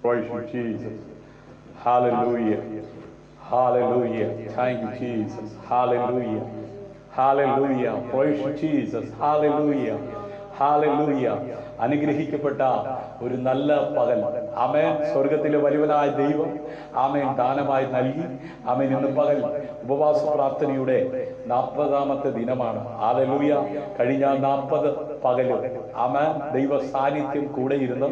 Praise you, Jesus. Hallelujah. Hallelujah. Thank you, Jesus. Hallelujah. Hallelujah. Praise you, Jesus. Hallelujah. Hallelujah. അനുഗ്രഹിക്കപ്പെട്ട ഒരു നല്ല പകൽ ആമേൻ സ്വർഗത്തിലെ വലിയവനായ ദൈവം ആമേൻ ദാനമായി നൽകി. ആമേൻ ഇന്ന് പകൽ ഉപവാസ പ്രാർത്ഥനയുടെ 40ാമത്തെ ദിനമാണ്. ഹല്ലേലൂയ. കഴിഞ്ഞ 40 പകല് ആമേൻ ദൈവ സാന്നിധ്യം കൂടെ ഇരുന്ന്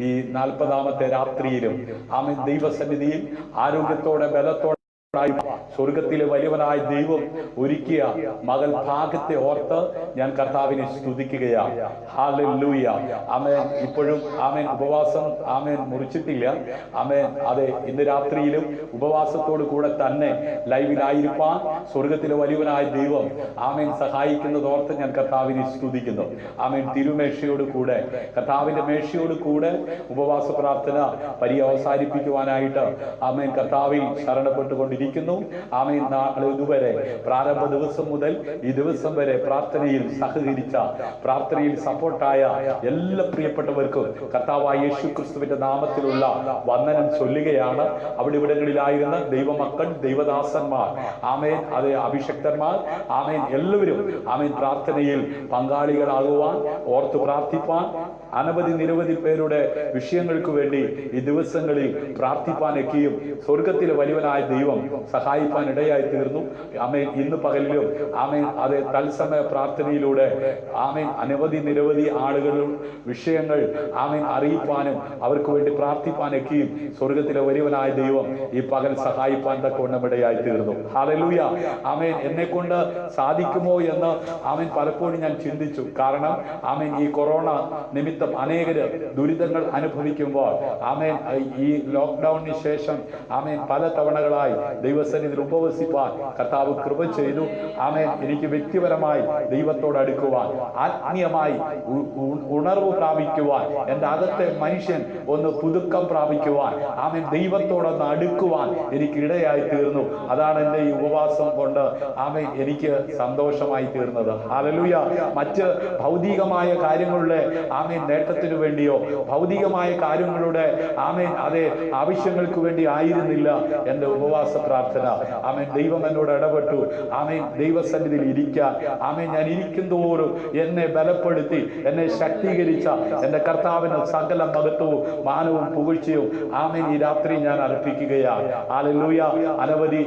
ഈ 40ാമത്തെ രാത്രിയിലും ആമേൻ ദൈവസന്നിധിയിൽ ആരോഗ്യത്തോടെ ബലത്തോടെ സ്വർഗത്തിലെ വലിയവനായ ദൈവം ഒരുക്കിയ മകൾ ഭാഗ്യത്തെ ഓർത്ത് ഞാൻ കർത്താവിനെ സ്തുതിക്കുകയാണ്. ഹല്ലേലൂയ. ആമേൻ. ഇപ്പോഴും ആമേൻ ഉപവാസം ആമേൻ മുറിച്ചിട്ടില്ല. ആമേൻ. അതെ, ഇന്ന് രാത്രിയിലും ഉപവാസത്തോടു കൂടെ തന്നെ ലൈവിലായിരിക്കാൻ സ്വർഗത്തിലെ വലിയവനായ ദൈവം ആമേൻ സഹായിക്കുന്നത് ഓർത്ത് ഞാൻ കർത്താവിനെ സ്തുതിക്കുന്നു. ആമേൻ. തിരുമേശയോട് കൂടെ കർത്താവിന്റെ മേശയോട് കൂടെ ഉപവാസ പ്രാർത്ഥന അവസാനിപ്പിക്കുവാനായിട്ട് ആമേൻ കർത്താവിൽ ശരണപ്പെട്ടുകൊണ്ടിരിക്കുന്നു. ആമേൻ. നാളെ ഇതുവരെ പ്രാരംഭ ദിവസം മുതൽ ഈ ദിവസം വരെ പ്രാർത്ഥനയിൽ സഹകരിച്ച, പ്രാർത്ഥനയിൽ സപ്പോർട്ടായ എല്ലാ പ്രിയപ്പെട്ടവർക്കും കർത്താവായ യേശു ക്രിസ്തുവിന്റെ നാമത്തിലുള്ള വന്ദനം ചൊല്ലുകയാണ്. അവിടെ ഇവിടങ്ങളിലായിരുന്ന ദൈവമക്കൾ, ദൈവദാസന്മാർ, ആമേൻ, അതെ അഭിഷക്തന്മാർ, ആമേൻ, എല്ലാവരും ആമേൻ പ്രാർത്ഥനയിൽ പങ്കാളികളാകുവാൻ, ഓർത്ത് പ്രാർത്ഥിപ്പാൻ, നിരവധി പേരുടെ വിഷയങ്ങൾക്ക് വേണ്ടി ഈ ദിവസങ്ങളിൽ പ്രാർത്ഥിപ്പാനൊക്കെയും സ്വർഗത്തിലെ വലിയവനായ ദൈവം സഹായിപ്പാൻ ഇടയായി തീർന്നു. ആമേൻ. ഇന്ന് പകലിലും ആമേൻ അതെ തത്സമയ പ്രാർത്ഥനയിലൂടെ ആമേൻ നിരവധി ആളുകളും വിഷയങ്ങൾ ആമേൻ അറിയിപ്പാനും അവർക്ക് വേണ്ടി പ്രാർത്ഥിപ്പാനൊക്കെയും സ്വർഗത്തിലെ വലിയവനായ ദൈവം ഈ പകൽ സഹായിപ്പാൻ തക്കവണ്ണം ഇടയായി തീർന്നു. ഹല്ലേലൂയ. ആമേൻ. എന്നെ കൊണ്ട് സാധിക്കുമോ എന്ന് ആമേൻ പലപ്പോഴും ഞാൻ ചിന്തിച്ചു. കാരണം ആമേൻ ഈ കൊറോണ നിമിത്തം അനേകര് ദുരിതങ്ങൾ അനുഭവിക്കുമ്പോൾ ആമേൻ ഈ ലോക്ക്ഡൌണിന് ശേഷം ആമേൻ പല തവണകളായി ദൈവസന്നിധിയിൽ ഉപവസിപ്പാൻ കർത്താവ് കൃപ ചെയ്തു. ആമേൻ. എനിക്ക് വ്യക്തിപരമായി ദൈവത്തോട് അടുക്കുവാൻ, ആത്മീയമായി ഉണർവ് പ്രാപിക്കുവാൻ, എൻ്റെ അകത്തെ മനുഷ്യൻ ഒന്ന് പുതുക്കം പ്രാപിക്കുവാൻ, ആമേൻ ദൈവത്തോടൊന്ന് അടുക്കുവാൻ എനിക്ക് ഇടയായി തീർന്നു. അതാണ് എൻ്റെ ഈ ഉപവാസം കൊണ്ട് ആമേൻ എനിക്ക് സന്തോഷമായി തീർന്നത്. ഹല്ലേലൂയ. മറ്റ് ഭൗതികമായ കാര്യങ്ങളുടെ ആമേൻ നേട്ടത്തിനു വേണ്ടിയോ ഭൗതികമായ കാര്യങ്ങളുടെ ആമേൻ അതെ ആവശ്യങ്ങൾക്ക് വേണ്ടി ആയിരുന്നില്ല എൻ്റെ ഉപവാസ പ്രാർത്ഥന. ആമേൻ. ദൈവം എന്നോട് ഇടപെട്ടു. ആമേൻ. ദൈവസന്നിധിയിൽ ഇരിക്കാൻ ആമേൻ ഞാൻ ഇരിക്കുന്തോറും എന്നെ ബലപ്പെടുത്തി, എന്നെ ശക്തീകരിച്ച എൻ്റെ കർത്താവിന് സകല മഹത്വവും മാനവും പുകഴ്ചയും ആമേൻ ഈ രാത്രി ഞാൻ അർപ്പിക്കുകയാണ്. ഹല്ലേലൂയ. അനവധി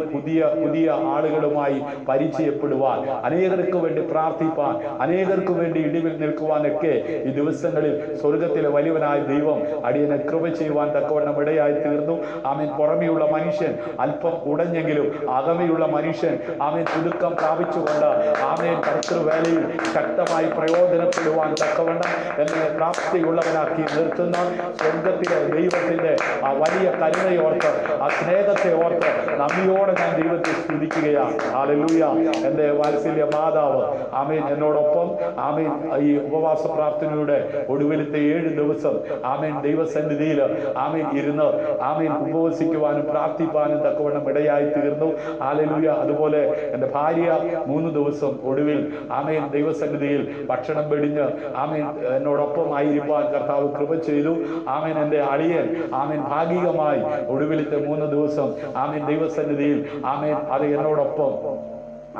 പുതിയ ആളുകളുമായി പരിചയപ്പെടുവാൻ, അനേകർക്ക് വേണ്ടി പ്രാർത്ഥിപ്പാൻ, അനേകർക്ക് വേണ്ടി ഇടിവിൽ നിൽക്കുവാനൊക്കെ ഈ ദിവസങ്ങളിൽ സ്വർഗത്തിലെ വലിയവനായ ദൈവം അടിയനെ കൃപ ചെയ്യുവാൻ തക്കവണ്ണം ഇടയായി തീർന്നു. ആമേൻ. പുറമെയുള്ള മനുഷ്യൻ അല്പം ഉടഞ്ഞെങ്കിലും അകമയുള്ള മനുഷ്യൻ ആമേൻ പുതുക്കം പ്രാപിച്ചുകൊണ്ട് ആമേൻ കർത്തൃവേലയിൽ ശക്തമായി പ്രയോജനപ്പെടുവാൻ തക്കവണ്ണം എന്നെ പ്രാപ്തിയുള്ളവനാക്കി നിർത്തുന്ന സ്വർഗത്തിലെ ദൈവത്തിന്റെ ആ വലിയ കരുണയോർത്ത്, ആ സ്നേഹത്തെ ഓർത്ത് നന്ദിയോടെ ഞാൻ ദൈവത്തെ സ്തുതിക്കുകയാണ്. ഹല്ലേലൂയ. എൻ്റെ വാത്സല്യ മാതാവ് ആമേൻ എന്നോടൊപ്പം ആമേൻ ഈ ഉപവാസ പ്രാർത്ഥനയുടെ ഒടുവിലത്തെ 7 ദിവസം ആമേൻ ദൈവസന്നിധിയിൽ ആമേൻ ഇരുന്ന് ആമേൻ ഉപവസിക്കുവാനും പ്രാർത്ഥിപ്പാനും തക്കവണ്ണം ഇടയായി തീർന്നു. ഹല്ലേലൂയ. അതുപോലെ എൻ്റെ ഭാര്യ 3 ദിവസം ഒടുവിൽ ആമേൻ ദൈവസന്നിധിയിൽ ഭക്ഷണം വെടിഞ്ഞ് ആമേൻ എന്നോടൊപ്പം ആയിരിക്കാൻ കർത്താവ് കൃപ ചെയ്തു. ആമേൻ. എൻ്റെ അളിയൻ ആമേൻ ഭാഗികമായി ഒടുവിലത്തെ 3 ദിവസം ആമേൻ ദൈവസന്നിധിയിൽ ആമേൻ അത് എന്നോടൊപ്പം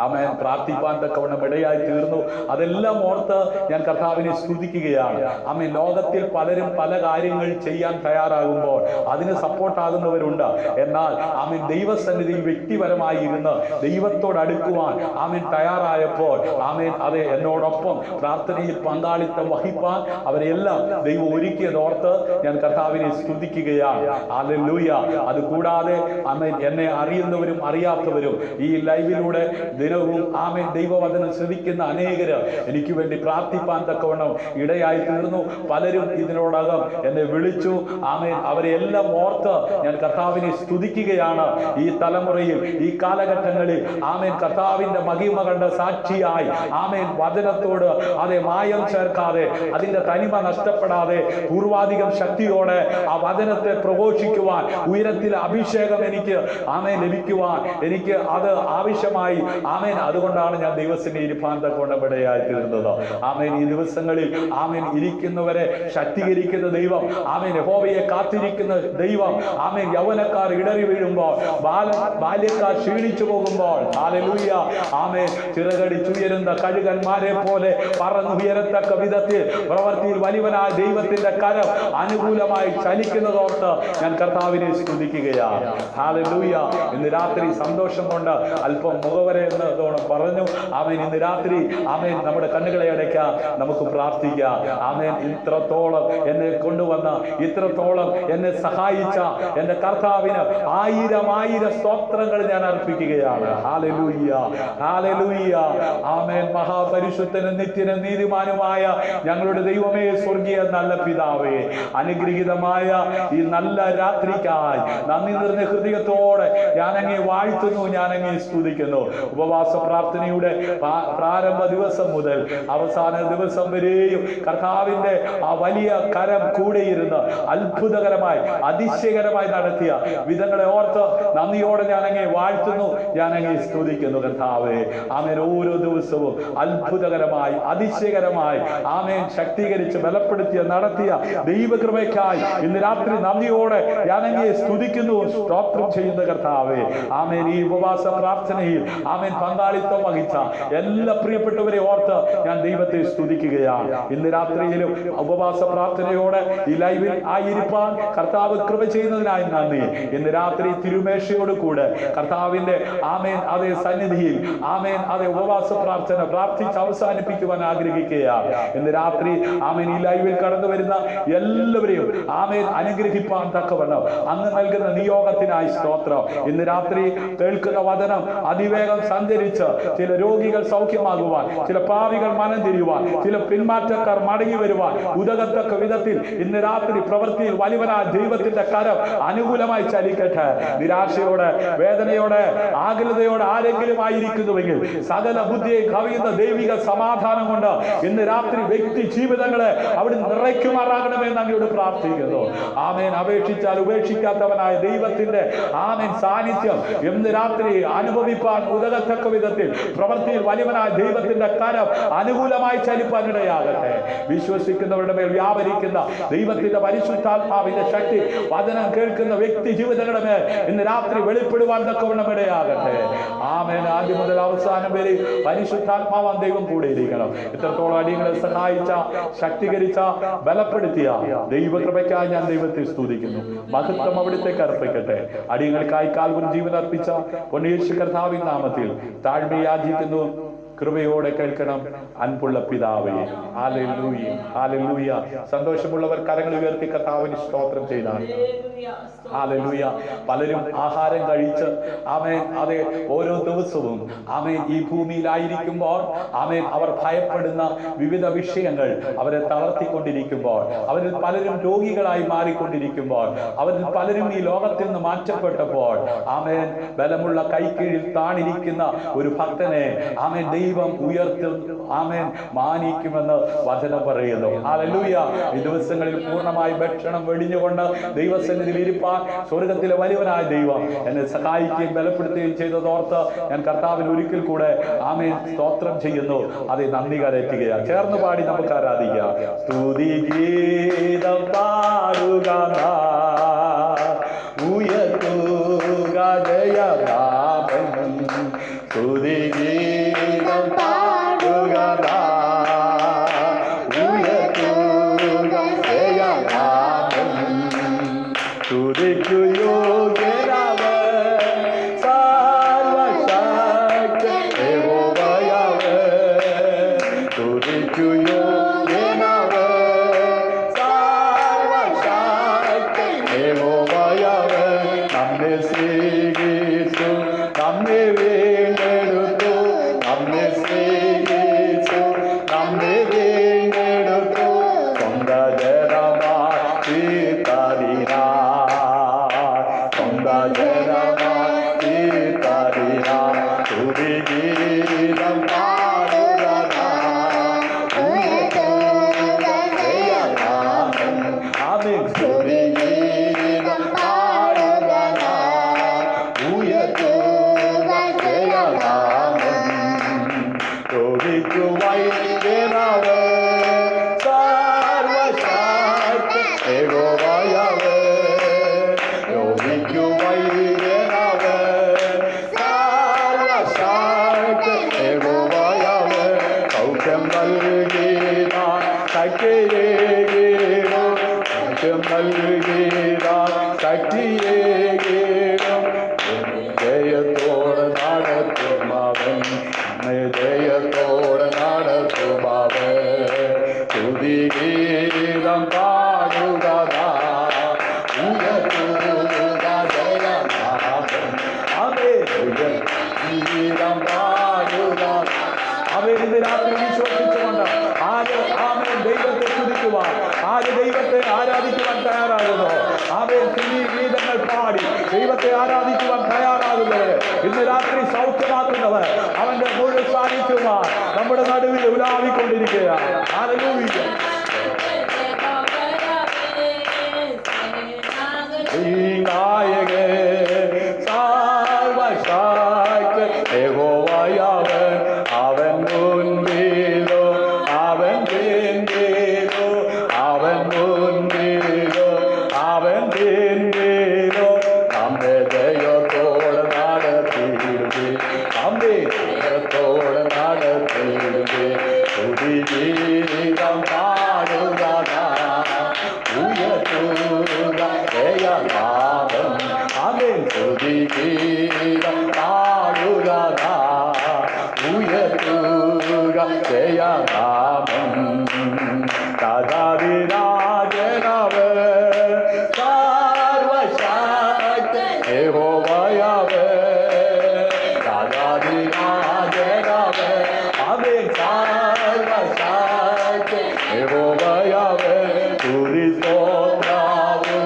ആമേൻ പ്രാർത്ഥിപ്പാൻ തക്കവണ്ണം ഇടയായി തീർന്നു. അതെല്ലാം ഓർത്ത് ഞാൻ കർത്താവിനെ സ്തുതിക്കുകയാണ്. ആമേൻ. ലോകത്തിൽ പലരും പല കാര്യങ്ങൾ ചെയ്യാൻ തയ്യാറാകുമ്പോൾ അതിന് സപ്പോർട്ടാകുന്നവരുണ്ട്. എന്നാൽ ആമേൻ ദൈവസന്നിധിയിൽ വ്യക്തിപരമായി ഇരുന്ന് ദൈവത്തോട് അടുക്കുവാൻ ആമേൻ തയ്യാറായപ്പോൾ ആമേൻ അതെ എന്നോടൊപ്പം പ്രാർത്ഥനയിൽ പങ്കാളിത്തം വഹിപ്പാൻ അവരെല്ലാം ദൈവം ഒരുക്കിയതോർത്ത് ഞാൻ കർത്താവിനെ സ്തുതിക്കുകയാണ്. ഹല്ലേലൂയ. അതുകൂടാതെ ആമേൻ എന്നെ അറിയുന്നവരും അറിയാത്തവരും ഈ ലൈവിലൂടെ ദിനവും ആമേൻ ദൈവവചനം ശ്രവിക്കുന്ന അനേകര് എനിക്ക് വേണ്ടി പ്രാർത്ഥിപ്പാൻ തക്കവണ്ണം ഇടയായി തീർന്നു. പലരും ഇതിനോടകം എന്നെ വിളിച്ചു. ആമേൻ. അവരെ എല്ലാം ഓർത്ത് ഞാൻ കർത്താവിനെ സ്തുതിക്കുകയാണ്. ഈ തലമുറയിൽ, ഈ കാലഘട്ടങ്ങളിൽ ആമേൻ കർത്താവിന്റെ മഹിമ കണ്ട സാക്ഷിയായി ആമേൻ വചനത്തോട് അതെ മായം ചേർക്കാതെ, അതിന്റെ തനിമ നഷ്ടപ്പെടാതെ പൂർവാധികം ശക്തിയോടെ ആ വചനത്തെ പ്രഘോഷിക്കുവാൻ, ഉയരത്തിലെ അഭിഷേകം എനിക്ക് ആമേൻ ലഭിക്കുവാൻ എനിക്ക് അത് ആവശ്യമായി ആമേൻ. അതുകൊണ്ടാണ് ഞാൻ ദൈവത്തിന്റെ ഇരിപ്പാൻ തക്കവണ്ണം ഇടയായി തീർന്നത്. ആമേൻ. ഈ ദിവസങ്ങളിൽ ആമേൻ ഇരിക്കുന്നവരെ ശക്തീകരിക്കുന്ന ദൈവം, ആമേൻ യഹോവയെ കാത്തിരിക്കുന്ന ദൈവം, ആമേൻ യൗവനക്കാർ ഇടറി വീഴുമ്പോൾ, ബാല്യക്കാർ ക്ഷീണിച്ചു പോകുമ്പോൾ, ഹല്ലേലൂയ, ആമേൻ ചിറകടിച്ചുയരുന്ന കഴുകന്മാരെ പോലെ പറന്നുയരത്തക്ക വിധത്തിൽ പ്രവൃത്തിയിൽ വലിയവനായ ദൈവത്തിന്റെ കരം അനുകൂലമായി ചലിക്കുന്നതോർത്ത് ഞാൻ കർത്താവിനെ സ്തുതിക്കുകയാണ്. ഹല്ലേലൂയ. ഇന്ന് രാത്രി സന്തോഷം കൊണ്ട് അല്പം മുഖവര എന്നതോണം പറഞ്ഞു. ആമേൻ. ഇന്ന് രാത്രി ആമേൻ നമ്മുടെ കണ്ണുകളെ അടയ്ക്കാം, നമുക്ക് പ്രാർത്ഥിക്കാം. ആമേൻ. ഇത്രത്തോളം എന്നെ കൊണ്ടുവന്ന, ഇത്രത്തോളം എന്നെ സഹായിച്ച എന്റെ കർത്താവിന് ആയിരം സ്തോത്രങ്ങൾ ഞാൻ അർപ്പിക്കുകയാണ്. Hallelujah, hallelujah. ആമേൻ. മഹാപരിശുദ്ധനും നിത്യനും നീതിമാനുമായ ഞങ്ങളുടെ ദൈവമേ, സ്വർഗീയ നല്ല പിതാവേ, അനുഗ്രഹീതമായ ഈ നല്ല രാത്രിക്കായി നന്ദി നിറഞ്ഞ ഹൃദയത്തോടെ ഞാൻ അങ്ങേ വാഴ്ത്തുന്നു, ഞാൻ അങ്ങേ സ്തുതിക്കുന്നു. ഉപവാസ പ്രാർത്ഥനയുടെ പ്രാരംഭ ദിവസം മുതൽ അവസാന ദിവസം വരെയും കർത്താവിന്റെ ആ വലിയ കരം കൂടെയിരുന്ന് അത്ഭുതകരമായി അതിശയകരമായി നടത്തിയ വിധങ്ങളെ ഓർത്ത് നന്ദിയോടെ ഞാൻ അങ്ങേ വാഴ്ത്തുന്നു, ഞാൻ അങ്ങേ സ്തുതിക്കുന്നു കർത്താവേ. ആമേൻ. ഓരോ ദിവസവും അത്ഭുതകരമായി അതിശയകരമായി ആമേൻ ശക്തീകരിച്ച് ബലപ്പെടുത്തിയ നടത്തിയ ദൈവകൃപയ്ക്കായി ഇന്ന് രാത്രി നന്ദിയോടെ ഞാൻ അങ്ങേ സ്തുതിക്കുന്നു, സ്തോത്രം ചെയ്യുന്ന കർത്താവേ. ആമേൻ. ഈ ഉപവാസ പ്രാർത്ഥനയിൽ ആമേൻ പങ്കാളിത്തം വഹിച്ച എല്ലാ പ്രിയപ്പെട്ടവരെ ഓർത്ത് ഞാൻ ദൈവത്തെ സ്തുതിക്കുകയാണ്. ഇന്ന് രാത്രിയിലും ഉപവാസ പ്രാർത്ഥനയോടെ ഈ ലൈവിൽ ആയിരിക്കാൻ കർത്താവ് കൃപ ചെയ്യുന്നതിനായി നന്ദി. ഇന്ന് രാത്രി തിരുമേശയോട് കൂടെ കർത്താവിന്റെ ആമേൻ അതേ സന്നിധിയിൽ ആമേൻ അതേ ഉപവാസ പ്രാർത്ഥന പ്രാർത്ഥിച്ച് അവസാനിപ്പിക്കുവാൻ ആഗ്രഹിക്കുകയാണ്. ഇന്ന് രാത്രി ആമേൻ ഈ ലൈവിൽ കടന്നു വരുന്ന എല്ലാവരെയും ആമേൻ അനുഗ്രഹിപ്പാൻ തക്കവണ്ണം അങ്ങ് നൽകുന്ന നിയോഗത്തിനായി സ്തോത്രം. ഇന്ന് രാത്രി കേൾക്കുന്ന വചനം അതിവേഗം സഞ്ചരിച്ച് ചില രോഗികൾ സൗഖ്യമാകുവാൻ, ചില പാവികൾ മനം തിരിയുവാൻ, ചില പിന്മാറ്റക്കാർ മടങ്ങി വരുവാൻ ഉതകത്തക്ക വിധത്തിൽ ഇന്ന് രാത്രി പ്രവൃത്തിയിൽ വലിയവനായ ദൈവത്തിന്റെ കരം അനുകൂലമായി ചലിക്കട്ടെ. നിരാശയോടെ, വേദനയോടെ, ആകുലതയോടെ ആരെങ്കിലും ആയിരിക്കുന്നുവെങ്കിൽ സകല ബുദ്ധിയെ കവിയുന്ന ദൈവിക സമാധാനം കൊണ്ട് ഇന്ന് രാത്രി വ്യക്തി ജീവിതങ്ങളെ അവിടെ നിറയ്ക്കുമാറാകണമെന്ന് അങ്ങയോട് പ്രാർത്ഥിക്കുന്നു. ആമേൻ. അപേക്ഷിച്ചാൽ ഉപേക്ഷിക്കാത്തവനായ ദൈവത്തിന്റെ ആമേൻ സാന്നിധ്യം ഇന്ന് രാത്രി അനുഭവിപ്പാൻ ഉതകത്തക്ക വിധത്തിൽ പ്രവൃത്തിയിൽ വലിയവനായ ദൈവത്തിന്റെ കരം അനുകൂലമായി ചലിപ്പാനിടയാകട്ടെ. വിശ്വസിക്കുന്നവരുടെ മേൽ വ്യാപരിക്കുന്ന ദൈവത്തിന്റെ പരിശുദ്ധാത്മാവിന്റെ ശക്തി വചനം കേൾക്കുന്ന വ്യക്തി ജീവിതങ്ങളുടെ മേൽ ഇന്ന് രാത്രി വെളിപ്പെടുവാൻ തക്കവണ്ണം ഇടയാകട്ടെ. ആമേൻ. ആദ്യം മുതൽ അവസാനം വരെ പരിശുദ്ധാത്മാവാൻ ദൈവം കൂടെ ഇരിക്കണം. ഇത്രത്തോളം അടിയങ്ങളെ സഹായിച്ച, ശക്തീകരിച്ച, ബലപ്പെടുത്തിയ ദൈവകൃപയ്ക്കായി ഞാൻ ദൈവത്തെ സ്തുതിക്കുന്നു. മഹത്വം അവിടുത്തേക്ക് അർപ്പിക്കട്ടെ. അടിയങ്ങൾക്കായി കാൽവരി ജീവൻ അർപ്പിച്ച പൊന്നേശു കർത്താവിൻ നാമത്തിൽ താഴ്മയാചിക്കുന്നു. കൃപയോടെ കേൾക്കണം അൻപുള്ള പിതാവേ. Hallelujah, hallelujah. സന്തോഷമുള്ളവർ കരങ്ങൾ ഉയർത്തി കർത്താവിന് സ്തോത്രം ചെയ്താൽ. ഹല്ലേലൂയ. പലരും ആഹാരം കഴിച്ച് ആമേൻ അതെ ഓരോ ദിവസവും ആമേൻ ഈ ഭൂമിയിലായിരിക്കുമ്പോൾ ആമേൻ അവർ ഭയപ്പെടുന്ന വിവിധ വിഷയങ്ങൾ അവരെ തളർത്തിക്കൊണ്ടിരിക്കുമ്പോൾ, അവരിൽ പലരും രോഗികളായി മാറിക്കൊണ്ടിരിക്കുമ്പോൾ, അവരിൽ പലരും ഈ ലോകത്തിൽ നിന്ന് മാറ്റപ്പെട്ടപ്പോൾ ആമേൻ ബലമുള്ള കൈക്കീഴിൽ താണിരിക്കുന്ന ഒരു ഭക്തനെ ആമേൻ ദൈവം ഉയർത്തി ആമേൻ മാനിക്കുമെന്ന് വചനം പറയുന്നു. ഹല്ലേലൂയ. ഈ ദിവസങ്ങളിൽ പൂർണ്ണമായി ഭക്ഷണം വെടിഞ്ഞുകൊണ്ട് ദൈവസന്നിധിയിൽ ഇരിപ്പാൻ സ്വർഗത്തിലെ വലിയവനായ ദൈവം എന്നെ സഹായിക്കുകയും ബലപ്പെടുത്തുകയും ചെയ്തതോർത്ത് ഞാൻ കർത്താവിന് ഒരിക്കൽ കൂടെ ആമേൻ സ്തോത്രം ചെയ്യുന്നു. അതേ നന്ദി കരയറ്റുകയാണ്. ചേർന്ന് പാടി നമുക്ക് ആരാധിക്കാം. സ്തുതി ഗീതം പാടുക, ഉയർത്തുക ജയനാമം. സ്തുതി ഗീതം പാടുക, ഉയർത്തുക ജയനാമം. സ്തുതിക്കു യോഗ്യനാവൻ സർവശക്തൻ യഹോവയാവൻ. സ്തുതിക്കു യോഗ്യനാവൻ സർവശക്തൻ യഹോവയാവൻ. നമ്മെ സ്നേഹിച്ചു, നമ്മെ വീണ്ടെടുത്തു, നമ്മെ സ്നേഹിച്ചു, നമ്മെ വീണ്ടെടുത്തു. സ്വന്ത ജനമായി സ്വന്ത ജനമായി സ്തുതി ഗീതം പാടുക, ആമേൻ. സ്തുതി ഗീതം പാടുക, ഉയർത്തുക ജയനാമം. സാക്ഷ്യം നൽകിയതാൽ ശക്തിയേകീടും ജയത്തോടെ നടത്തും അവൻ, ജയത്തോടെ നടത്തും അവൻ. സ്തുതിഗീതം പാടുക ഉയർത്തുക ജയനാഥൻ. ഗീതം പാടുക. അവൻ ഇന്ന് രാത്രി വിശ്വസിച്ചുകൊണ്ട് ആമേൻ ദൈവത്തെ സ്തുതിക്കുവാൻ, ആര് ദൈവത്തെ ആരാധിക്കുവാൻ തയ്യാറാകുന്നു, അവൻ ഗീതങ്ങൾ പാടി ദൈവത്തെ ആരാധിക്കുവാൻ തയ്യാറാകുന്നവർ, ഇന്ന് രാത്രി സൗഖ്യമാക്കുന്നവർ, അവന്റെ മുഴുവൻ സാന്നിധ്യവുമായി നമ്മുടെ നടുവിൽ ഉലാവിക്കൊണ്ടിരിക്കുകയാണ്. ഹല്ലേലൂയ. യഹോവയവൻ, അവൻ മുൻപിലോ അവൻ പിൻപിലോ, അവൻ മുൻപിലോ അവൻ പിൻപിലോ, നമ്മെ ജയത്തോടെ നടത്തിയിടുകേ, നമ്മെ ജയത്തോടെ നടത്തിയിടുകേ. സ്തുതിഗീതം പാടുക ഉയർത്തുക ജയനാഥൻ. ആമേൻ. സ്തുതിഗീതം പാടുക ഉയർത്തുക ജയനാഥൻ. രാജാധിരാജനവൻ, സർവശക്തൻ യഹോവയവൻ, രാജാധിരാജനവൻ. ആമേൻ. സർവശക്തൻ യഹോവയവൻ. സ്തുതി സ്തോത്രവും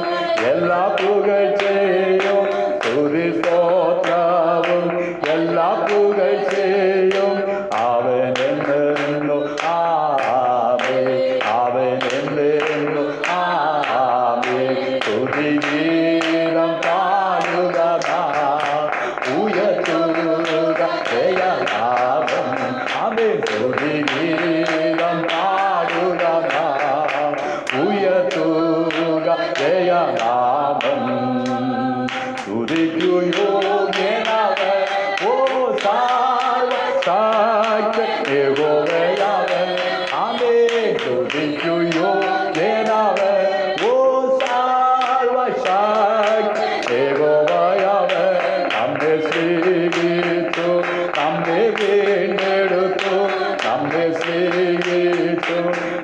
എല്ലാ പുകഴ്ചയും, സ്തുതി സ്തോത്രവും എല്ലാ പുകഴ്ചയും അവനെന്നു. ആമേൻ. അവനെന്നു. ആമേൻ. സ്തുതിഗീതം പാടുക ഉയർത്തുക ജയനാഥൻ. ആമേൻ. സ്തുതിഗീതം പാടുക ഉയർത്തുക ജയനാഥൻ. സ്തുതിക്കു യോഗ്യനവൻ, ഓ സർവശക്തൻ യഹോവയവൻ. ആമേൻ. സ്തുതിക്കു യോഗ്യനവൻ, ഓ സർവശക്തൻ യഹോവയവൻ. നമ്മെ സ്വീകരിച്ചു, നമ്മെ വീണ്ടെടുത്തു, നമ്മെ സ്വീകരിച്ചു,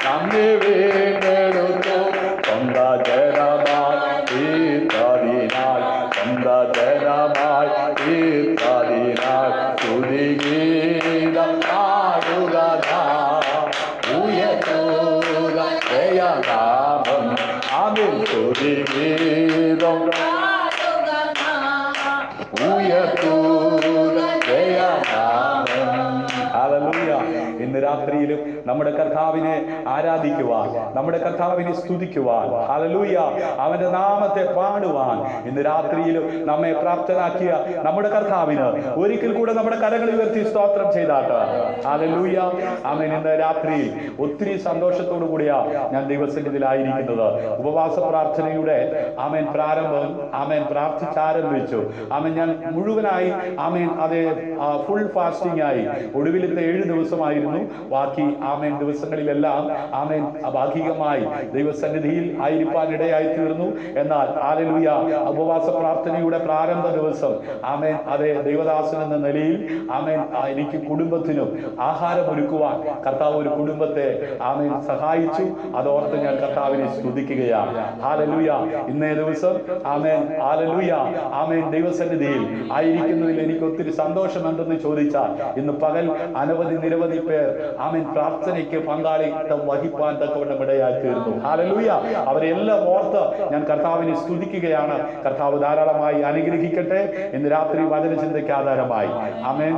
നമ്മെ വീണ്ടെടുത്തു. സ്വന്ത ജനമായി തീർത്തതിനാൽ, സ്വന്ത ജനമായി തീർത്തതിനാൽ. സ്തുതിഗീതം പാടുക ഉയർത്തുക ജയനാഥൻ. ആമേൻ. സ്തുതിഗീതം ഉയർത്തുക ജയനാഥൻ. ഹല്ലേലൂയ. ഇന്ന് രാത്രിയിലും നമ്മുടെ കർത്താവിനെ ആരാധിക്കുവാൻ, നമ്മുടെ കർത്താവിനെ സ്തുതിക്കുവാൻ, ഹല്ലേലൂയ, അവന്റെ നാമത്തെ പാടുവാൻ ഇന്ന് രാത്രിയിലും നമ്മെ പ്രാപ്തരാക്കിയ നമ്മുടെ കർത്താവിന് ഒരിക്കൽ കൂടെ നമ്മുടെ കരങ്ങൾ ഉയർത്തി സ്തോത്രം ചെയ്താട്ട്. ഹല്ലേലൂയ. ആമേൻ. ഇന്ന് രാത്രിയിൽ ഒത്തിരി സന്തോഷത്തോടു കൂടിയാ ഞാൻ ദൈവസന്നിധിയിലായിരിക്കുന്നത്. ഉപവാസ പ്രാർത്ഥനയുടെ ആമേൻ പ്രാരംഭം ആമേൻ പ്രാർത്ഥിച്ചാരംഭിച്ചു. ആമേൻ. ഞാൻ മുഴുവനായി ആമേൻ അതേ ഫുൾ ഫാസ്റ്റിംഗ് ആയി ഒടുവിലത്തെ 7 ദിവസമായിരുന്നു. ബാക്കി ആമേൻ ദിവസങ്ങളിലെല്ലാം ആമേൻ ഭാഗികമായി ദൈവസന്നിധിയിൽ ആയിരിക്കാൻ ഇടയായി തീർന്നു. എന്നാൽ ഹല്ലേലൂയ ഉപവാസ പ്രാർത്ഥനയുടെ പ്രാരംഭ ദിവസം ആമേൻ അതേ ദൈവദാസൻ എന്ന നിലയിൽ ആമേൻ എനിക്ക് കുടുംബത്തിനും ആഹാരം ഒരുക്കുവാൻ കർത്താവ് ഒരു കുടുംബത്തെ ആമേൻ സഹായിച്ചു. അതോർത്ത് ഞാൻ കർത്താവിനെ സ്തുതിക്കുകയാണ്. ഹല്ലേലൂയ. ഇന്നേ ദിവസം ആമേൻ ഹല്ലേലൂയ ആമേൻ ദൈവസന്നിധിയിൽ ആയിരിക്കുന്നതിൽ എനിക്ക് ഒത്തിരി സന്തോഷമുണ്ടെന്ന് ചോദിച്ചാൽ ഇന്ന് പകൽ നിരവധി പേർ ആമേൻ പ്രാർത്ഥനയ്ക്ക് പങ്കാളിത്തം വഹിപ്പാൻ തക്കവണ്ണം ഇടയായി തീർന്നു. ഹല്ലേലൂയ. അവരെല്ലാം ഓർത്ത് ഞാൻ കർത്താവിനെ സ്തുതിക്കുകയാണ്. കർത്താവ് ധാരാളമായി അനുഗ്രഹിക്കട്ടെ. ഇന്ന് രാത്രി വചനചിന്തയ്ക്ക് ആധാരമായി ആമേൻ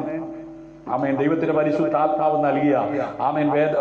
ആമേൻ ദൈവത്തിന്റെ പരിശുദ്ധാത്മാവ് നൽകിയ ആമേൻ വേദ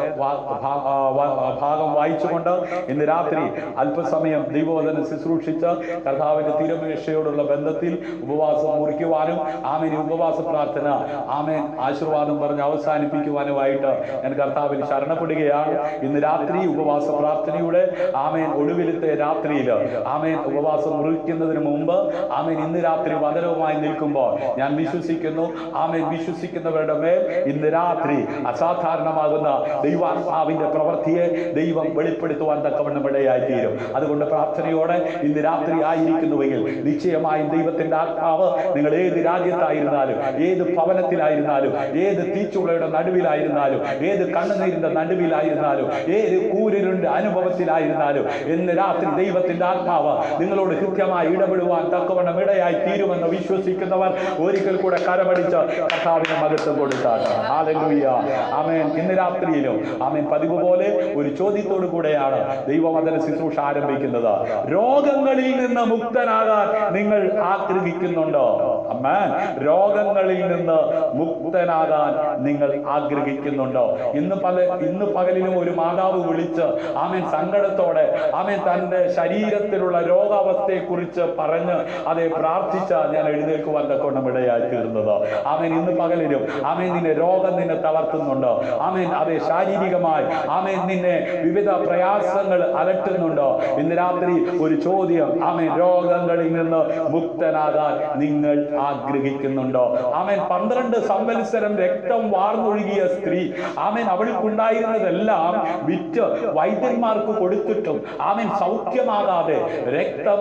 ഭാഗം വായിച്ചുകൊണ്ട് ഇന്ന് രാത്രി അല്പസമയം ദൈവവചനം ശുശ്രൂഷിച്ച് കർത്താവിന്റെ തിരുമേശയോടുള്ള ബന്ധത്തിൽ ഉപവാസം മുറിക്കുവാനും ആമേൻ ഉപവാസ പ്രാർത്ഥന ആമേൻ ആശീർവാദം പറഞ്ഞ് അവസാനിപ്പിക്കുവാനുമായിട്ട് ഞാൻ കർത്താവിൽ ശരണപ്പെടുകയാണ്. ഇന്ന് രാത്രി ഉപവാസ പ്രാർത്ഥനയുടെ ആമേൻ ഒടുവിലത്തെ രാത്രിയിൽ ആമേൻ ഉപവാസം മുറിക്കുന്നതിന് മുമ്പ് ആമേൻ ഇന്ന് രാത്രി വചനവുമായി നിൽക്കുമ്പോൾ ഞാൻ വിശ്വസിക്കുന്നു ആമേൻ വിശ്വസിക്കുന്നവരുടെ മേൽ ഇന്ന് രാത്രി അസാധാരണമാകുന്ന ദൈവാത്മാവിന്റെ പ്രവൃത്തിയെ ദൈവം വെളിപ്പെടുത്തുവാൻ തക്കവണ്ണം ഇടയായി തീരും. അതുകൊണ്ട് പ്രാർത്ഥനയോടെ ഇന്ന് രാത്രി ആയിരിക്കുന്നുവെങ്കിൽ നിശ്ചയമായും ദൈവത്തിന്റെ ആത്മാവ് നിങ്ങൾ ഏത് രാജ്യത്തായിരുന്നാലും, ഏത് ഭവനത്തിലായിരുന്നാലും, ഏത് തീച്ചുളയുടെ നടുവിലായിരുന്നാലും, ഏത് കണ്ണുനീരിന്റെ നടുവിലായിരുന്നാലും, ഏത് കൂരിരുണ്ട് അനുഭവത്തിലായിരുന്നാലും ഇന്ന് രാത്രി ദൈവത്തിന്റെ ആത്മാവ് നിങ്ങളോട് കൃത്യമായി ഇടപെടുവാൻ തക്കവണ്ണം ഇടയായി തീരുമെന്ന് വിശ്വസിക്കുന്നവർ ഒരിക്കൽ കൂടെ കരമടിച്ച് കർത്താവിന് മഹത്വം കൊടുത്താണ്. ഹല്ലേലൂയ. ആമേൻ. ഇന്ന് രാത്രിയിലും ആമേൻ പതിവ് പോലെ ഒരു ചോദ്യത്തോടു കൂടെയാണ് ദൈവവചന ശുശ്രൂഷ ആരംഭിക്കുന്നത്. രോഗങ്ങളിൽ നിന്ന് മുക്തനാകാൻ നിങ്ങൾ ആഗ്രഹിക്കുന്നുണ്ടോ? ആമേൻ. രോഗങ്ങളിൽ നിന്ന് മുക്തനാകാൻ നിങ്ങൾ ആഗ്രഹിക്കുന്നുണ്ടോ? ഇന്ന് പകലിലും ഒരു മാതാവ് വിളിച്ച് ആമേൻ സങ്കടത്തോടെ ആമേൻ തന്റെ ശരീരത്തിലുള്ള രോഗാവസ്ഥയെ കുറിച്ച് പറഞ്ഞ് അതേ പ്രാർത്ഥിച്ച ഞാൻ എഴുന്നേൽക്കുവാൻ തക്കവണ്ണം ഇടയായി തീർന്നത്. ആമേൻ. ഇന്ന് പകലിലും ആമേൻ നിന്നെ രോഗം നിന്നെ തളർത്തുന്നുണ്ടോ? ആമേൻ. അതെ, ശാരീരികമായി ആമേൻ നിന്നെ വിവിധ പ്രയാസങ്ങൾ അലട്ടുന്നുണ്ടോ? ഇന്ന് രാത്രി ഒരു ചോദ്യം. ആമേൻ. രോഗങ്ങളിൽ നിന്ന് മുക്തനാകാൻ നിങ്ങൾ ആഗ്രഹിക്കുന്നുണ്ടോ? ആമേൻ. 12 സംവത്സരം രക്തം വാർന്നൊഴുകിയ സ്ത്രീ ആമേൻ അവൾക്കുണ്ടായിരുന്നതെല്ലാം വിറ്റ് വൈദ്യന്മാർക്ക് കൊടുത്തിട്ടും ആമേൻ സൗഖ്യമാകാതെ രക്തം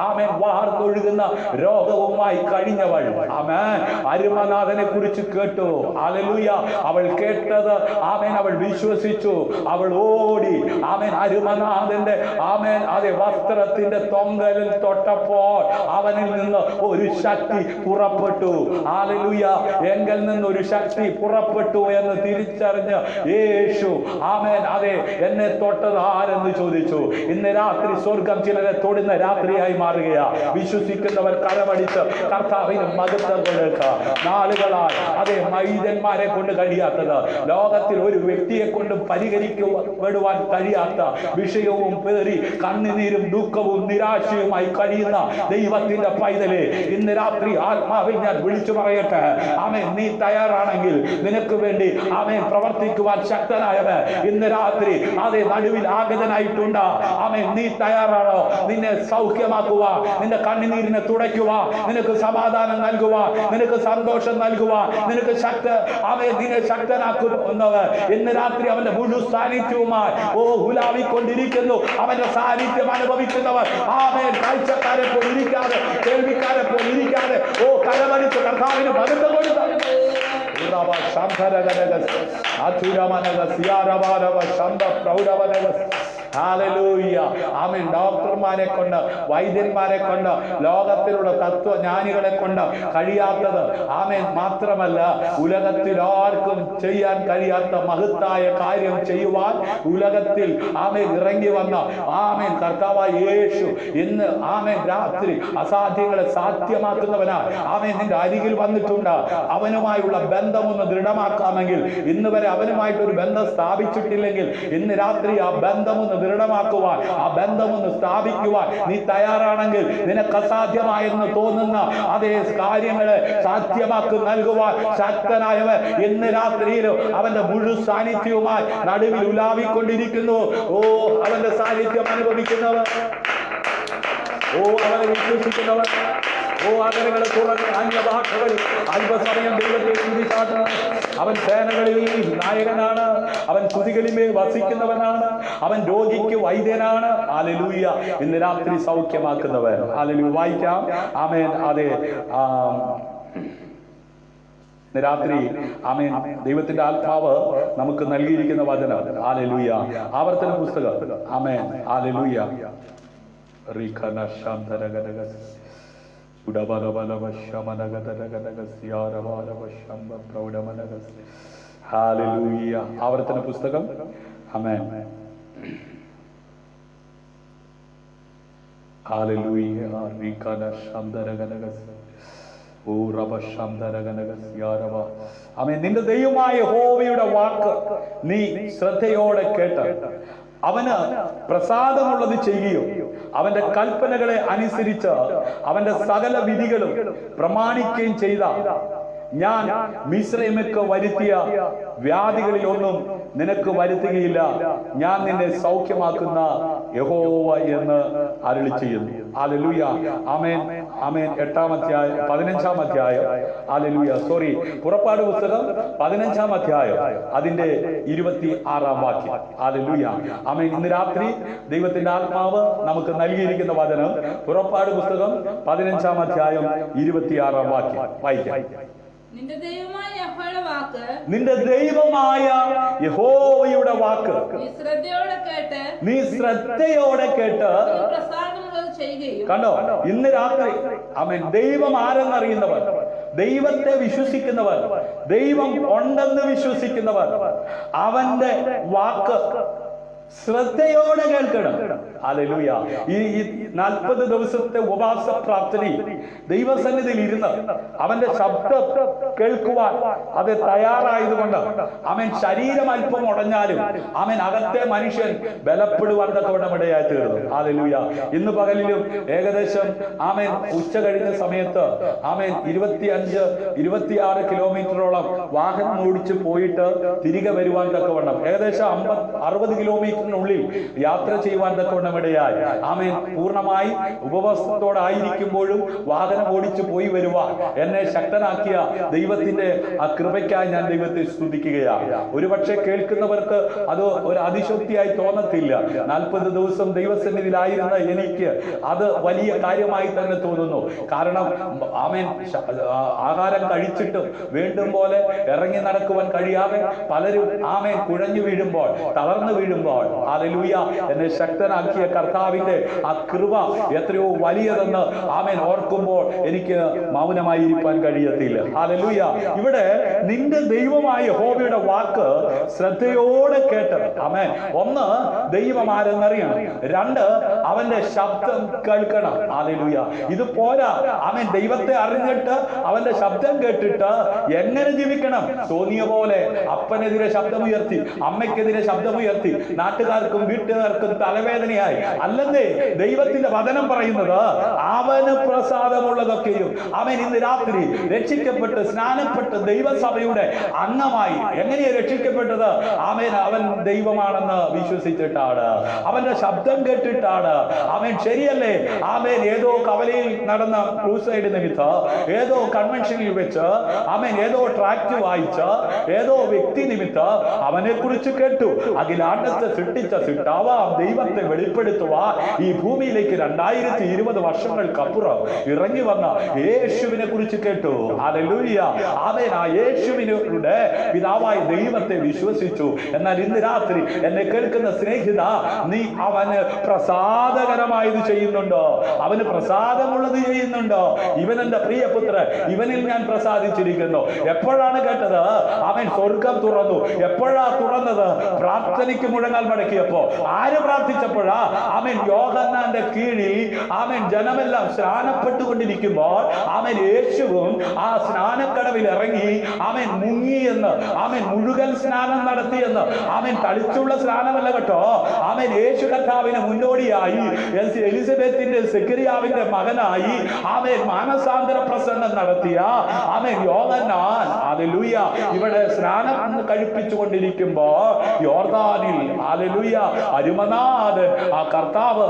ആമേൻ വാർന്നൊഴുകുന്ന രോഗവുമായി കഴിഞ്ഞവൾ ആമേൻ അരുമനാഥനെ കുറിച്ച് കേട്ടു. ഹല്ലേലൂയ. അവൾ കേട്ടത് ആമേൻ അവൾ വിശ്വസിച്ചു. അവൾ ഓടി ആമേൻ അരുമനാഥന്റെ ആമേൻ അതെ വസ്ത്രത്തിന്റെ തൊങ്കലിൽ തൊട്ടപ്പോൾ അവനിൽ നിന്ന് ഒരു ശക്തി പുറപ്പെട്ടു. ഹല്ലേലൂയ. എങ്കിൽ നിന്ന് ഒരു ശക്തി പുറപ്പെട്ടു എന്ന് തിരിച്ചറിഞ്ഞ് യേശു ആമേൻ അതെ എന്നെ തൊട്ടത് ആരെന്ന് ചോദിച്ചു. ഇന്ന് രാത്രി സ്വർഗം ചിലരെ തൊടുന്ന രാത്രിയായി മാറുകയാ. വിശ്വസിക്കുന്നവർ കരമടിച്ച് കർത്താവിന് മഹത്വം കൊടുക്കുക. നാളുകളായി അതേ മൈതന്മാരെ കൊണ്ട് കഴിയാത്തത്, ലോകത്തിൽ ഒരു വ്യക്തിയെ കൊണ്ട് പരിഹരിക്കപ്പെടുവാൻ കഴിയാത്ത വിഷയവും പേറി കണ്ണുനീരും ദുഃഖവും നിരാശയുമായി കഴിയുന്ന ദൈവത്തിന്റെ പൈതലെ ഇന്ന് രാത്രി ആത്മാവിൽ ഞാൻ വിളിച്ചു പറയട്ടെ. ആമേൻ. നീ തയ്യാറാണെങ്കിൽ നിനക്ക് വേണ്ടി ആമേൻ പ്രവർത്തിക്കുവാൻ ശക്തനായവൻ ഇന്ന് രാത്രി അതേ നടുവിൽ ആഗതനായിട്ടുണ്ട്. ആമേൻ. നീ തയ്യാറാണോ? നിന്നെ സൗഖ്യമാക്കുക, നിന്റെ കണ്ണുനീരിനെ തുടയ്ക്കുക, നിനക്ക് സമാധാനം നൽകുക, നിനക്ക് സന്തോഷം നൽകുക, നിനക്ക് നിന്നെ ശക്തനാക്കുന്നവർ ഇന്ന് രാത്രി അവന്റെ മുഴു സാന്നിധ്യവുമായി ഉലാവിക്കൊണ്ടിരിക്കുന്നു. അവന്റെ സാന്നിധ്യം അനുഭവിക്കുന്നവർ ആമേൻ കാഴ്ചക്കാരെ പോലിരിക്കാതെ, കേൾവിക്കാരെ പോലിരിക്കാതെ കരമടിച്ച് കർത്താവിന് മഹത്വം കൊടുത്ത ആമേൻ. ഡോക്ടർമാരെ കൊണ്ട്, വൈദ്യന്മാരെ കൊണ്ട്, ലോകത്തിലുള്ള തത്വജ്ഞാനികളെ കൊണ്ട് കഴിയാത്തത് ആമേൻ മാത്രമല്ല, ഉലകത്തിൽ ആർക്കും ചെയ്യാൻ കഴിയാത്ത മഹത്തായ കാര്യം ചെയ്യുവാൻ ഉലകത്തിൽ ആമേൻ ഇറങ്ങി വന്ന ആമേൻ കർത്താവായ യേശു ഇന്ന് ആമേൻ രാത്രി അസാധ്യങ്ങളെ സാധ്യമാക്കുന്നവനാണ്. ആമേൻ നിന്റെ അരികിൽ വന്നിട്ടുണ്ട്. അവനുമായുള്ള ബന്ധമൊന്ന് ദൃഢമാക്കാമെങ്കിൽ, ഇന്ന് വരെ അവനുമായിട്ടൊരു ബന്ധം സ്ഥാപിച്ചിട്ടില്ലെങ്കിൽ ഇന്ന് രാത്രി ആ ബന്ധമൊന്ന് ദൃഢമാക്കുവാൻ, ആ ബന്ധമൊന്ന് സ്ഥാപിക്കുവാൻ നീ തയ്യാറാണെങ്കിൽ നിനക്ക് അസാധ്യമായെന്ന് തോന്നുന്ന അതേ കാര്യങ്ങളെ സാധ്യമാക്കി നൽകുവാൻ ശക്തനായവൻ ഇന്ന് രാത്രിയിലും അവന്റെ മുഴു സാന്നിധ്യവുമായി നടുവിൽ ഉലാവിക്കൊണ്ടിരിക്കുന്നു. അവന്റെ സാന്നിധ്യം അനുഭവിക്കുന്നവർ, അവനെ വിശ്വസിക്കുന്നവർ, അതരങ്ങളെ തുറന്ന് അന്യഭാഷകളിൽ അല്പസമയം ദൈവത്തെ സ്തുതിച്ചാട്ടുന്നു. അവൻ സേനകളിൽ നായകനാണ്. അവൻ സ്തുതികളിന്മേൽ വസിക്കുന്നവനാണ്. അവൻ രോഗിക്ക് വൈദ്യനാണ്. ഹല്ലേലൂയ. ഇന്ന് രാത്രി സൗഖ്യമാക്കുന്നവൻ. ഹല്ലേലൂയ. വായിക്കാം. ആമേൻ. അതെ, രാത്രി ആമേൻ ദൈവത്തിന്റെ ആത്മാവ് നമുക്ക് നൽകിയിരിക്കുന്ന വചനം. ഹല്ലേലൂയ. ആവർത്തന പുസ്തകം ആമേൻ. ഹല്ലേലൂയ. ആവർത്തന പുസ്തകം ആമേൻ. ഹല്ലേലൂയ. ആമേൻ. നിന്റെ ദൈവമായ യഹോവയുടെ വാക്ക് നീ ശ്രദ്ധയോടെ കേട്ട് അവന് പ്രസാദമുള്ളത് ചെയ്യുകയും അവന്റെ കൽപ്പനകളെ അനുസരിച്ച് അവന്റെ സകല വിധികളും പ്രമാണിക്കുകയും ചെയ്ത ഞാൻ മിസ്രയീമിലേക്ക് വരുത്തിയ വ്യാധികളിൽ ഒന്നും നിനക്ക് വരുത്തുകയില്ല. ഞാൻ നിന്നെ സൗഖ്യമാക്കുന്ന യഹോവ എന്ന് അരുളി ചെയ്യുന്നു. ഹല്ലേലൂയ. ആമേൻ ആമേൻ. 8-ാം അധ്യായം 15-ാം അധ്യായം. ഹല്ലേലൂയ. സോറി, പുറപ്പാട് പുസ്തകം 15-ാം അധ്യായം അതിന്റെ 26-ാം വാക്യം. ഹല്ലേലൂയ. ആമേൻ. ഇന്ന് രാത്രി ദൈവത്തിന്റെ ആത്മാവ് നമുക്ക് നൽകിയിരിക്കുന്ന വചനം പുറപ്പാട് പുസ്തകം 15-ാം അധ്യായം 26-ാം വാക്യം വായിക്കാം. നിന്റെ ദൈവമായ യഹോവയുടെ വാക്ക്, നിന്റെ ദൈവമായ യഹോവയുടെ വാക്ക് നീ ശ്രദ്ധയോടെ കേട്ട് പ്രസാദമുള്ളത് ചെയ്യുകയും. കണ്ടോ, ഇന്ന് രാത്രി ആമേൻ, ദൈവം ആരെന്നറിയുന്നവർ, ദൈവത്തെ വിശ്വസിക്കുന്നവർ, ദൈവം ഉണ്ടെന്ന് വിശ്വസിക്കുന്നവർ അവന്റെ വാക്ക് ശ്രദ്ധയോടെ കേൾക്കണം. ഹല്ലേലൂയ. ഈ 40 ദിവസത്തെ ഉപവാസ പ്രാർത്ഥനയിൽ ദൈവസന്നിധിയിൽ ഇരുന്ന് അവന്റെ ശബ്ദം കേൾക്കുവാൻ അത് തയ്യാറായതുകൊണ്ട് ആമേൻ, ശരീരം അല്പം ഉടഞ്ഞാലും ആമേൻ, അകത്തെ മനുഷ്യൻ ബലപ്പെടുവാൻ തക്കവണ്ണമിടയായി തീർന്നു. ഹല്ലേലൂയ. ഇന്ന് പകലിലും ഏകദേശം ആമേൻ ഉച്ച കഴിഞ്ഞ സമയത്ത് ആമേൻ 25-26 കിലോമീറ്ററോളം വാഹനം ഓടിച്ചു പോയിട്ട് തിരികെ വരുവാൻ തക്കവണ്ണം ഏകദേശം 50-60 കിലോമീറ്ററിനുള്ളിൽ യാത്ര ചെയ്യുവാൻ തക്കവണ്ണമിടയായി. ആമേൻ. പൂർണ്ണമായി ഉപവാസത്തോടായിരിക്കുമ്പോഴും വാഹനം ഓടിച്ചു പോയി വരുവാൻ എന്നെ ശക്തനാക്കിയ ദൈവത്തിന്റെ ആ കൃപയ്ക്കായി ഞാൻ ദൈവത്തെ സ്തുതിക്കുകയാണ്. ഒരുപക്ഷെ കേൾക്കുന്നവർക്ക് അത് ഒരു അതിശക്തിയായി തോന്നത്തില്ല. 40 ദിവസം ദൈവസന്നിധിയിലായിരുന്ന എനിക്ക് അത് വലിയ കാര്യമായി തന്നെ തോന്നുന്നു. കാരണം ആമേൻ, ആഹാരം കഴിച്ചിട്ടും വീണ്ടും പോലെ ഇറങ്ങി നടക്കുവാൻ കഴിയാതെ പലരും ആമേൻ കുഴഞ്ഞു വീഴുമ്പോൾ, തളർന്നു വീഴുമ്പോൾ, ഹല്ലേലൂയ, എന്നെ ശക്തനാക്കിയ കർത്താവിന്റെ ആ കൃപ എത്രയോ വലിയതെന്ന് ആമേൻ ഓർക്കുമ്പോൾ എനിക്ക് മൗനമായിരിക്കാൻ കഴിയത്തില്ല. ഹല്ലേലൂയ. ഇവിടെ നിന്റെ ദൈവമായ യഹോവയുടെ വാക്ക് ശ്രദ്ധയോടെ കേട്ടത്. ആമേൻ. ഒന്ന്, ദൈവം ആരെന്നറിയണം. 2, അവന്റെ ശബ്ദം കേൾക്കണം. ഹല്ലേലൂയ. ഇത് പോരാ. ആമേൻ. ദൈവത്തെ അറിഞ്ഞിട്ട് അവന്റെ ശബ്ദം കേട്ടിട്ട് എങ്ങനെ ജീവിക്കണം? തോന്നിയ പോലെ അപ്പനെതിരെ ശബ്ദമുയർത്തി, അമ്മയ്ക്കെതിരെ ശബ്ദമുയർത്തി, നാട്ടുകാർക്കും വീട്ടുകാർക്കും തലവേദനയായി അല്ലെന്നേ. ദൈവത്തിന്റെ വചനം പറയുന്നത് അവന് പ്രസാദമുള്ളതൊക്കെയും അവൻ ഇന്ന് രാത്രി രക്ഷിക്കപ്പെട്ട് സ്നാനപ്പെട്ട് ദൈവസഭയുടെ അംഗമായി. എങ്ങനെയാ രക്ഷിക്കപ്പെട്ടത്? ആമേൻ, അവൻ ദൈവമാണെന്ന് വിശ്വസിച്ചിട്ടാണ്, അവന്റെ ശബ്ദം കേട്ടിട്ടാണ്. ആമേൻ. ശരിയല്ലേ? ആമേൻ. ഏതോ കവലയിൽ നടന്ന ക്രൂസൈഡ് നിമിത്തം, ഏതോ കൺവെൻഷനിൽ വെച്ച്, ആമേൻ, ഏതോ ട്രാക്ട് വായിച്ച്, ഏതോ വ്യക്തി നിമിത്തം അവനെ കുറിച്ച് കേട്ടു. അഖിലാണ്ടത്തെ സൃഷ്ടിച്ച സിട്ടാവാം ദൈവത്തെ വെളിപ്പെടുത്തുവാൻ ഈ ഭൂമിയിലേക്ക് 2020 വർഷങ്ങൾക്കപ്പുറം ഇറങ്ങി വന്ന യേശുവിനെ കുറിച്ച് കേട്ടു. ഹല്ലേലൂയ. ആമേൻ. ആ യേശുവിനുടെ പിതാവായ ദൈവത്തെ വിശ്വസിച്ചു. എന്നാൽ ഇന്ന് രാത്രി എന്നെ കേൾക്കുന്ന സ്നേഹിത, നീ അവന് പ്രസാദകരമായത് ചെയ്യുന്നുണ്ടോ? അവന് പ്രസാദമുള്ളത് ചെയ്യുന്നുണ്ടോ? ഇവൻ എന്റെ പ്രിയപുത്രൻ, ഇവനിൽ ഞാൻ പ്രസാദിച്ചിരിക്കുന്നു. എപ്പോഴാണ് കേട്ടത്? അവൻ സ്വർഗം തുറന്നു. എപ്പോഴാ തുറന്നത്? പ്രാർത്ഥനയ്ക്ക് മുഴങ്ങാൽ മടക്കിയപ്പോ. ആര് പ്രാർത്ഥിച്ചപ്പോഴാ? ആമേൻ. യോഹന്നാന്റെ കീഴിൽ ആമേൻ ജനമെല്ലാം സ്നാനപ്പെട്ടുകൊണ്ടിരിക്കുമ്പോൾ ആമേൻ യേശുവും ആ സ്നാനക്കടവിൽ ഇറങ്ങി ആമേൻ മുങ്ങിയെന്ന്, ആമേൻ മുഴുകൽ സ്നാനം നടത്തിയെന്ന്. ആമേൻ. കളിച്ചുള്ള സ്നാനമല്ല കേട്ടോ. ആമേൻ. യേശു കർത്താവിന് മുന്നോടിയായി എലിസബത്തിന്റെ സെക്കരിയാവിന്റെ മകനായി ആമേൻ മാനസാന്തര പ്രസംഗം നടത്തിയ ആമേൻ യോഹന്നാൻ, ഹല്ലേലൂയ, ഇവിടെ സ്നാനം കഴിപ്പിച്ചുകൊണ്ടിരിക്കുമ്പോ യോർദാനിൽ, ഹല്ലേലൂയ, അരുമനാഥൻ ആ കർത്താവ്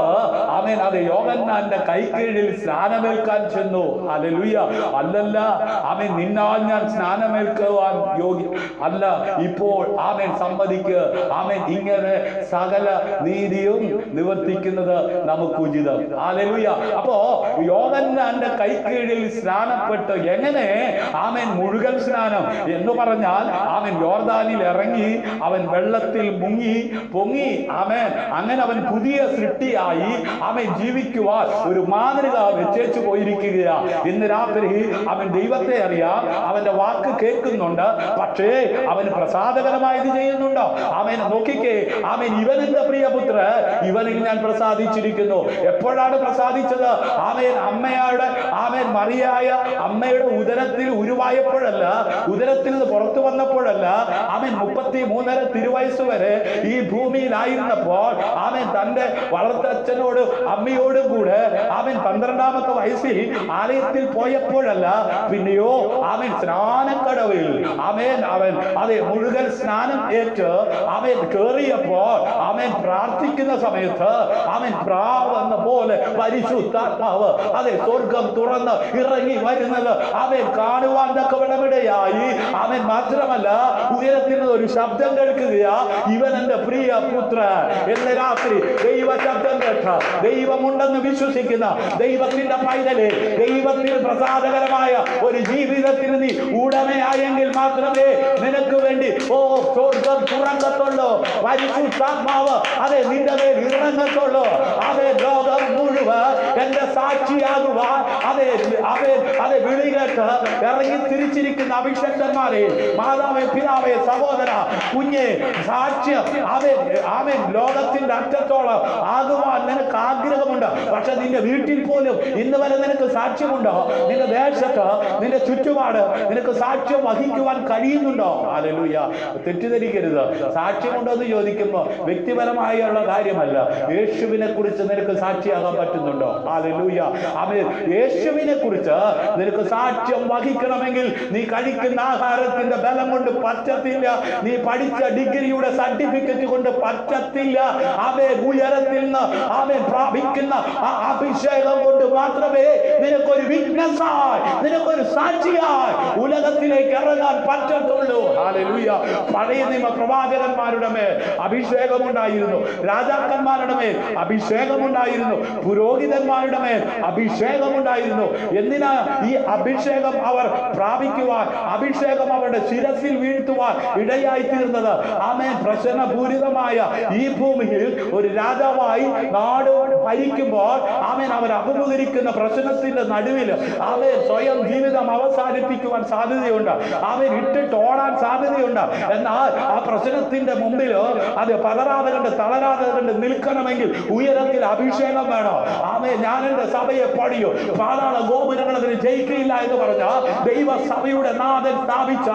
ആമേൻ അത് യോഹന്നാന്റെ കൈക്കീഴിൽ സ്നാനമേൽക്കാൻ ചെന്നു. ഹല്ലേലൂയ. അല്ലല്ല, ആമേൻ, നിന്നാൽ ഞാൻ സ്നാനമേൽക്കുവാൻ യോഗ്യ അല്ല. ഇപ്പോൾ ആമേൻ സമ്മതിക്ക്. ആമേൻ. ഇങ്ങനെ സകല നീതിയും നിവർത്തിക്കുന്നത് നമുക്ക് ഉചിതം. ഹല്ലേലൂയ. അപ്പോ യോഹന്നാന്റെ കൈക്കീഴിൽ സ്നാനപ്പെട്ട് എങ്ങനെ? ആമേൻ മുഴുകൽ സ്നാനം എന്ന് പറഞ്ഞാൽ ആമേൻ യോർദാനിൽ ഇറങ്ങി അവൻ വെള്ളത്തിൽ മുങ്ങി പൊങ്ങി. ആമേൻ. അങ്ങനെ അവൻ പുതിയ സൃഷ്ടിയായി ആമേൻ ജീവിക്കുവാൻ ഒരു മാതൃക വെച്ചേച്ചു പോയിരിക്കുകയാ. ഇന്ന് രാത്രി അവൻ ദൈവത്തെ അറിയാം, അവന്റെ വാക്ക് കേൾക്കുന്നുണ്ട്, പക്ഷേ അവന് പ്രസാദകരമായത് ചെയ്യുന്നുണ്ടോ? ആമേൻ. നോക്കിക്കേ. ആമേൻ. ഇവൻ എന്റെ പ്രിയപുത്രൻ, ഇവനിൽ ഞാൻ പ്രസാദിച്ചിരിക്കുന്നു. എപ്പോഴാണ് പ്രസാദിച്ചത്? ആമേൻ അമ്മയുടെ ആമേൻ മറിയായ അമ്മയുടെ ഉദരത്തിൽ ഉരുവായപ്പോഴല്ല, ഉദരത്തിൽ നിന്ന് പുറത്തു വന്നപ്പോഴല്ല. ആമേൻ 33.5 തിരുവയസ്സ് വരെ ഈ ഭൂമിയിലായിരുന്നപ്പോൾ ആമേൻ തന്റെ വളർത്തച്ഛനോട് അമ്മയോടും കൂടെ ആമേൻ 12 12-ാമത്തെ വയസ്സിൽ ആലയത്തിൽ പോയപ്പോഴല്ല, പിന്നെയോ അവൻ സ്നാനക്കടവിൽ അവൻ അതെ മുഴുവൻ സ്നാനം ഏറ്റ് അവൻ കേറിയപ്പോൾ അവൻ പ്രാർത്ഥിക്കുന്ന സമയത്ത് അവൻ പ്രാവെന്ന പോലെ പരിശുദ്ധാത്മാവ് അതെ സ്വർഗം തുറന്ന് ഇറങ്ങി വരുന്നത് അവൻ കാണുവാൻ തക്കവിടമിടയായി. അവൻ മാത്രമല്ല, ഉയരത്തിൽ നിന്ന് ഒരു ശബ്ദം കേൾക്കുകയാ, ഇവൻ എന്റെ പ്രിയ പുത്രൻ. എന്ന് രാത്രി ദൈവ ശബ്ദം കേട്ട, ദൈവമുണ്ടെന്ന് വിശ്വസിക്കുന്ന ദൈവത്തിന്റെ പൈതലെ, ദൈവത്തിന് പ്രസാദകരമായ ഒരു ജീവിതത്തിന് നീ ഉടമയായെങ്കിൽ മാത്രമേ നിനക്ക് വേണ്ടി സ്വർഗം തുറക്കത്തുള്ളൂ. പരിശുദ്ധാത്മാവ് അതെ നിന്റെ മേൽ ഇറങ്ങത്തുള്ളൂ. അതെ ലോകം മുഴുവൻ എന്റെ സാക്ഷിയാകുവാൻ അതെ വിളി കേട്ട് ഇറങ്ങി തിരിച്ചിരിക്കുന്ന അഭിഷക്തന്മാരെ, മാതാവേ, പിതാവേ, സഹോദര, കുഞ്ഞെ, സാക്ഷ്യം അവൻ ലോകത്തിന്റെ അറ്റത്തോളം ആകുവാൻ നിനക്ക് ആഗ്രഹമുണ്ട്. പക്ഷെ നിന്റെ വീട്ടിൽ പോലും ഇന്ന് വരെ നിനക്ക് സാക്ഷ്യമുണ്ടോ? നിന്റെ ദേശത്ത്, നിന്റെ ചുറ്റുപാട് നിനക്ക് സാക്ഷ്യം വഹിക്കുവാൻ കഴിയുന്നുണ്ടോ? ഹല്ലേലൂയ. തെറ്റിദ്ധരിക്കരുത്. സാക്ഷ്യമുണ്ടോ എന്ന് ചോദിക്കുമ്പോൾ വ്യക്തിപരമായുള്ള കാര്യമല്ല, യേശുവിനെ കുറിച്ച് നിനക്ക് സാക്ഷിയാകാൻ പറ്റുന്നുണ്ടോ? ഹല്ലേലൂയ. യേശുവിനെ കുറിച്ച് നിനക്ക് സാക്ഷ്യം വഹിക്കണമെങ്കിൽ നീ കഴിക്കുന്ന ആഹാരത്തിന്റെ ബലം കൊണ്ട് പറ്റത്തില്ല, നീ പഠിച്ച ഡിഗ്രിയുടെ സർട്ടിഫിക്കറ്റ് കൊണ്ട് പറ്റത്തില്ല. ഉയരത്തിൽ നിന്ന് പ്രാപിക്കുന്ന അഭിഷേകം കൊണ്ട് മാത്രമേ നിനക്കൊരു വിറ്റ്നസ്സായി, നിനക്കൊരു സാക്ഷിയായി ഉലകത്തിലേക്ക് ഇറങ്ങാൻ പറ്റത്തുള്ളൂ. ഹല്ലേലൂയ. പഴയ നിയമ പ്രവാചകന്മാരുടെ മേൽ അഭിഷേകമുണ്ടായിരുന്നു, രാജാക്കന്മാരുടെ മേൽ അഭിഷേകമുണ്ടായിരുന്നു, പുരോഹിതന്മാരുടെ മേൽ അഭിഷേകമുണ്ടായിരുന്നു. എന്തിനാ ഈ അഭിഷേകം അവർ പ്രാപിക്കുവാൻ, അഭിഷേകം അവരുടെ ശിരസിൽ വീഴ്ത്തുവാൻ ഇടയായി തീർന്നത്? പ്രശ്നപൂരിതമായ ഈ ഭൂമിയിൽ ഒരു രാജാവായി നാട് ഭരിക്കുമ്പോൾ അവർ അഭിമുഖീകരിക്കുന്ന പ്രശ്നത്തിന്റെ നടുവിൽ സ്വയം ജീവിതം അവസാനിപ്പിക്കുവാൻ സാധ്യതയുണ്ട്, ഇട്ടിട്ട് ഓടാൻ സാധ്യതയുണ്ട്. എന്നാൽ ആ പ്രശ്നത്തിന്റെ മുമ്പിൽ പതറാതെ കണ്ട് തളരാതെ കണ്ട് നിൽക്കണമെങ്കിൽ ഉയരത്തിൽ അഭിഷേകം വേണം. ഞാൻ എന്റെ സഭയെ പണിയോ, പാതാള ഗോപുരങ്ങൾ അതിന് ജയിക്കില്ല എന്ന് പറഞ്ഞ ദൈവസഭയുടെ നാഥൻ സ്ഥാപിച്ച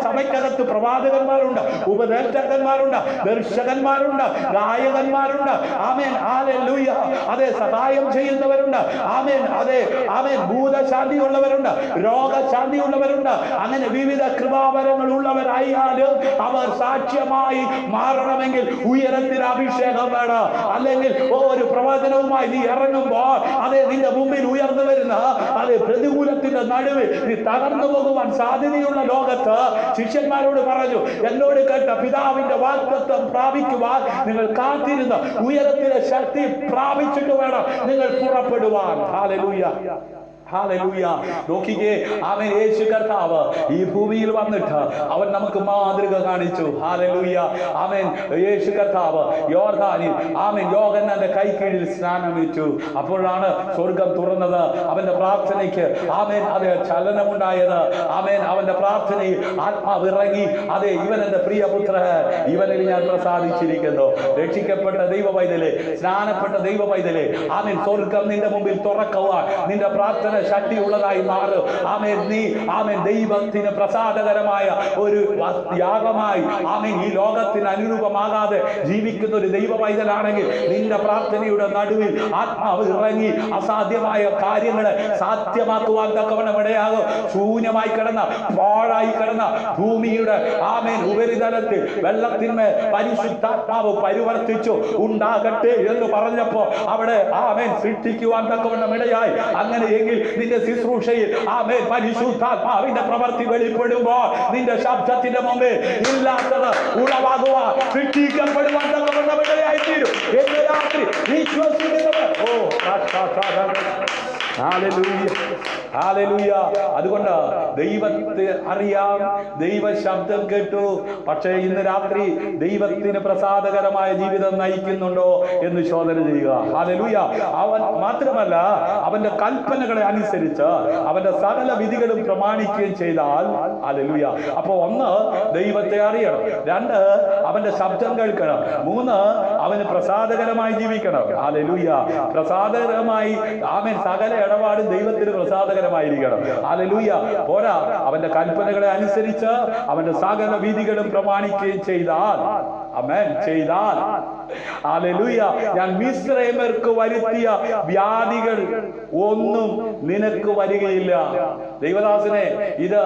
സഭയ്ക്കകത്ത് പ്രവാചകന്മാരുണ്ട്, ഉപദേഷ്ടകന്മാരുണ്ട്, ദർശകന്മാരുണ്ട്, ഗായകന്മാരുണ്ട്. ഹല്ലേലൂയ. സഹായം ചെയ്യുന്നവരുണ്ട്. ഭൂതശാന്തിയുള്ളവരുണ്ട്, രോഗശാന്തിയുള്ളവരുണ്ട്. അങ്ങനെ വിവിധ കൃപാവരങ്ങൾ ഉള്ളവരായാലും അവർ സാക്ഷ്യമായി മാറണമെങ്കിൽ ഉയരത്തിൽ അഭിഷേകം വേണം. അല്ലെങ്കിൽ ഒരു പ്രവചനവുമായി നീ ഇറങ്ങുമ്പോൾ നിന്റെ മുമ്പിൽ ഉയർന്നു വരുന്ന പ്രതികൂലത്തിന്റെ നടുവിൽ നീ തകർന്നു പോകുവാൻ സാധ്യതയുള്ള ലോകത്ത് ശിഷ്യന്മാരോട് പറഞ്ഞു, എന്നോട് കേട്ട പിതാവിന്റെ വാഗ്ദത്തം പ്രാപിക്കുവാൻ നിങ്ങൾ കാത്തിരുന്ന ഉയരത്തിലെ ശക്തി പ്രാപിച്ചിട്ട് വേണം നിങ്ങൾ പുറപ്പെടുവാൻ. ഹല്ലേലൂയ. ഹല്ലേലൂയ. നോക്കിക്കേ, യേശു കർത്താവ് ഈ ഭൂമിയിൽ വന്നിട്ട് അവൻ നമുക്ക് മാതൃക കാണിച്ചു. ഹല്ലേലൂയ. യേശു കർത്താവ് യോർദാനിൽ യോഹന്നാന്റെ കൈ കീഴിൽ സ്നാനമേറ്റു. അപ്പോഴാണ് സ്വർഗം തുറന്നത്. അവന്റെ പ്രാർത്ഥനയ്ക്ക് ചലനമുണ്ടായത്. അവന്റെ പ്രാർത്ഥനയിൽ ആത്മാവ് ഇറങ്ങി. ഇവൻ എന്റെ പ്രിയപുത്രൻ, ഇവനിൽ ഞാൻ പ്രസാദിച്ചിരിക്കുന്നു. രക്ഷിക്കപ്പെട്ട ദൈവ പൈതലേ, സ്നാനപ്പെട്ട ദൈവ പൈതലേ, സ്വർഗം നിന്റെ മുമ്പിൽ തുറക്കുവാൻ നിന്റെ പ്രാർത്ഥന ശക്തിയുള്ളതായി മാറും. നീ ദൈവത്തിന് പ്രസാദകരമായ ഒരു യാഗമായി ഈ ലോകത്തിന് അനുരൂപമാകാതെ ജീവിക്കുന്ന ഒരു ദൈവ പൈതലാണെങ്കിൽ നിന്റെ പ്രാർത്ഥനയുടെ നടുവിൽ ആത്മാവ് ഇറങ്ങി അസാധ്യമായ കാര്യങ്ങളെ സാധ്യമാക്കുവാൻ തക്കവണ്ണം ഇടയാകും. ശൂന്യമായി കിടന്ന, പാഴായി കിടന്ന ഭൂമിയുടെ ഉപരിതലത്തിൽ വെള്ളത്തിന്മേൽ പരിശുദ്ധാത്മാവ് പരിവർത്തിച്ചു ഉണ്ടാകട്ടെ എന്ന് പറഞ്ഞപ്പോ അവിടെ സൃഷ്ടിക്കുവാൻ തക്കവണ്ണം ഇടയായി. അങ്ങനെയെങ്കിൽ നിന്റെ ശുശ്രൂഷയിൽ പരിശുദ്ധാത്മാവിന്റെ പ്രവൃത്തി വെളിപ്പെടുമ്പോൾ നിന്റെ ശബ്ദത്തിന്റെ മുമ്പിൽ ഇല്ലാത്തത് ഉളവാകുവാൻ, സൃഷ്ടിക്കപ്പെടുവാൻ തക്കവണ്ണം ഇടയായി തീരും എന്ന് രാത്രി വിശ്വസിക്കുന്നവർ. അതുകൊണ്ട് ദൈവത്തെ അറിയാം, ദൈവ ശബ്ദം കേട്ടു. പക്ഷേ ഇന്ന് രാത്രി ദൈവത്തിന് പ്രസാദകരമായ ജീവിതം നയിക്കുന്നുണ്ടോ എന്ന് ശോധന ചെയ്യുക. ഹല്ലേലൂയ. അവൻ മാത്രമല്ല, അവന്റെ കൽപ്പനകളെ അനുസരിച്ച് അവന്റെ സകല വിധികളും പ്രമാണിക്കുകയും ചെയ്താൽ, ഹല്ലേലൂയ. അപ്പൊ ഒന്ന്, ദൈവത്തെ അറിയണം. രണ്ട്, അവന്റെ ശബ്ദം കേൾക്കണം. മൂന്ന്, അവന് പ്രസാദകരമായി ജീവിക്കണം. ഹല്ലേലൂയ. പ്രസാദകരമായി സകല ഇടപാടും ദൈവത്തിന് പ്രസാദകരമായിരിക്കണം. ഹല്ലേലൂയ. പോരാ, അവന്റെ കൽപ്പനകളെ അനുസരിച്ച് അവന്റെ സകല വിധികളും പ്രമാണിക്കുകയും ചെയ്താൽ, ആമേൻ ചെയ്താൽ, ഹല്ലേലൂയ, ഞാൻ മിസ്രയീമ്യർക്ക് വരുത്തിയ വ്യാധികൾ ഒന്നും നിനക്ക് വരികയില്ല. ദൈവദാസനെ, ഇത്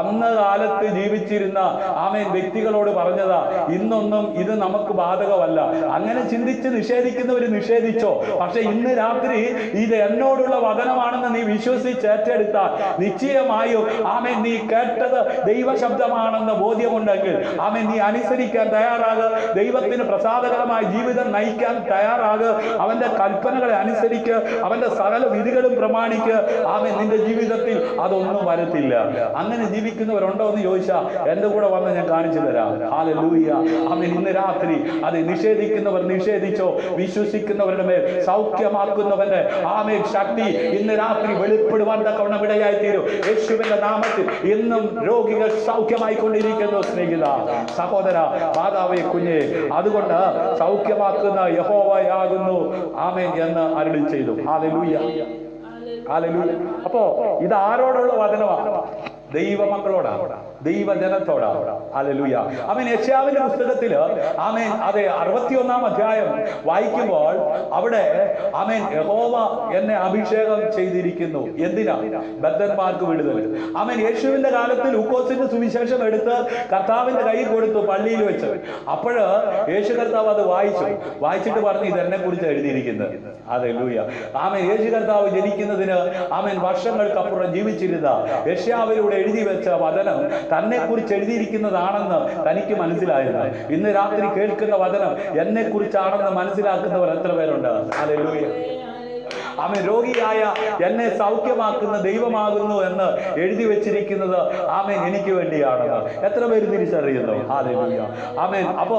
അന്ന് കാലത്ത് ജീവിച്ചിരുന്ന ആമേൻ വ്യക്തികളോട് പറഞ്ഞതാ. ഇന്നൊന്നും ഇത് നമുക്ക് ബാധകമല്ല. അങ്ങനെ ചിന്തിച്ച് നിഷേധിക്കുന്നവർ നിഷേധിച്ചോ. പക്ഷെ ഇന്ന് രാത്രി ഇത് എന്നോടുള്ള വചനമാണെന്ന് നീ വിശ്വസിച്ച് ഏറ്റെടുത്താൽ നിശ്ചയമായും ആമേൻ നീ കേട്ടത് ദൈവശബ്ദമാണെന്ന് ബോധ്യമുണ്ടെങ്കിൽ ആമേൻ നീ അനുസരിക്കാൻ തയ്യാറാകുക. ദൈവത്തിന് പ്രസാദകരമായ ജീവിതം നയിക്കാൻ തയ്യാറാകുക. അവന്റെ കൽപ്പനകളെ അനുസരിക്കുക. അവന്റെ സകല വിധികളും പ്രമാണിക്കുക. ആമേൻ നിന്റെ ജീവിതത്തിൽ അതൊന്നും വരത്തില്ല. അങ്ങനെ ജീവിക്കുന്നവരുണ്ടോ എന്ന് ചോദിച്ചാൽ എന്റെ കൂടെ വന്ന് ഞാൻ കാണിച്ചു തരാം. ഹല്ലേലൂയ. ആമേൻ. ഇന്ന് രാത്രി അത് നിഷേധിക്കുന്നവർ നിഷേധിച്ചോ. വിശ്വസിക്കുന്നവരുടെ മേൽ സൗഖ്യമാക്കുന്നവന്റെ ആമേൻ ശക്തി ഇന്ന് രാത്രി വെളിപ്പെടുവാൻ തക്കവണ്ണം ഇടയായി തീരും. യേശുവിന്റെ നാമത്തിൽ ഇന്നും രോഗികൾ സൗഖ്യമായിക്കൊണ്ടിരിക്കുന്നു. സ്നേഹിത, സഹോദര, മാതാവേ, കുഞ്ഞെ, അതുകൊണ്ട് സൗഖ്യമാക്കുന്ന യഹോവയാകുന്നു ആമേൻ എന്ന് അരുളി ചെയ്തു. Hallelujah, hallelujah. അപ്പോ ഇത് ആരോടുള്ള വചനമാണ്? ദൈവമക്കളോടാണ്, ദൈവജനത്തോടാണ്. ഹല്ലേലൂയ. ആമേൻ. യെശയ്യാവിന്റെ പുസ്തകത്തില് ആമേൻ അതെ 61-ാം അധ്യായം വായിക്കുമ്പോൾ അവിടെ ആമേൻ യഹോവ എന്നെ അഭിഷേകം ചെയ്തിരിക്കുന്നു. എന്തിനാ? ബദ്ധന്മാർക്ക് വിടുതൽ. ആമേൻ. യേശുവിന്റെ കാലത്ത് ലൂക്കോസിന്റെ സുവിശേഷം എടുത്ത് കർത്താവിന്റെ കയ്യിൽ കൊടുത്തു പള്ളിയിൽ വെച്ച്. അപ്പോഴ് യേശു കർത്താവ് അത് വായിച്ചിട്ട് പറഞ്ഞു, ഇത് എന്നെ കുറിച്ച് എഴുതിയിരിക്കുന്നത്. ഹല്ലേലൂയ. ആമേൻ. യേശു കർത്താവ് ജനിക്കുന്നതിന് ആമേൻ വർഷങ്ങൾക്കപ്പുറം ജീവിച്ചിരുന്ന യെശയ്യാവിലൂടെ എഴുതി വെച്ച വചനം തന്നെ കുറിച്ച് എഴുതിയിരിക്കുന്നതാണെന്ന് തനിക്ക് മനസ്സിലായിരുന്നു. ഇന്ന് രാത്രി കേൾക്കുന്ന വചനം എന്നെ കുറിച്ചാണെന്ന് മനസ്സിലാക്കുന്നവർ എത്ര പേരുണ്ട്? ഹല്ലേലൂയ. ആമേൻ. രോഗിയായ എന്നെ സൗഖ്യമാക്കുന്ന ദൈവമാകുന്നു എന്ന് എഴുതി വെച്ചിരിക്കുന്നത് ആമേൻ എനിക്ക് വേണ്ടിയാണെന്ന് എത്ര പേര് തിരിച്ചറിയുന്നു? ഹല്ലേലൂയ. ആമേൻ. അപ്പോ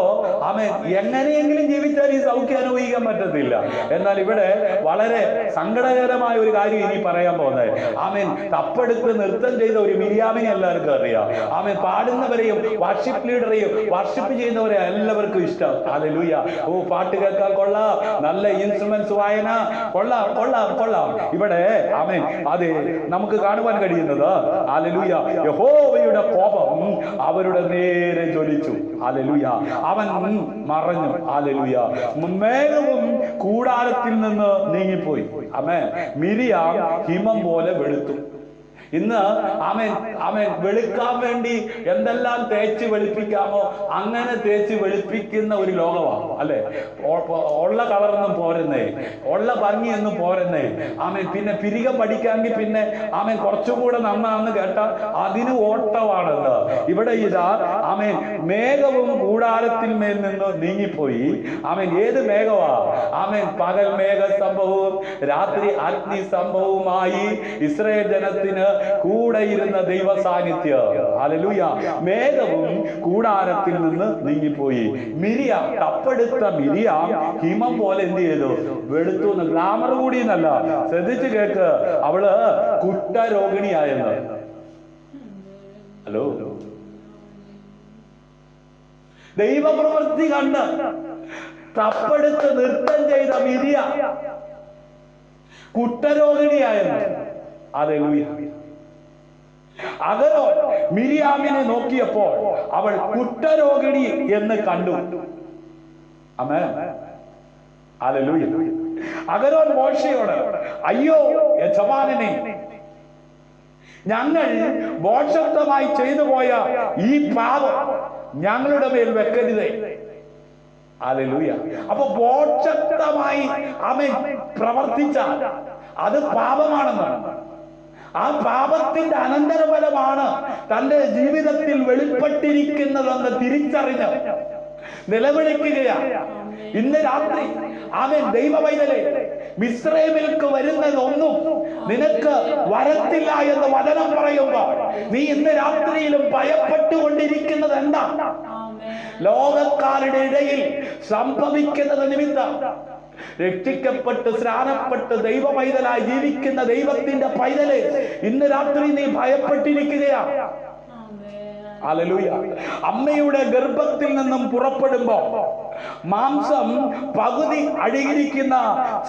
ആമേൻ എങ്ങനെയെങ്കിലും ജീവിച്ചാൽ ഈ സൗഖ്യം അനുഭവിക്കാൻ പറ്റത്തില്ല. എന്നാൽ ഇവിടെ വളരെ സങ്കടകരമായ ഒരു കാര്യം ഇനി പറയാൻ പോകുന്നത്. ആമേൻ. തപ്പെടുത്ത് നൃത്തം ചെയ്ത ഒരു മിരിയാമിനെ എല്ലാവർക്കും അറിയാം. ആമേൻ. പാടുന്നവരെയും വർഷിപ്പ് ലീഡറെയും വർഷിപ്പ് ചെയ്യുന്നവരെ എല്ലാവർക്കും ഇഷ്ടം. ഹല്ലേലൂയ. ഓ, പാട്ട് കേൾക്കാൻ കൊള്ളാം, നല്ല ഇൻസ്ട്രുമെന്റ്സ് വായന കൊള്ളാം, കൊള്ളാം. ഇവിടെ ആമേൻ അതെ നമുക്ക് കാണുവാൻ കഴിയുന്നത് ഹല്ലേലൂയ, യഹോവയുടെ കോപം അവരുടെ നേരെ ജ്വലിച്ചു. ഹല്ലേലൂയ. അവൻ മറഞ്ഞു. ഹല്ലേലൂയ. മേഘവും കൂടാരത്തിൽ നിന്ന് നീങ്ങിപ്പോയി. ആമേൻ. മിരിയാം ഹിമം പോലെ വെളുത്തു. ഇന്ന് ആമേൻ വെളുക്കാൻ വേണ്ടി എന്തെല്ലാം തേച്ച് വെളുപ്പിക്കാമോ അങ്ങനെ തേച്ച് വെളുപ്പിക്കുന്ന ഒരു ലോകമാണ്, അല്ലെ? ഉള്ള കളറൊന്നും പോരുന്നേ, ഉള്ള ഭംഗിയൊന്നും പോരുന്നേ. ആമേൻ. പിന്നെ പിരികം പഠിക്കാമെങ്കിൽ പിന്നെ ആമേൻ കുറച്ചുകൂടെ നന്നാന്ന് കേട്ടാൽ അതിന് ഓട്ടമാണെന്ന്. ഇവിടെ ഇതാ ആമേൻ മേഘവും കൂടാരത്തിൽ മേൽ നിന്ന് നീങ്ങിപ്പോയി. ആമേൻ. ഏത് മേഘവാ? ആമേൻ. പകൽ മേഘ സംഭവവും രാത്രി അഗ്നി സംഭവവുമായി ഇസ്രായേൽ ജനത്തിന് കൂടെ ഇരുന്ന ദൈവ സാന്നിധ്യം. ഹല്ലേലൂയ. മേഘവും കൂടാരത്തിൽ നിന്ന് നീങ്ങിപ്പോയി. മിരിയാം, തപ്പെടുത്ത മിരിയാം ഹിമം പോലെ എന്ത് ചെയ്തു? വെളുത്തു. ഗ്ലാമർ കൂടി എന്നല്ല, ശ്രദ്ധിച്ചു കേക്ക്, അവള് കുഷ്ഠരോഗിണിയായെന്ന്. ഹലോ, ദൈവപ്രവൃത്തി കണ്ട് തപ്പെടുത്ത് നൃത്തം ചെയ്ത മിരിയാം കുഷ്ഠരോഗിണിയായെന്ന്. ഹല്ലേലൂയ. അഗരോൻ മിരിയാമിനെ നോക്കിയപ്പോൾ അവൾ കുഷ്ഠരോഗിണി എന്ന് കണ്ടു. ആമേൻ. ഹല്ലേലൂയ. അഗരോൻ മോശയോട്, അയ്യോ യജമാനനെ, ഞങ്ങൾ ബോധമായി ചെയ്തു പോയ ഈ പാപം ഞങ്ങളുടെ മേൽ വെക്കരുതേ. ഹല്ലേലൂയ. അപ്പൊ ബോധമായി ആമേൻ പ്രവർത്തിച്ചാൽ അത് പാപമാണെന്നാണ്. ആ പാപത്തിന്റെ അനന്തരഫലമാണ് തന്റെ ജീവിതത്തിൽ വെളിപ്പെട്ടിരിക്കുന്നതെന്ന് തിരിച്ചറിഞ്ഞ് നിലവിളിക്കുകയാണ്. ഇന്ന് രാത്രി ആമേൻ ദൈവവൈതലേ, മിസ്രയീമിലേക്ക് വരുന്നതൊന്നും നിനക്ക് വരത്തില്ല എന്ന് വചനം പറയുമ്പോൾ നീ ഇന്ന് രാത്രിയിലും ഭയപ്പെട്ടുകൊണ്ടിരിക്കുന്നത് എന്താ? ലോകക്കാരുടെ ഇടയിൽ സംഭവിക്കുന്നത് നിമിത്തം രക്ഷിക്കപ്പെട്ട് സ്നാനപ്പെട്ട് ദൈവപൈതലായി ജീവിക്കുന്ന ദൈവത്തിന്റെ പൈതലെ ഇന്ന് രാത്രി നീ ഭയപ്പെട്ടിരിക്കുകയാണ്. ഹല്ലേലൂയ. അമ്മയുടെ ഗർഭത്തിൽ നിന്നും പുറപ്പെടുമ്പോ മാംസം പകുതി അഴുകിയിരിക്കുന്ന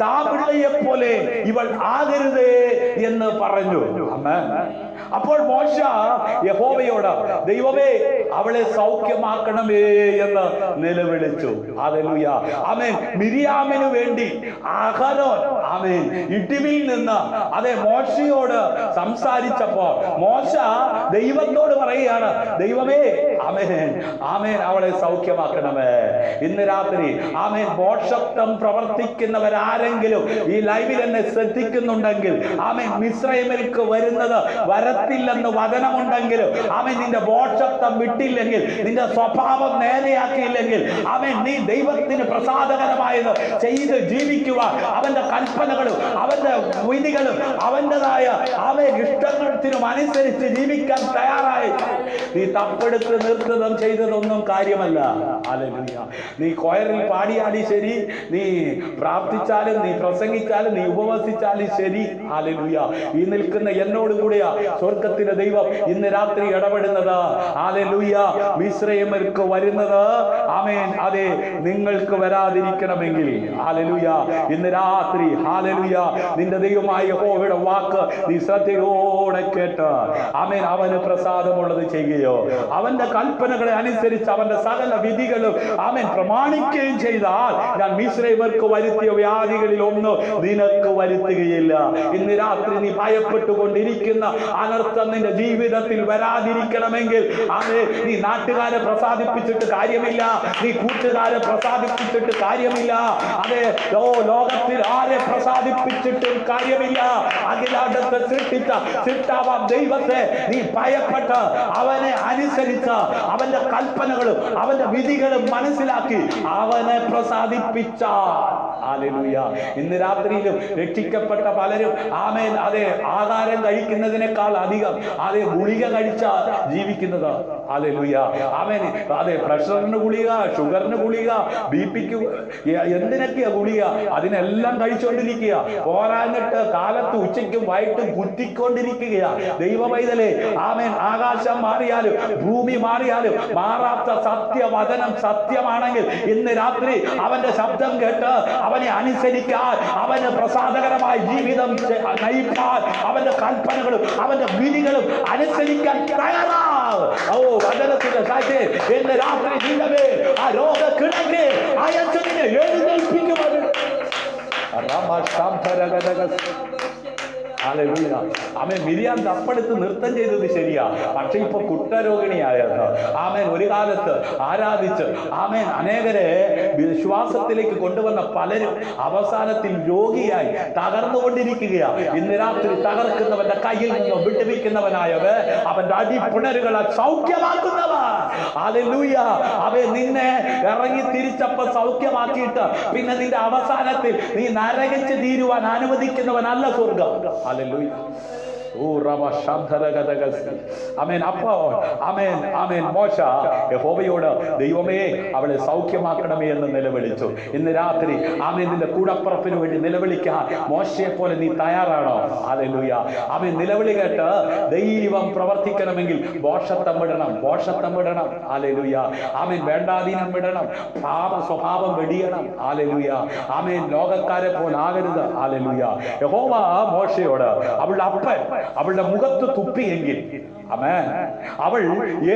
ചാപിള്ളയെ പോലെ ഇവൾ ആകരുതേ എന്ന് പറഞ്ഞു. ആമേൻ. അപ്പോൾ മോശ യഹോവയോട്, ദൈവമേ അവളെ സൗഖ്യമാക്കണമേ എന്ന് നിലവിളിച്ചു. ഹല്ലേലൂയ. ആമേൻ. മിരിയാമിന് വേണ്ടി അഹരോൻ ആമേൻ ഇടിവിൽ നിന്ന് മോശയോട് സംസാരിച്ചപ്പോൾ മോശ ദൈവത്തോട് പറയുകയാണ്, ദൈവമേ ആമേൻ ആമേൻ അവളെ സൗഖ്യമാക്കണമേ. ഇന്ന് രാത്രി ആമേൻ മോക്ഷത്വം പ്രവർത്തിക്കുന്നവരാരെങ്കിലും ഈ ലൈവിൽ എന്നെ ശ്രദ്ധിക്കുന്നുണ്ടെങ്കിൽ, ആമേൻ മിസ്രൈമിലേക്ക് വരുന്നത് വരത്തില്ലെന്ന് വചനമുണ്ടെങ്കിലും, ആമേൻ നിന്റെ മോക്ഷത്വം വിട്ടില്ലെങ്കിൽ, നിന്റെ സ്വഭാവം നേരെയാക്കിയില്ലെങ്കിൽ, ആമേൻ നീ ദൈവത്തിന് പ്രസാദകരമായത് ചെയ്ത് ജീവിക്കുവാൻ, അവന്റെ കൽപ്പനകളും അവന്റെ വിധികളും അവന്റേതായ അവൻ ഇഷ്ടത്തിനും അനുസരിച്ച് ജീവിക്കാൻ തയ്യാറായി നീ തപ്പെടുത്ത് നിർത്തുന്നതും ചെയ്തതൊന്നും കാര്യമല്ല. ഹല്ലേലൂയ. നീ കൊയറിൽ പാടിയാലും ശരി, നീ പ്രാർത്ഥിച്ചാലും, നീ പ്രസംഗിച്ചാലും, നീ ഉപവസിച്ചാലും ശരി. ഹല്ലേലൂയ. ഈ നിൽക്കുന്ന എന്നോട് കൂടിയാ സ്വർഗത്തിലെ ദൈവം ഇന്ന് രാത്രി ഇടപെടുന്നത്. ഹല്ലേലൂയ. മിസ്രയീമിലേക്ക് വരുന്നത് ആമേൻ അതെ നിങ്ങൾക്ക് വരാതിരിക്കണമെങ്കിൽ, ഹല്ലേലൂയ, ഇന്ന് രാത്രി ഹല്ലേലൂയ നിന്റെ ദൈവമായ യഹോവയുടെ വാക്ക് നീ ശ്രദ്ധയോടെ കേട്ട് ആമേൻ അവന് പ്രസാദമുള്ളത് ചെയ്യുകയോ, അവന്റെ കൽപ്പനകളെ അനുസരിച്ച് അവന്റെ സകല വിധികളും ആമേൻ പ്രമാണിക്കുകയും ചെയ്താൽ ഞാൻ മിസ്രയീമിലേക്ക് വരുത്തിയ വ്യാധികളിൽ ഒന്നും നിനക്ക് വരുത്തുകയില്ല. ഇന്ന് രാത്രി നീ ഭയപ്പെട്ടുകൊണ്ടിരിക്കുന്ന അനർത്ഥം നിന്റെ ജീവിതത്തിൽ വരാതിരിക്കണമെങ്കിൽ, അതെ നീ നാട്ടുകാരെ പ്രസാദിപ്പിച്ചിട്ട് കാര്യമില്ല, നീ കൂട്ടുകാരെ പ്രസാദിപ്പിച്ചിട്ട് കാര്യമില്ല, അതെ ലോകത്തിൽ ആരെ പ്രസാദിപ്പിച്ചിട്ടും കാര്യമില്ല. അഖിലാണ്ടത്തെ സൃഷ്ടിച്ച സൃഷ്ടാവാം ദൈവത്തെ നീ ഭയപ്പെട്ട് അവനെ അനുസരിച്ച് അവന്റെ കൽപ്പനകളും അവന്റെ വിധികളും മനസ്സിലാക്കി അവനെ പ്രസാദിപ്പിച്ചാൽ, ഹല്ലേലൂയ, ഇന്ന് രാത്രിയിലും രക്ഷിക്കപ്പെട്ട പലരും ആമേൻ അതെ ആഹാരം കഴിക്കുന്നതിനേക്കാൾ അധികം അതെ ഗുളിക കഴിച്ച ജീവിക്കുന്നത്. ഹല്ലേലൂയ. ആമേൻ അതെ പ്രഷറിന് ഗുളിക, ഷുഗറിന് ഗുളിക, ബിപിക്ക് എന്തിനൊക്കെയാ ഗുളിക, അതിനെല്ലാം കഴിച്ചുകൊണ്ടിരിക്കുക. പോരാഞ്ഞിട്ട് കാലത്ത് ഉച്ചയ്ക്കും വൈകിട്ടും കുറ്റിക്കൊണ്ടിരിക്കുകയാ. ദൈവ പൈതലേ, ആമേൻ ആകാശം മാറിയാലും ഭൂമി മാറിയാലും മാറാത്ത സത്യവചനം സത്യമാണെങ്കിൽ ഇന്ന് രാത്രി അവന്റെ ശബ്ദം കേട്ട് അവനെ അനുസരിക്കാൻ, അവന് പ്രസാദകരമായ ജീവിതം നയിക്കാൻ, അവന്റെ കൽപ്പനകളും അവന്റെ വിധികളും അനുസരിക്കാൻ തയ്യാറാവും. ഓ വചനത്തിന്റെ സാക്ഷി ഇന്ന് രാത്രി നിന്റെ ആ രോഗക്കിടക്ക് അയച്ചതിനെ എഴുന്നേൽപ്പിക്കുവാൻ ആമേൻ. മിരിയാം തപ്പെടുത്ത് നൃത്തം ചെയ്തത് ശരിയാ, പക്ഷെ ഇപ്പൊ കുഷ്ഠരോഗിണിയായത്. ആമേൻ ഒരു കാലത്ത് ആരാധിച്ച് ആമേൻ അനേകരെ വിശ്വാസത്തിലേക്ക് കൊണ്ടുവന്ന പലരും അവസാനത്തിൽ രോഗിയായി തകർന്നുകൊണ്ടിരിക്കുകയാ. ഇന്ന് രാത്രി തകർക്കുന്നവന്റെ കയ്യിൽ നിന്ന് വിട്ടുവിക്കുന്നവനായവ അവന്റെ അടിപ്പിണരുകളെ സൗഖ്യമാക്കുന്നവ. ഹല്ലേലൂയ. അവൻ നിന്നെ ഇറങ്ങി തിരിച്ചപ്പോ സൗഖ്യമാക്കിയിട്ട് പിന്നെ നിന്റെ അവസാനത്തിൽ നീ നരകിച്ച് തീരുവാൻ അനുവദിക്കുന്നവനല്ല സ്വർഗം. ഹല്ലേലൂയ. മോശ യഹോവയോട്, ദൈവമേ അവളെ സൗഖ്യമാക്കണമേ എന്ന് നിലവിളിച്ചു. ഇന്ന് രാത്രി ആമേൻ നിന്റെ കൂടപ്പുറപ്പിന് വേണ്ടി നിലവിളിക്കാൻ മോശയെ പോലെ നീ തയ്യാറാണോ? ഹല്ലേലൂയ. ആമേൻ നിലവിളി കേട്ട് ദൈവം പ്രവർത്തിക്കണമെങ്കിൽ ഭോഷത്വം വിടണം, ഭോഷത്വം വിടണം. ഹല്ലേലൂയ. ആമേൻ വേണ്ടാധീനം വിടണം, പാപ സ്വഭാവം വെടിയണം. ഹല്ലേലൂയ. ആമേൻ ലോകക്കാരെ പോലെ ആകരുത്. ഹല്ലേലൂയ. യഹോവ മോശയോട്, അവളുടെ അപ്പൻ അവളുടെ മുഖത്ത് തുപ്പിയെങ്കിൽ ആമേൻ അവൾ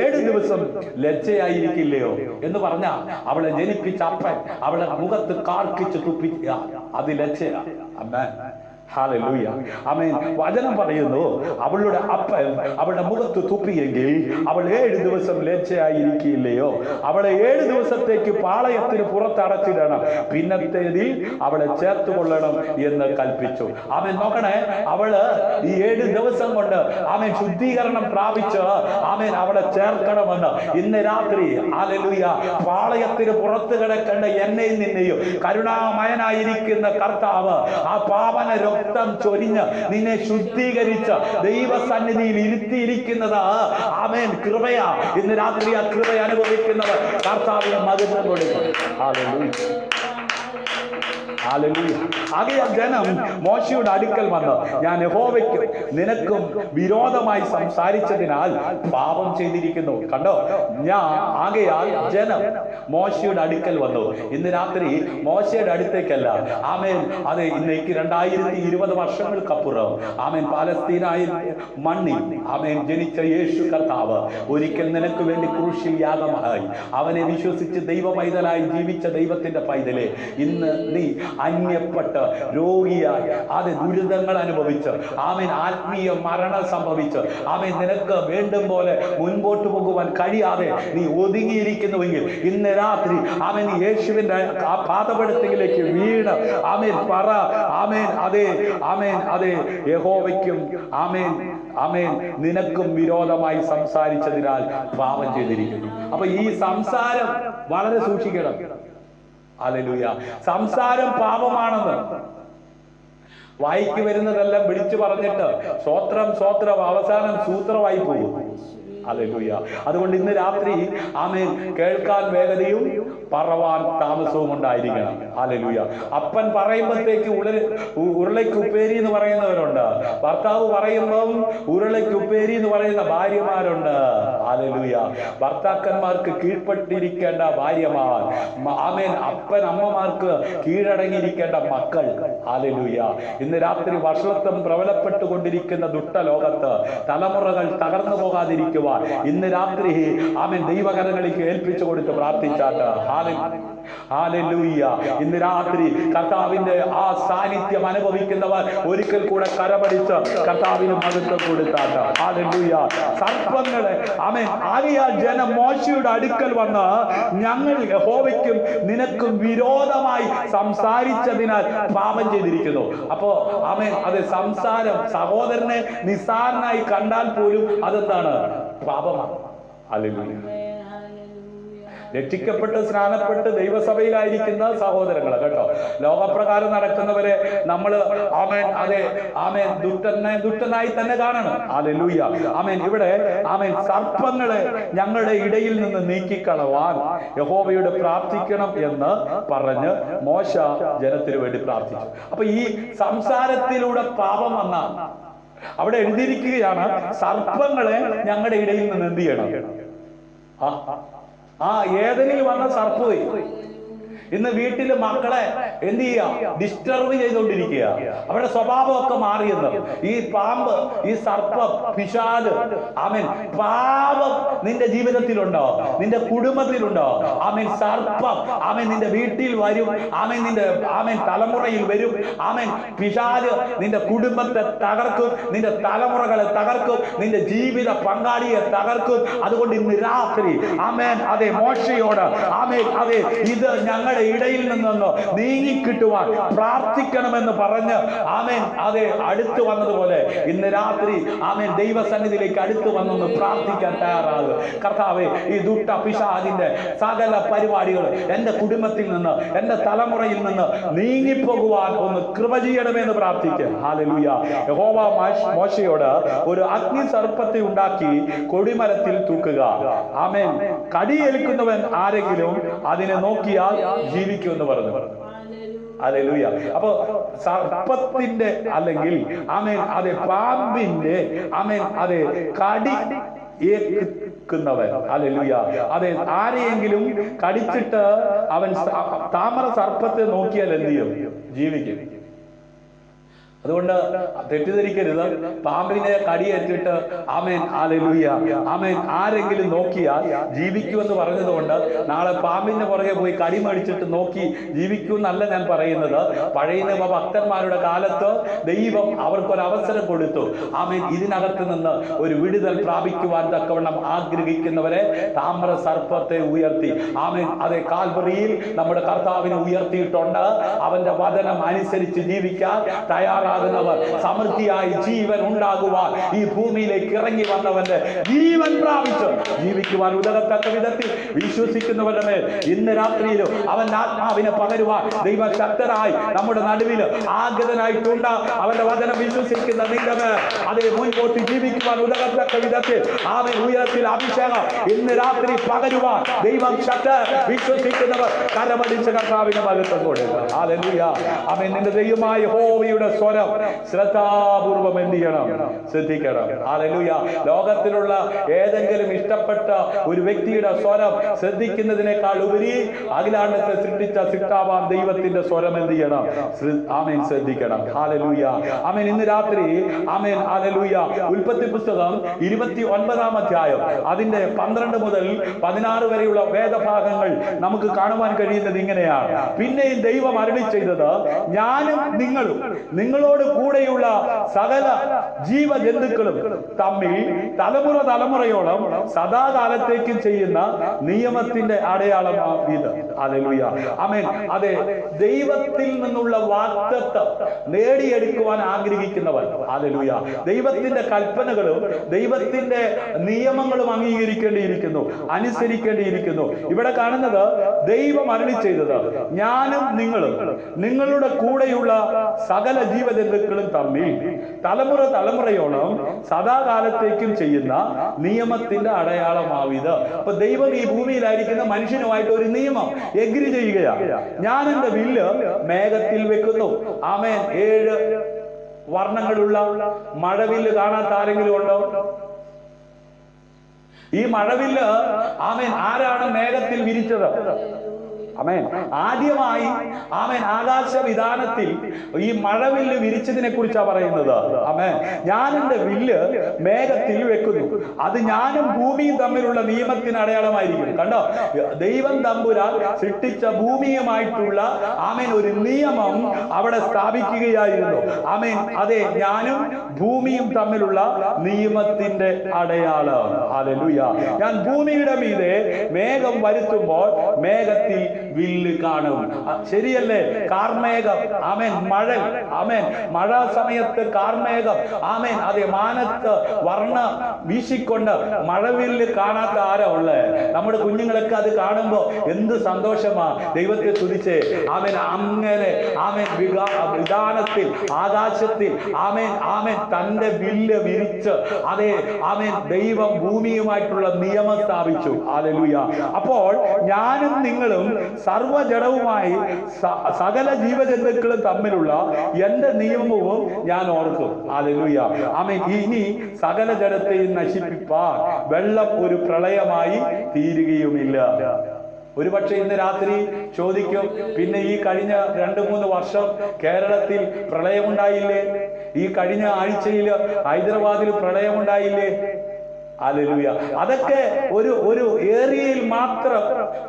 7 ദിവസം ലജ്ജയായിരിക്കില്ലയോ എന്ന് പറഞ്ഞ അവളെ ജനിപ്പിച്ച അപ്പൻ അവളുടെ മുഖത്ത് കാർക്കിച്ച് തുപ്പി, അത് ലജ്ജയാ. ആമേൻ. ഹല്ലേലൂയ. ആമേൻ. വചനം പറയുന്നു, അവളുടെ അപ്പൻ അവളുടെ മുഖത്ത് തുപ്പിയെങ്കിൽ അവൾ 7 ദിവസം ലജ്ജയായിരിക്കില്ലയോ. അവളെ 7 ദിവസത്തേക്ക് പാളയത്തിന് പുറത്തടച്ചിടണം, പിന്നത്തേതിൽ അവളെ ചേർത്തുകൊള്ളണം എന്ന് കൽപ്പിച്ചു. ആമേൻ. നോക്കണേ, അവള് ഈ 7 ദിവസം കൊണ്ട് ആമേൻ ശുദ്ധീകരണം പ്രാപിച്ച് ആമേൻ അവളെ ചേർക്കണമെന്ന് ഇന്ന് രാത്രി ഹല്ലേലൂയ പാളയത്തിന് പുറത്ത് കിടക്കേണ്ട എന്നെയും നിന്നെയും കരുണാമയനായിരിക്കുന്ന കർത്താവ് ആ പാവന രക്തം ചൊരിഞ്ഞ് നിന്നെ ശുദ്ധീകരിച്ച് ദൈവസന്നിധിയിൽ ഇരുത്തിയിരിക്കുന്നത് ആമേൻ കൃപയാ. ഇന്ന് രാത്രി ആ കൃപ അനുഭവിക്കുന്നവർ കർത്താവിന് മഹത്വം കൊടുക്കും. ഹല്ലേലൂയ. ഹല്ലേലൂയ. ആകയാൽ ജനം മോശയുടെ അടുക്കൽ വന്ന്, ഞാൻ യഹോവയ്ക്കും നിനക്കും വിരോധമായി സംസാരിച്ചതിനാൽ പാപം ചെയ്തിരിക്കുന്നു. കണ്ടോ, ആകയാൽ ജനം മോശയുടെ അടുക്കൽ വന്നു. ഇന്ന് രാത്രി മോശയുടെ അടുത്തേക്കല്ല, ആമേൻ, അതെ, ഇന്നേക്ക് 2020 വർഷങ്ങൾക്കപ്പുറം, ആമേൻ, പാലസ്തീനായി മണ്ണിൽ, ആമേൻ, ജനിച്ച യേശു കർത്താവ് ഒരിക്കൽ നിനക്ക് വേണ്ടി ക്രൂശിൽ യാഗമായി അവനെ വിശ്വസിച്ച് ദൈവ പൈതലായി ജീവിച്ച ദൈവത്തിന്റെ പൈതലെ, ഇന്ന് നീ അന്യപ്പെട്ട് രോഗിയായി, അത് ദുരിതങ്ങൾ അനുഭവിച്ച്, ആമേൻ, ആത്മീയ മരണം സംഭവിച്ച്, ആമേൻ, നിനക്ക് വേണ്ടും പോലെ മുൻപോട്ട് പോകുവാൻ കഴിയാതെ നീ ഒതുങ്ങിയിരിക്കുന്നുവെങ്കിൽ ഇന്ന് രാത്രി, ആമേൻ, യേശുവിന്റെ ആ പാദപീഠത്തിലേക്ക് വീണ്, ആമേൻ, പറ, ആമേൻ, അതെ, ആമേൻ, അതെ, യഹോവയ്ക്കും, ആമേൻ, ആമേൻ, നിനക്കും വിരോധമായി സംസാരിച്ചതിനാൽ പാപം ചെയ്തിരിക്കുന്നു. അപ്പൊ ഈ സംസാരം വളരെ സൂക്ഷിക്കണം. ഹല്ലേലൂയ. സംസാരം പാപമാണെന്ന് വായിക്ക് വരുന്നതെല്ലാം വിളിച്ചു പറഞ്ഞിട്ട് സ്വോത്രം സ്വോത്രം അവസാനം സൂത്രമായി പോകും. ഹല്ലേലൂയ. അതുകൊണ്ട് ഇന്ന് രാത്രി, ആമേൻ, കേൾക്കാൻ വേഗതയും പറവാൻ താമസവും ഉണ്ടായിരിക്കണം. ഹല്ലേലൂയ. അപ്പൻ പറയുമ്പോഴത്തേക്ക് ഉരുളയ്ക്ക് ഉപ്പേരി എന്ന് പറയുന്നവരുണ്ട്. ഭർത്താവ് പറയുമ്പോൾ ഉരുളയ്ക്ക് ഉപ്പേരി എന്ന് പറയുന്ന ഭാര്യമാരുണ്ട്. ഹല്ലേലൂയ. ഭർത്താക്കന്മാർക്ക് കീഴ്പ്പെട്ടിരിക്കേണ്ട ഭാര്യമാർ, ആമേൻ, അപ്പൻ അമ്മമാർക്ക് കീഴടങ്ങിയിരിക്കേണ്ട മക്കൾ. ഹല്ലേലൂയ. ഇന്ന് രാത്രി വഷളത്വം പ്രബലപ്പെട്ടുകൊണ്ടിരിക്കുന്ന ദുഷ്ടലോകത്ത് തലമുറകൾ തകർന്നു പോകാതിരിക്കുവാൻ ഇന്ന് രാത്രി, ആമേൻ, ദൈവകരങ്ങളിലേക്ക് ഏൽപ്പിച്ചു കൊടുത്ത് പ്രാർത്ഥിച്ചാട്ട്. ഹല്ലേലൂയ. ഇന്ന് രാത്രി കർത്താവിന്റെ ആ സാന്നിധ്യം അനുഭവിക്കുന്നവർ ഒരിക്കൽ കൂടെ കരമടിച്ച് കർത്താവിന് മഹത്വം കൊടുത്താട്ട്. ഹല്ലേലൂയ. സർപ്പങ്ങളെ, ആമേൻ, ആകയാൽ ജനം മോശയുടെ അടുക്കൽ വന്ന്, ഞങ്ങൾ യഹോവയ്ക്കും നിനക്കും വിരോധമായി സംസാരിച്ചതിനാൽ പാപം ചെയ്തിരിക്കുന്നു. അപ്പോ, ആമേൻ, അത് സംസാരം സഹോദരനെ നിസ്സാരനായി കണ്ടാൽ പോലും അതെന്താണ്? പാപമാണ്. ഹല്ലേലൂയ. രക്ഷിക്കപ്പെട്ട് സ്നാനപ്പെട്ട് ദൈവസഭയിലായിരിക്കുന്ന സഹോദരങ്ങൾ കേട്ടോ, ലോകപ്രകാരം നടക്കുന്നവരെ നമ്മൾ, ആമേൻ, അതെ, ആമേൻ, ദുഷ്ടനായി തന്നെ കാണണം. ഹല്ലേലൂയ. ആമേൻ. ഇവിടെ, ആമേൻ, സർപ്പങ്ങളെ ഞങ്ങളുടെ ഇടയിൽ നിന്ന് നീക്കിക്കളവാൻ യഹോവയോട് പ്രാർത്ഥിക്കണം എന്ന് പറഞ്ഞ് മോശ ജനത്തിന് വേണ്ടി പ്രാർത്ഥിച്ചു. അപ്പൊ ഈ സംസാരത്തിലൂടെ പാപം വന്ന അവിടെ എഴുതിയിരിക്കുകയാണ്, സർപ്പങ്ങളെ ഞങ്ങളുടെ ഇടയിൽ നിന്ന് എന്ത് ചെയ്യണം? ഏതെനിൽ വന്ന സർപ്പ് ഇന്ന് വീട്ടില് മക്കളെ എന്ത് ചെയ്യുക? ഡിസ്റ്റർബ് ചെയ്തുകൊണ്ടിരിക്കുക. അവരുടെ സ്വഭാവമൊക്കെ മാറിയെന്ന്. ഈ പാമ്പ്, ഈ സർപ്പം, പിശാച്, ആമേൻ, പാപം നിന്റെ ജീവിതത്തിലുണ്ടോ? നിന്റെ കുടുംബത്തിലുണ്ടോ? ആമേൻ, സർപ്പം, ആമേൻ, നിന്റെ വീട്ടിൽ വരും. ആമേൻ, നിന്റെ, ആമേൻ, തലമുറയിൽ വരും. ആമേൻ, പിശാച് നിന്റെ കുടുംബത്തെ തകർക്കും, നിന്റെ തലമുറകളെ തകർക്കും, നിന്റെ ജീവിത പങ്കാളിയെ തകർക്കും. അതുകൊണ്ട് ഇന്ന് രാത്രി, ആമേൻ, അതെ, മോശയോട്, ആമേൻ, അതെ, ഇത് ഞങ്ങളുടെ ഇടയിൽ നിന്ന് നീങ്ങിക്കിട്ടുവാൻ പ്രാർത്ഥിക്കണമെന്ന് പറഞ്ഞ്, ആമേൻ, അതെ, അടുത്ത് വന്നതുപോലെ ഇന്ന് രാത്രി, ആമേൻ, ദൈവസന്നിധിയിലേക്ക് അടുത്ത് വന്നൊന്ന് പ്രാർത്ഥിക്കാൻ തയ്യാറാകുക. കർത്താവേ, ഈ ദുഷ്ട പിശാചിന്റെ സകല പരിപാടികൾ എന്റെ കുടുംബത്തിൽ നിന്ന്, എന്റെ തലമുറയിൽ നിന്ന് നീങ്ങിപ്പോകുവാൻ ഒന്ന് കൃപ ചെയ്യണമെന്ന് പ്രാർത്ഥിക്കുക. ഹല്ലേലൂയ. യഹോവ മോശയോട് ഒരു അഗ്നി സർപ്പത്തെ ഉണ്ടാക്കി കൊടിമരത്തിൽ തൂക്കുക. ആമേൻ. കടിയേൽക്കുന്നവൻ ആരെങ്കിലും അതിനെ നോക്കിയാൽ ജീവിക്കുമെന്ന് പറഞ്ഞു. ഹല്ലേലൂയ. അപ്പൊ സർപ്പത്തിന്റെ, അല്ലെങ്കിൽ, ആമേൻ, അതെ, പാമ്പിന്റെ, ആമേൻ, അതെ, കടി ഏൽക്കുന്നവൻ, ഹല്ലേലൂയ, അതെ, ആരെയെങ്കിലും കടിച്ചിട്ട് അവൻ താമര സർപ്പത്തെ നോക്കിയാൽ എന്ത് ചെയ്യും? ജീവിക്കും. അതുകൊണ്ട് തെറ്റിദ്ധരിക്കരുത്. പാമ്പിനെ കടിയേറ്റിട്ട്, ആമേൻ, ഹല്ലേലൂയ, ആമേൻ, ആരെങ്കിലും നോക്കിയാൽ ജീവിക്കുമെന്ന് പറഞ്ഞതുകൊണ്ട് നാളെ പാമ്പിന്റെ പുറകെ പോയി കടി മേടിച്ചിട്ട് നോക്കി ജീവിക്കുമെന്നല്ല ഞാൻ പറയുന്നത്. പഴയ നിയമ ഭക്തന്മാരുടെ കാലത്ത് ദൈവം അവർക്കൊരു അവസരം കൊടുത്തു. ആമേൻ, ഇതിനകത്ത് നിന്ന് ഒരു വിടുതൽ പ്രാപിക്കുവാൻ തക്കവണ്ണം ആഗ്രഹിക്കുന്നവരെ താമ്ര സർപ്പത്തെ ഉയർത്തി, ആമേൻ, അതെ, കാൽവറിയിൽ നമ്മുടെ കർത്താവിനെ ഉയർത്തിയിട്ടുണ്ട്. അവന്റെ വചനം അനുസരിച്ച് ജീവിക്കാൻ തയ്യാറാണ് യാഗമാകുന്നവർ സമൃദ്ധിയായി ജീവൻ ഉണ്ടാകുവാൻ ഈ ഭൂമിയിലേക്ക് ഇറങ്ങി വന്നവന്റെ ജീവൻ പ്രാപിച്ച് ജീവിക്കുവാൻ ഉതകത്തക്ക വിധത്തിൽ വിശ്വസിക്കുന്നവരുടെ മേൽ ഇന്ന് രാത്രിയിലും അവൻ ആത്മാവിനെ പകരുവാൻ ദൈവശക്തനായി നമ്മുടെ നടുവിൽ ആഗതനായിട്ടുണ്ട്. അവന്റെ വചനം വിശ്വസിക്കുന്ന നിന്റെ മേൽ അതേ മുൻപോട്ട് ജീവിക്കുവാൻ ഉതകത്തക്ക വിധത്തിൽ അവൻ ഉയരത്തിൽ അഭിഷേകം ഇന്ന് രാത്രി പകരുവാൻ ദൈവം ശക്ത. വിശ്വസിക്കുന്നവർ കരമടിച്ച് കർത്താവിനെ മഹത്വം കൊടുക്കുക. ഹല്ലേലൂയ. ആമേൻ. നിന്റെ ദൈവമായ യഹോവയുടെ സ്വരം ശ്രദ്ധാപൂർവം എന്ത് ചെയ്യണം? ശ്രദ്ധിക്കണം. ഹല്ലേലൂയ. ലോകത്തിലുള്ള ഏതെങ്കിലും ഇഷ്ടപ്പെട്ട ഒരു വ്യക്തിയുടെ സ്വരം ശ്രദ്ധിക്കുന്നതിനേക്കാൾ ഉപരി അഖിലാണ്ടത്തെ സൃഷ്ടിച്ച സൃഷ്ടാവാൻ ദൈവത്തിന്റെ സ്വരം എന്ത് ചെയ്യണം? ആമേൻ, ശ്രദ്ധിക്കണം. ഹല്ലേലൂയ. ആമേൻ. ഇന്ന് രാത്രി ആമേൻ ഹല്ലേലൂയ ഉൽപ്പത്തി പുസ്തകം 29-ാം അധ്യായം അതിന്റെ 12 മുതൽ 16 വരെയുള്ള വേദഭാഗങ്ങൾ നമുക്ക് കാണുവാൻ കഴിയുന്നത് ഇങ്ങനെയാണ്. പിന്നെയും ദൈവം അരുളി ചെയ്തത്, ഞാനും നിങ്ങളും നിങ്ങളോട് കൂടെയുള്ള സകല ജീവജന്തുക്കളും തമ്മിൽ തലമുറ തലമുറയോളം സദാകാലത്തേക്കും ചെയ്യുന്ന നിയമത്തിന്റെ അടയാളമാണ് ഇത്. ഹല്ലേലൂയ. ആമേൻ. അതെ, ദൈവത്തിൽ നിന്നുള്ള വാഗ്ദത്തം നേടിയെടുക്കുവാൻ ആഗ്രഹിക്കുന്നവൻ, ഹല്ലേലൂയ, ദൈവത്തിന്റെ കൽപ്പനകളും ദൈവത്തിന്റെ നിയമങ്ങളും അംഗീകരിക്കേണ്ടിയിരിക്കുന്നു, അനുസരിക്കേണ്ടിയിരിക്കുന്നു. ഇവിടെ കാണുന്നത് ദൈവം അരുളി ചെയ്തത്, ഞാനും നിങ്ങളും നിങ്ങളുടെ കൂടെയുള്ള സകല ജീവജന്തുക്കളും തമ്മിൽ തലമുറ തലമുറയോളം സദാകാലത്തേക്കും ചെയ്യുന്ന നിയമത്തിന്റെ അടയാളമാവിത്. അപ്പൊ ദൈവം ഈ ഭൂമിയിലായിരിക്കുന്ന മനുഷ്യനുമായിട്ട് ഒരു നിയമം എഗ്രി ചെയ്യുകയാണ്. ഞാൻ എന്റെ വില്ല് മേഘത്തിൽ വെക്കുന്നു. ആമേൻ. 7 വർണ്ണങ്ങളുള്ള മഴവില്ല് കാണാത്ത ആരെങ്കിലും ഉണ്ടോ? ഈ മഴവില്ല് ആമേൻ ആരാണ് മേഘത്തിൽ വിരിച്ചത്? ആമേൻ. ആദ്യമായി ആമേൻ ആകാശ വിധാനത്തിൽ ഈ മഴവില്ല് വിരിച്ചതിനെ കുറിച്ചാണ് പറയുന്നത്. ആമേൻ. ഞാൻ എന്റെ വില്ല് മേഘത്തിൽ വെക്കുന്നു. അത് ഞാനും ഭൂമിയും തമ്മിലുള്ള നിയമത്തിന് അടയാളമായിരിക്കും. കണ്ടോ, ദൈവം തമ്പുരാൻ സൃഷ്ടിച്ച ഭൂമിയുമായിട്ടുള്ള ആമേൻ ഒരു നിയമം അവിടെ സ്ഥാപിക്കുകയായിരുന്നു. ആമേൻ. അതെ, ഞാനും ഭൂമിയും തമ്മിലുള്ള നിയമത്തിന്റെ അടയാളം. ഹല്ലേലൂയ. ഞാൻ ഭൂമിയുടെ മീതെ മേഘം വരുത്തുമ്പോൾ മേഘത്തിൽ വില്ല് കാണും. ശരിയല്ലേ? കാർമേഘം. ആമേൻ. മഴ. ആമേൻ. മഴ സമയത്ത് കാർമേഘം. ആമേൻ. അതെ, മാനത്ത് വർണ്ണ വീശിക്കൊണ്ട് മഴവില്ല് കാണാത്ത ആരാ ഉള്ളേ? നമ്മുടെ കുഞ്ഞുങ്ങളൊക്കെ അത് കാണുമ്പോ എന്ത് സന്തോഷമാ. ദൈവത്തെ സ്തുതിച്ചേ. ആമേൻ. അങ്ങനെ ആമേൻ വിധാനത്തിൽ ആകാശത്തിൽ ആമേൻ ആമേൻ തന്റെ വില്ല് വിരിച്ച് അതെ ആമേൻ ദൈവം ഭൂമിയുമായിട്ടുള്ള നിയമം സ്ഥാപിച്ചു. ഹല്ലേലൂയ. അപ്പോൾ ഞാനും നിങ്ങളും സർവ്വജഡവുമായി സകല ജീവജന്തുക്കളും തമ്മിലുള്ള എന്റെ നിയമവും ഞാൻ ഓർക്കും. ഹല്ലേലൂയ. ആമേൻ. ഇനി സകല ജഡത്തെയും നശിപ്പിപ്പാൻ വെള്ളം ഒരു പ്രളയമായി തീരുകയുമില്ല. ഒരുപക്ഷെ ഇന്ന് രാത്രി ചോദിക്കും, പിന്നെ ഈ കഴിഞ്ഞ 2-3 വർഷം കേരളത്തിൽ പ്രളയമുണ്ടായില്ലേ? ഈ കഴിഞ്ഞ ആഴ്ചയിൽ ഹൈദരാബാദിൽ പ്രളയമുണ്ടായില്ലേ? ഹല്ലേലൂയ. അതൊക്കെ ഒരു ഏരിയയിൽ മാത്രം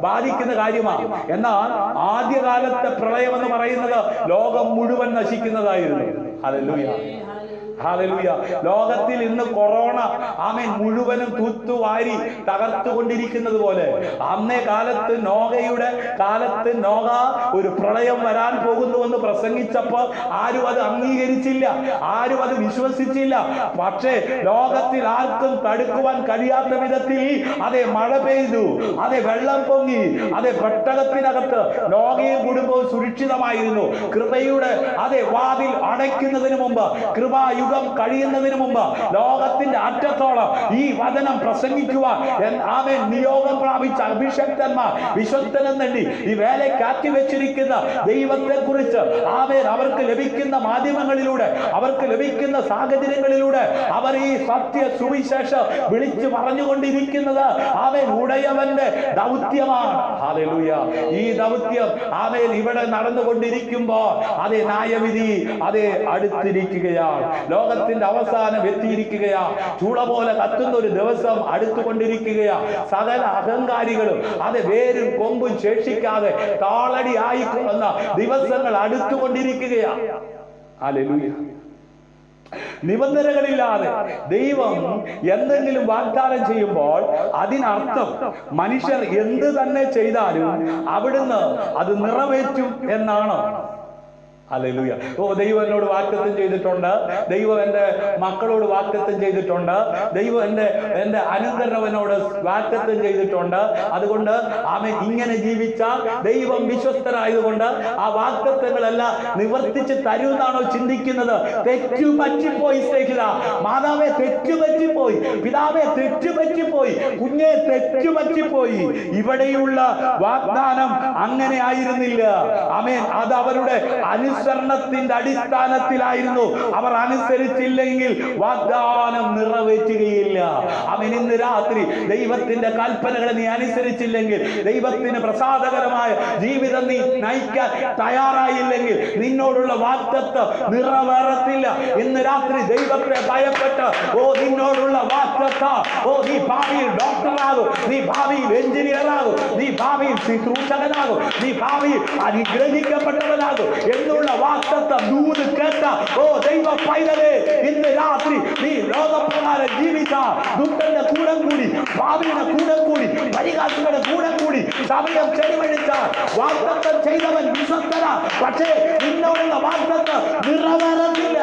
ബാധിക്കുന്ന കാര്യമാണ്. എന്നാൽ ആദ്യകാലത്തെ പ്രളയം എന്ന് പറയുന്നത് ലോകം മുഴുവൻ നശിക്കുന്നതായിരുന്നു. ഹല്ലേലൂയ. ഹല്ലേലൂയ. ലോകത്തിൽ ഇന്ന് കൊറോണ ആമേൻ മുഴുവനും തൂത്തുവാരി തകർത്തുകൊണ്ടിരിക്കുന്നത് പോലെ അന്നേ കാലത്ത് നോഹയുടെ കാലത്ത് നോഹ ഒരു പ്രളയം വരാൻ പോകുന്നുവെന്ന് പ്രസംഗിച്ചപ്പോൾ ആരും അത് അംഗീകരിച്ചില്ല, ആരും അത് വിശ്വസിച്ചില്ല. പക്ഷേ ലോകത്തിൽ ആർക്കും തടുക്കുവാൻ കഴിയാത്ത വിധത്തിൽ അതെ മഴ പെയ്തു, അതെ വെള്ളം പൊങ്ങി, അതെ പെട്ടകത്തിനകത്ത് നോഹയും കുടുംബവും സുരക്ഷിതമായിരുന്നു. കൃപയുടെ അതെ വാതിൽ അടയ്ക്കുന്നതിന് മുമ്പ്, കൃപായുഗം കഴിയുന്നതിന് മുമ്പ് ലോകത്തിന്റെ അറ്റത്തോളം ഈ വചനം പ്രസംഗിക്കുവാൻ ആമേൻ നിയോഗം പ്രാപിച്ച അഭിഷക്തന്മാർ വിശ്വസ്തനെന്നണ്ടി ഈ വേലയ്ക്ക് ആക്കിവെച്ചിരിക്കുന്ന ദൈവത്തെ കുറിച്ച് ആമേൻ അവർക്ക് ലഭിക്കുന്ന മാധ്യമങ്ങളിലൂടെ, അവർക്ക് ലഭിക്കുന്ന സാഹചര്യങ്ങളിലൂടെ അവർ ഈ സത്യ സുവിശേഷം വിളിച്ചു പറഞ്ഞുകൊണ്ടിരിക്കുന്നത് ആമേൻ ഉടയവന്റെ ദൗത്യമാണ്. ഹല്ലേലൂയ. ഈ ദൗത്യം ആമേൻ ഇവിടെ നടന്നുകൊണ്ടിരിക്കുമ്പോൾ അതേ ന്യായവിധി അതേ അടുത്തിരിക്കുകയാണ്. ലോകത്തിന്റെ അവസാനം എത്തിയിരിക്കുകയാ. ചൂള പോലെ കത്തുന്ന ഒരു ദിവസം അടുത്തുകൊണ്ടിരിക്കുകയാ. സകല അഹങ്കാരികളും അത് വേരും കൊമ്പും ശേഷിക്കാതെ താളടിയായി കൊള്ളുന്ന ദിവസങ്ങൾ അടുത്തുകൊണ്ടിരിക്കുകയാ. ഹല്ലേലൂയ. നിബന്ധനകളില്ലാതെ ദൈവം എന്തെങ്കിലും വാഗ്ദാനം ചെയ്യുമ്പോൾ അതിനർത്ഥം മനുഷ്യർ എന്ത് തന്നെ ചെയ്താലും അവിടുന്ന് അത് നിറവേറ്റും എന്നാണ്. ഹല്ലേലൂയ. ഓ, ദൈവം എന്നോട് വാഗ്ദത്തം ചെയ്തിട്ടുണ്ട്, ദൈവം എൻ്റെ മക്കളോട് വാഗ്ദത്തം ചെയ്തിട്ടുണ്ട്, ദൈവം എൻ്റെ അനന്തരവനോട് വാഗ്ദത്തം ചെയ്തിട്ടുണ്ട്. അതുകൊണ്ട് ആമേൻ, ഇങ്ങനെ ജീവിച്ചാൽ ദൈവം വിശ്വസ്തനായതുകൊണ്ട് ആ വാഗ്ദത്തങ്ങളെല്ലാം നിവർത്തിച്ച് തരുമെന്നാണോ ചിന്തിക്കുന്നത്? തെറ്റുപറ്റിപ്പോയി സ്നേഹിത, മാതാവേ തെറ്റുപറ്റിപ്പോയി, പിതാവേ തെറ്റുപറ്റിപ്പോയി, കുഞ്ഞെ തെറ്റുപറ്റിപ്പോയി. ഇവിടെയുള്ള വാഗ്ദാനം അങ്ങനെ ആയിരുന്നില്ല. ആമേൻ, അത് അവരുടെ അനുസരണത്തിന്റെ അടിസ്ഥാനത്തിലായിരുന്നു. അവർ അനുസരിച്ചില്ലെങ്കിൽ വാഗ്ദാനം നിറവേറ്റുകയില്ല. ആമേൻ, ഇന്ന് രാത്രി ദൈവത്തിന്റെ കൽപ്പനകളെ നീ അനുസരിച്ചില്ലെങ്കിൽ, ദൈവത്തിന് പ്രസാദകരമായ ജീവിതം നീ നയിക്കാൻ തയ്യാറായില്ലെങ്കിൽ നിന്നോടുള്ള വാഗ്ദത്തം നിറവേറത്തില്ല. ഇന്ന് രാത്രി ദൈവത്തെ ഭയപ്പെട്ട് നിന്നോടുള്ള വാഗ്ദത്തം, നീ ഭാവിയിൽ ഡോക്ടറാകും, നീ ഭാവിയിൽ എഞ്ചിനീയറാകും, നീ ഭാവിയിൽ ശുശ്രൂഷകനാകും, നീ ഭാവിയിൽ അനുഗ്രഹിക്കപ്പെട്ടവനാകും എന്നുള്ള വാഗ്ദത്തം ദൂത് കേട്ട ദൈവ പൈതലേ, ഇന്ന് രാത്രി നീ ലോകപ്രകാരം ജീവിച്ച ദുഷ്ടന്റെ കൂടെ കൂടി, ഭാവിയുടെ കൂടെ കൂടി, പരിഹാസികളുടെ കൂടെ കൂടി സമയം ചെലവഴിച്ച വാഗ്ദത്തം ചെയ്തവൻ വിശ്വസ്തന, പക്ഷേ നിന്നോടുള്ള വാഗ്ദത്തം നിറവേറുന്നില്ല.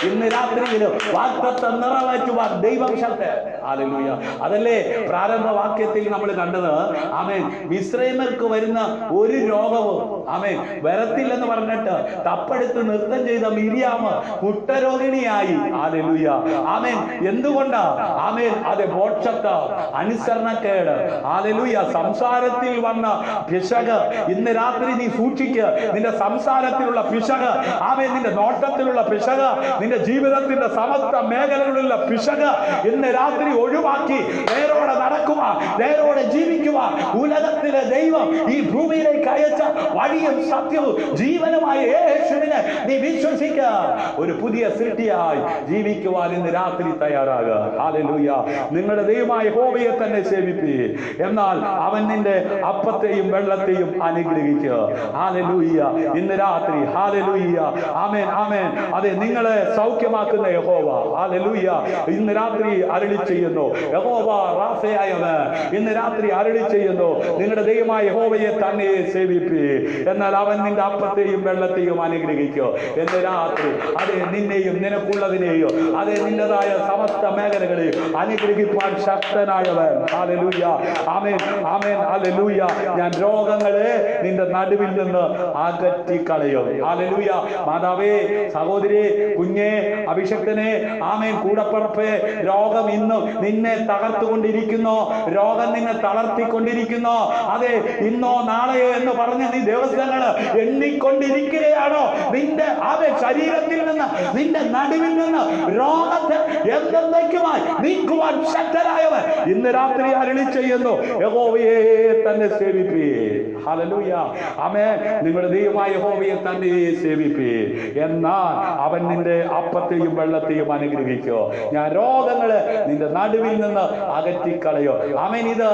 ഇന്ന് രാത്രിയിലും വാഗ്ദത്തം നിറവേറ്റുവാൻ ദൈവം ശക്തൻ. ഹല്ലേലൂയ. അതല്ലേ പ്രാരംഭ വാക്യത്തിൽ നമ്മൾ കണ്ടത്. ആമേൻ, മിസ്രൈമ്യർക്ക് വരുന്ന ഒരു രോഗവും ആമേൻ വരത്തില്ലെന്ന് പറഞ്ഞിട്ട് തപ്പെടുത്ത് നൃത്തം ചെയ്ത മിരിയാമ് കുഷ്ഠരോഗിണിയായി. ഹല്ലേലൂയ. ആമേൻ, എന്തുകൊണ്ടാ? ആമേൻ, അത് മോക്ഷത്ത് അനുസരണക്കേട്. ഹല്ലേലൂയ. സംസാരത്തിൽ വന്ന പിശക് ഇന്ന് രാത്രി നീ സൂക്ഷിക്കുക. നിന്റെ സംസാരത്തിലുള്ള പിശക്, ആമേൻ, നിന്റെ നോട്ടത്തിലുള്ള പിശക്, നിന്റെ ജീവിതത്തിന്റെ സമസ്ത മേഖലകളിലുള്ള പിശക് ഇന്ന് രാത്രി ഒഴിവാക്കി നേരോടെ നടക്കുക, നേരോടെ ജീവിക്കുക. ഉലകത്തിലെ ദൈവം ഈ ഭൂമിയിലേക്ക് അയച്ച വഴിയും സത്യവും ജീവനുമായ യേശുവിനെ നീ വിശ്വസിക്കുക. ഒരു പുതിയ സൃഷ്ടിയായി ജീവിക്കുവാൻ ഇന്ന് രാത്രി തയ്യാറാകുക. ഹല്ലേലൂയ. നിങ്ങളുടെ ദൈവമായ യഹോവയെ തന്നെ സേവിപ്പീ, എന്നാൽ അവൻ നിന്റെ അപ്പത്തെയും വെള്ളത്തെയും അനുഗ്രഹിക്കുക. ഹല്ലേലൂയ. ഇന്ന് രാത്രി ഹല്ലേലൂയ. ആമേൻ, ആമേൻ. അതെ, നിങ്ങളെ സൗഖ്യമാക്കുന്ന യഹോവ ഹല്ലേലൂയ ഇന്ന് രാത്രി അരുളി ചെയ്യുന്നു. യഹോവ റാഫയായവൻ ഇന്ന് രാത്രി അരുളി ചെയ്യുന്നു, നിങ്ങളുടെ ദൈവമായ യഹോവയെ തന്നെ സേവിപ്പീ, എന്നാൽ അവൻ നിന്റെ അപ്പത്തെയും വെള്ളത്തെയും അനുഗ്രഹിക്കുക. എന്ന് രാത്രി അതെ, നിന്നെയും നിനക്കുള്ളതിനെയും അതെ നിന്റേതായ സമസ്ത മേഖലകളെയും അനുഗ്രഹിപ്പാൻ ശക്തനായവൻ. ഹല്ലേലൂയ. ആമേൻ, ആമേൻ. ഹല്ലേലൂയ. ഞാൻ രോഗങ്ങളെ നിന്റെ നടുവിൽ നിന്ന് അകറ്റിക്കളയും. ഹല്ലേലൂയ. മാതാവേ, സഹോദരി, കുഞ്ഞെ, അഭിഷക്തനെ, ആമേൻ, കൂടപ്പുറപ്പേ, രോഗം ഇന്നും നിന്നെ തകർത്തുകൊണ്ടിരിക്കുന്നു, രോഗം നിന്നെ തളർത്തിക്കൊണ്ടിരിക്കുന്നു. അതെ, ഇന്നോ നാളെയോ എന്ന് പറഞ്ഞ് നീ ദിവസങ്ങൾ എണ്ണിക്കൊണ്ടിരിക്കുകയാണോ? നിന്റെ ശരീരത്തിൽ നിന്ന്, നിന്റെ നടുവിൽ നിന്ന് രോഗത്തെ എന്നേക്കുമായി നീക്കുവാൻ ശക്തനായവൻ ഇന്ന് രാത്രി അരുളി ചെയ്യുന്നു, യഹോവയെ തന്നെ സേവിപ്പീ. ഹല്ലേലൂയ. ആമേൻ. നിങ്ങളുടെ ദൈവമായ യഹോവയെ തന്നെ സേവിപ്പീ, എന്നാൽ അവൻ നിന്റെ അപ്പത്തെയും വെള്ളത്തെയും അനുഗ്രഹിക്കോ. ഞാൻ രോഗങ്ങളെ നിന്റെ നടുവിൽ നിന്ന് അകറ്റിക്കളയോ. ആമേൻ. ഇത്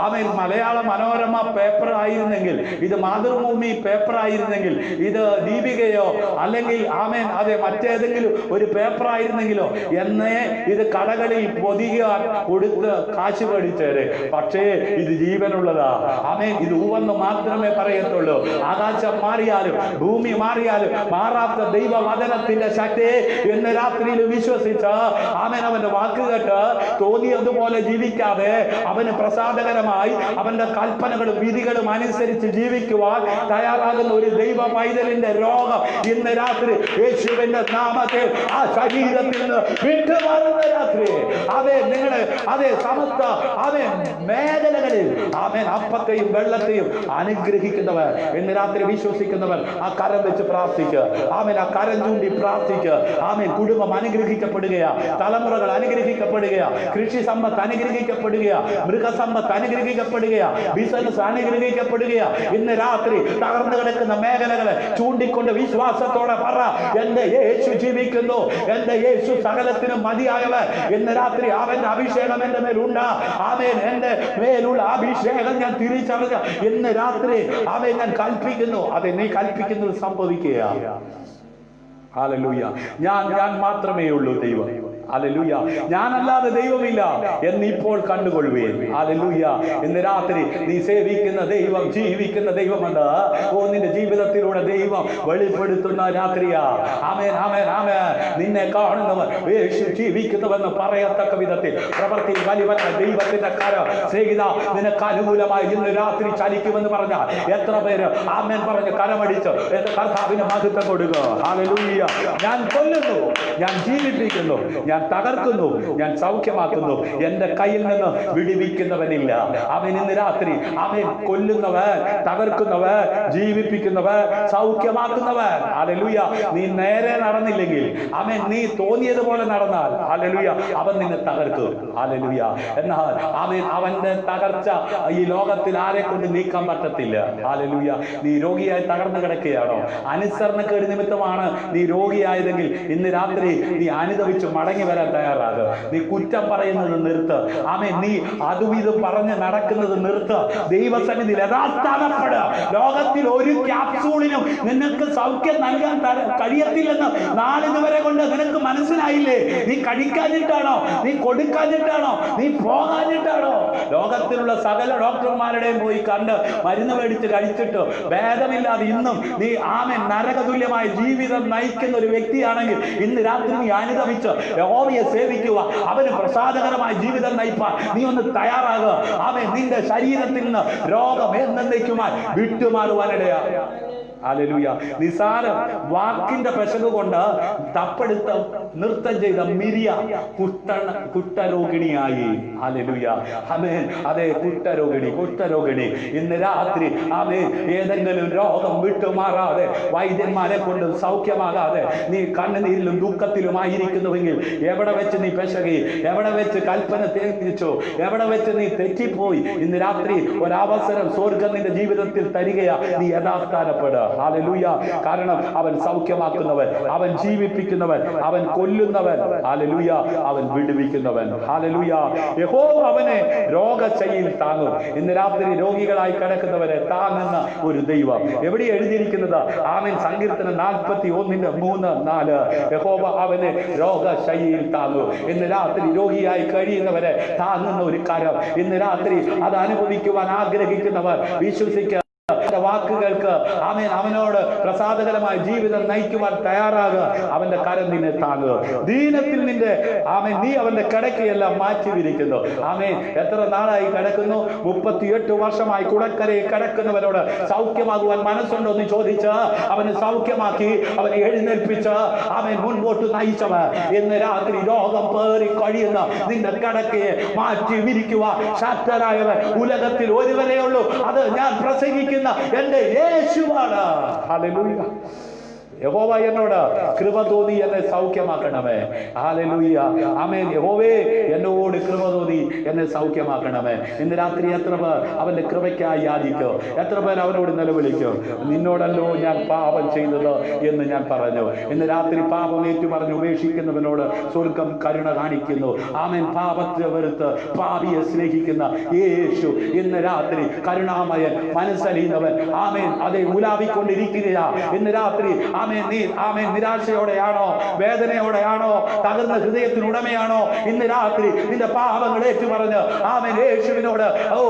ആമേൻ മലയാള മനോരമ പേപ്പർ ആയിരുന്നെങ്കിൽ, ഇത് മാതൃഭൂമി പേപ്പർ ആയിരുന്നെങ്കിൽ, ഇത് ദീപികയോ അല്ലെങ്കിൽ ആമേൻ അതെ മറ്റേതെങ്കിലും ഒരു പേപ്പർ ആയിരുന്നെങ്കിലോ എന്നേ ഇത് കടകളിൽ പൊതിയാൻ കൊടുത്ത് കാശ് മേടിച്ചേരെ. പക്ഷേ ഇത് ജീവനുള്ളതാ. ആമേൻ. ഇത് ഉവെന്ന് മാത്രമേ പറയത്തുള്ളൂ. ആകാശം മാറിയാലും ഭൂമി മാറിയാലും മാറാത്ത ദൈവവചനത്തിന്റെ ശക്തിയെ ഇന്ന് രാത്രിയിൽ വിശ്വസിച്ച ആമേൻ അവന്റെ വാക്ക് കേട്ട് തോന്നിയതുപോലെ ജീവിക്കാതെ അവന് പ്രസാദകരമായി അവന്റെ കൽപ്പനകളും വിധികളും അനുസരിച്ച് ജീവിക്കുവാൻ തയ്യാറാകുന്ന ഒരു ദൈവ പൈതലിന്റെ രോഗം ഇന്ന് രാത്രി യേശുവിന്റെ നാമത്തിൽ ആ ശരീരത്തിൽ നിന്ന് വിട്ടുമാറുന്ന രാത്രി അതെ നിങ്ങളെ അതെ സമസ്ത അതെ മേഖലകളിൽ ആമേൻ അപ്പത്തെയും വെള്ളത്തെയും അനുഗ്രഹിക്കുന്നവർ ഇന്ന് രാത്രി വിശ്വസിക്കുന്നവർ ആ കരം വെച്ച് പ്രാർത്ഥിക്കുക. ആമേൻ. ആ കരം ചൂണ്ടി പ്രാർത്ഥിക്കുക. ആമേൻ. കുടുംബം അനുഗ്രഹിക്കപ്പെടുകയാ, തലമുറകൾ അനുഗ്രഹിക്കപ്പെടുകയാ, കൃഷി സമ്പത്ത് അനുഗ്രഹിക്കപ്പെടുകയാ, മൃഗസമ്പത്ത് അനുഗ്രഹിക്കപ്പെടുകയാ, ബിസിനസ് അനുഗ്രഹിക്കപ്പെടുകയാ. ഇന്ന് രാത്രി തകർന്നു കിടക്കുന്ന മേഖലകളെ ചൂണ്ടിക്കൊണ്ട് വിശ്വാസത്തോടെ പറ, എന്റെ യേശു ജീവിക്കുന്നു, എന്റെ യേശു സകലത്തിനും മതിയായവൻ. ഇന്ന് രാത്രി അവന്റെ അഭിഷേകം എന്റെ മേലുണ്ടാ. ആമേൻ. എന്റെ മേലുള്ള അഭിഷേകം ഞാൻ തിരിച്ചറിഞ്ഞ ഇന്ന് രാത്രി ആമേൻ ഞാൻ കൽപ്പിക്കുന്നു. അതെ, നീ കൽപ്പിക്കുന്നത് സംഭവിക്കുക. ഹല്ലേലൂയ. ഞാൻ മാത്രമേ ഉള്ളൂ ദൈവം. ഹല്ലേലൂയ. ഞാനല്ലാതെ ദൈവമില്ല എന്നിപ്പോൾ കണ്ടുകൊള്ളുവേൻ. ഹല്ലേലൂയ. ഇന്ന് രാത്രി നീ സേവിക്കുന്ന ദൈവം ജീവിക്കുന്ന ദൈവമുണ്ട്. ഓ, നിന്റെ ജീവിതത്തിലൂടെ ദൈവം വെളിപ്പെടുത്തുന്ന രാത്രിയാ. ആമേൻ, ആമേൻ, ആമേൻ. നിന്നെ കാണുന്നവർ യേശു ജീവിക്കുന്നുവെന്ന് പറയത്തക്ക വിധത്തിൽ പ്രവൃത്തിയിൽ വലിയ ദൈവത്തിന്റെ കരം സ്നേഹിത നിനക്ക് അനുകൂലമായി ഇന്ന് രാത്രി ചലിക്കുമെന്ന് പറഞ്ഞാൽ എത്ര പേര് ആമേൻ പറഞ്ഞ് കരമടിച്ച് കർത്താവിന് മഹത്വം കൊടുക്കുക. ഹല്ലേലൂയ. ഞാൻ കൊല്ലുന്നു, ഞാൻ ജീവിപ്പിക്കുന്നു, ഞാൻ തകർക്കുന്നു, ഞാൻ സൗഖ്യമാക്കുന്നു, എന്റെ കയ്യിൽ നിന്ന് വിടുവിക്കുന്നവനില്ല. അവൻ ഇന്ന് രാത്രി അവൻ കൊല്ലുന്നവൻ, തകർക്കുന്നവൻ, ജീവിപ്പിക്കുന്നവൻ, സൗഖ്യമാക്കുന്നവൻ. ഹല്ലേലൂയ. നീ നേരെ നടന്നില്ലെങ്കിൽ അവൻ നീ തോന്നിയതുപോലെ നടന്നാൽ ഹല്ലേലൂയ അവൻ നിന്നെ തകർക്കും. ഹല്ലേലൂയ. എന്നാൽ അവന്റെ തകർച്ച ഈ ലോകത്തിൽ ആരെ കൊണ്ട് നീക്കാൻ പറ്റത്തില്ല. ഹല്ലേലൂയ. നീ രോഗിയായി തകർന്നു കിടക്കുകയാണോ? അനുസരണക്കേട് നിമിത്തമാണ് നീ രോഗിയായതെങ്കിൽ ഇന്ന് രാത്രി നീ അനുദവിച്ച് മടങ്ങി വരാൻ തയ്യാറാകുക. നീ കുറ്റം പറയുന്നത് നിർത്ത്. ആമേൻ. നീ അതും ഇതും പറഞ്ഞ് നടക്കുന്നത് നിർത്ത്. ദൈവസന്നിധിയിൽ യഥാസ്ഥാനപ്പെടുക. ലോകത്തിൽ ഒരു ക്യാപ്സൂളിനും നിനക്ക് സൗഖ്യം നൽകാൻ കഴിയത്തില്ലെന്ന് നാളിതുവരെ കൊണ്ട് നിനക്ക് മനസ്സിലായില്ലേ? നീ കഴിക്കാഞ്ഞിട്ടാണോ? നീ കൊടുക്കാഞ്ഞിട്ടാണോ? നീ പോകാഞ്ഞിട്ടാണോ? ലോകത്തിലുള്ള സകല ഡോക്ടർമാരുടെയും പോയി കണ്ട് മരുന്ന് മേടിച്ച് കഴിച്ചിട്ട് ഭേദമില്ലാതെ ഇന്നും നീ ആമേൻ നരകതുല്യമായ ജീവിതം നയിക്കുന്ന ഒരു വ്യക്തിയാണെങ്കിൽ ഇന്ന് രാത്രി നീ അനുദമിച്ച് യഹോവയെ സേവിക്കുക. അവന് പ്രസാദകരമായ ജീവിതം നയിപ്പാൻ നീ ഒന്ന് തയ്യാറാകുക. ആമേൻ. നിന്റെ ശരീരത്തിൽ നിന്ന് രോഗം എന്നേക്കുമായി വിട്ടുമാറുവാനിടയാ. ഹല്ലേലൂയ. നിസാര വാക്കിന്റെ പെശക് കൊണ്ട് തപ്പെടുത്ത് നൃത്തം ചെയ്ത മിരിയ കുഷ്ഠരോഗിണിയായി. ഹല്ലേലൂയ. ആമേൻ. അതെ, കുഷ്ഠരോഗിണി ഇന്ന് രാത്രി ആമേൻ ഏതെങ്കിലും രോഗം വിട്ടുമാറാതെ വൈദ്യന്മാരെ കൊണ്ട് സൗഖ്യമാകാതെ നീ കണ്ണുനീരിലും ദുഃഖത്തിലുമായിരിക്കുന്നുവെങ്കിൽ എവിടെ വെച്ച് നീ പെശകി, എവിടെ വെച്ച് കൽപ്പന തേങ്ങിച്ചു, എവിടെ വെച്ച് നീ തെറ്റിപ്പോയി, ഇന്ന് രാത്രി ഒരവസരം സ്വർഗ്ഗം നിന്റെ ജീവിതത്തിൽ തരികയാ. നീ യഥാസ്ഥാനപ്പെടുക. ഹല്ലേലൂയ. കാരണം അവൻ സൗഖ്യമാക്കുന്നവൻ, അവൻ ജീവിപ്പിക്കുന്നവൻ, അവൻ കൊല്ലുന്നവൻ. ഹല്ലേലൂയ. അവൻ വിടുവിക്കുന്നവൻ. ഹല്ലേലൂയ. യഹോവ അവനെ രോഗശയ്യയിൽ താങ്ങും. ഇന്ന് രാത്രി രോഗികളായി കിടക്കുന്നവരെ താങ്ങുന്ന ഒരു ദൈവം. എവിടെ എഴുതിയിരിക്കുന്നത്? ആമേൻ. സങ്കീർത്തനം 41:3-4. യഹോവ അവനെ രോഗശയ്യയിൽ താങ്ങും. ഇന്ന് രാത്രി രോഗിയായി കഴിയുന്നവരെ താങ്ങുന്ന ഒരു കരം. ഇന്ന് രാത്രി അത് അനുഭവിക്കുവാൻ ആഗ്രഹിക്കുന്നവർ വിശ്വസിക്കുക. വാക്കുകൾക്ക് ആമേൻ അവനോട് പ്രസാദകരമായ ജീവിതം നയിക്കുവാൻ തയ്യാറാകുക. അവന്റെ കരം നിന്നെ താങ്ങുക. ദീനത്തിൽ നിന്റെ ആമേൻ നീ അവന്റെ കിടക്കയെല്ലാം മാറ്റി വിരിക്കുന്നു. ആമേൻ. എത്ര നാളായി കിടക്കുന്നു? 38 വർഷമായി കുടക്കരയിൽ കിടക്കുന്നവരോട് സൗഖ്യമാകുവാൻ മനസ്സുണ്ടോ എന്ന് ചോദിച്ച് അവന് സൗഖ്യമാക്കി, അവനെ എഴുന്നേൽപ്പിച്ച് ആമേൻ മുൻപോട്ട് നയിച്ചവൻ ഇന്ന് രാത്രി രോഗം പേറി കഴിയുന്ന നിന്റെ കിടക്കയെ മാറ്റി വിരിക്കുവാൻ ശക്തരായവൻ ഉലകത്തിൽ ഒരുവരേ ഉള്ളൂ. അത് ഞാൻ പ്രസംഗിക്കുന്ന എന്റെ യേശുവാണ്. ഹല്ലേലൂയ. യഹോവ എന്നോട് കൃപ തോന്നി എന്നെ സൗഖ്യമാക്കണമേ. ഹല്ലേലൂയ. ആമേൻ. യഹോവേ എന്നോട് കൃപ തോന്നി എന്നെ സൗഖ്യമാക്കണമേ. ഇന്ന് രാത്രി എത്ര പേർ അവന്റെ കൃപയ്ക്കായി യാചിക്കും? എത്ര പേർ അവനോട് നിലവിളിക്കും? നിന്നോടല്ലോ ഞാൻ പാപം ചെയ്തത് എന്ന് ഞാൻ പറഞ്ഞു. ഇന്ന് രാത്രി പാപം ഏറ്റുപറഞ്ഞ് ഉപേക്ഷിക്കുന്നവനോട് സ്വർഗ്ഗം കരുണ കാണിക്കുന്നു. ആമേൻ. പാപത്തെ വെറുത്ത് പാപിയെ സ്നേഹിക്കുന്ന യേശു ഇന്ന് രാത്രി കരുണാമയൻ, മനസ്സലിയുന്നവൻ. ആമേൻ. അതേ ഉലാവിക്കൊണ്ടിരിക്കുകയാ. ഇന്ന് രാത്രി ആമേൻ നിരാശയോടെയാണോ, വേദനയോടെയാണോ, തകർന്ന ഹൃദയത്തിനുടമയാണോ? ഇന്ന് രാത്രി നിന്റെ പാപങ്ങൾ ഏറ്റുപറഞ്ഞ് ആമേൻ യേശുവിനോട്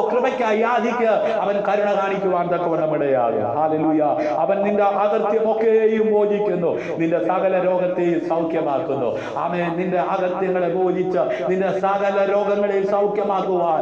കൃപയ്ക്കായി യാചിക്ക്. അവൻ കരുണ കാണിക്കുവാൻ തക്കവണ്ണം ഇടയാകും. ഹല്ലേലൂയ. അവൻ നിന്റെ അകർത്യമൊക്കെയും മോചിക്കുന്നു, നിന്റെ സകല രോഗത്തെയും സൗഖ്യമാക്കുന്നു. ആമേൻ. നിന്റെ അകത്യങ്ങളെ മോചിച്ച് നിന്റെ സകല രോഗങ്ങളെയും സൗഖ്യമാക്കുവാൻ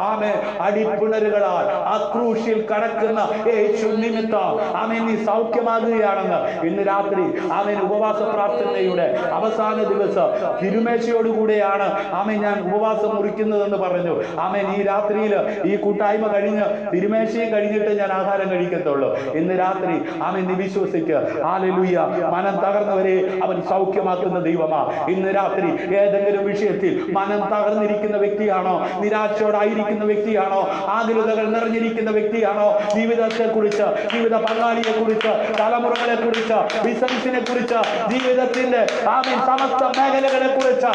ആമേൻ അടിപ്പിണരുകളാൽ ആ ക്രൂശിൽ കടക്കുന്ന യേശു നിമിത്തം ആമേൻ നീ സൗഖ്യമാകുകയാണെന്ന് ഇന്ന് രാത്രി ആമേൻ ഉപവാസ പ്രാർത്ഥനയുടെ അവസാന ദിവസം തിരുമേശയോടുകൂടെയാണ് ആമേൻ ഞാൻ ഉപവാസം മുറിക്കുന്നതെന്ന് പറഞ്ഞു. ആമേൻ. ഈ രാത്രിയിൽ ഈ കൂട്ടായ്മ കഴിഞ്ഞ് തിരുമേശയും കഴിഞ്ഞിട്ട് ഞാൻ ആഹാരം കഴിക്കത്തുള്ളൂ. ഇന്ന് രാത്രി ആമേൻ നീ വിശ്വസിക്കുക. ഹല്ലേലൂയ. മനം തകർന്നവരെ അവൻ സൗഖ്യമാക്കുന്ന ദൈവമാ. ഇന്ന് രാത്രി ഏതെങ്കിലും വിഷയത്തിൽ മനം തകർന്നിരിക്കുന്ന വ്യക്തിയാണോ, നിരാശയോടായിരിക്കുന്ന വ്യക്തിയാണോ, ആകുലതകൾ നിറഞ്ഞിരിക്കുന്ന വ്യക്തിയാണോ, ജീവിതത്തെ കുറിച്ച്, ജീവിത പങ്കാളിയെ കുറിച്ച്, തലമുറകളെ കുറിച്ച് കുറിച്ച്, ബിസിനസിനെ കുറിച്ച്, ജീവിതത്തിന്റെ ആമേൻ സമസ്ത മേഖലകളെ കുറിച്ച്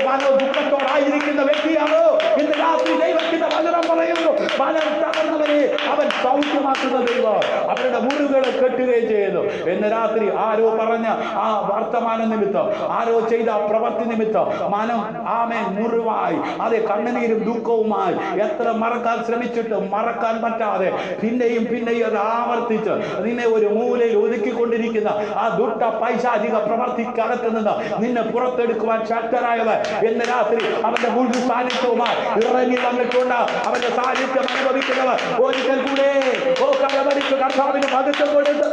മനോദുഃഖത്തോടായിരിക്കുന്ന വ്യക്തിയാണോ? ഇന്ന് രാത്രി ദൈവത്തിന്റെ വചനം പറയുന്നു, മനം തകർന്നവരെ അവൻ സൗഖ്യമാക്കുന്ന ദൈവം. അവരുടെ മുറിവുകളെ കെട്ടുകയും ചെയ്യുന്നു. ഇന്ന് രാത്രി ആരോ പറഞ്ഞ ആ വർത്തമാന നിമിത്തം, ആരോ ചെയ്ത പ്രവൃത്തി നിമിത്തം മനം ആമേൻ മുറിവായി, അതെ കണ്ണുനീരും ദുഃഖവുമായി എത്ര മറക്കാൻ ശ്രമിച്ചിട്ടും മറക്കാൻ പറ്റാതെ പിന്നെയും പിന്നെയും അത് ആവർത്തിച്ച് നിന്നെ ഒരു മൂലയിൽ ഒതുക്കിക്കൊണ്ടിരിക്കുന്ന ആ ദുഷ്ട പൈശാചിക പ്രവർത്തിക്കകത്ത് നിന്ന് നിന്നെ പുറത്തെടുക്കുവാൻ ശക്തനായവൻ ഇന്ന് രാത്രി അവന്റെ മുഴുവൻ സാന്നിധ്യവുമായി ഇറങ്ങി വന്നിട്ടുണ്ട്. അവന്റെ സാന്നിധ്യം അനുഭവിക്കുന്നവർ ഒരിക്കൽ കൂടെ കർത്താവിന് മഹത്വം കൊടുത്ത്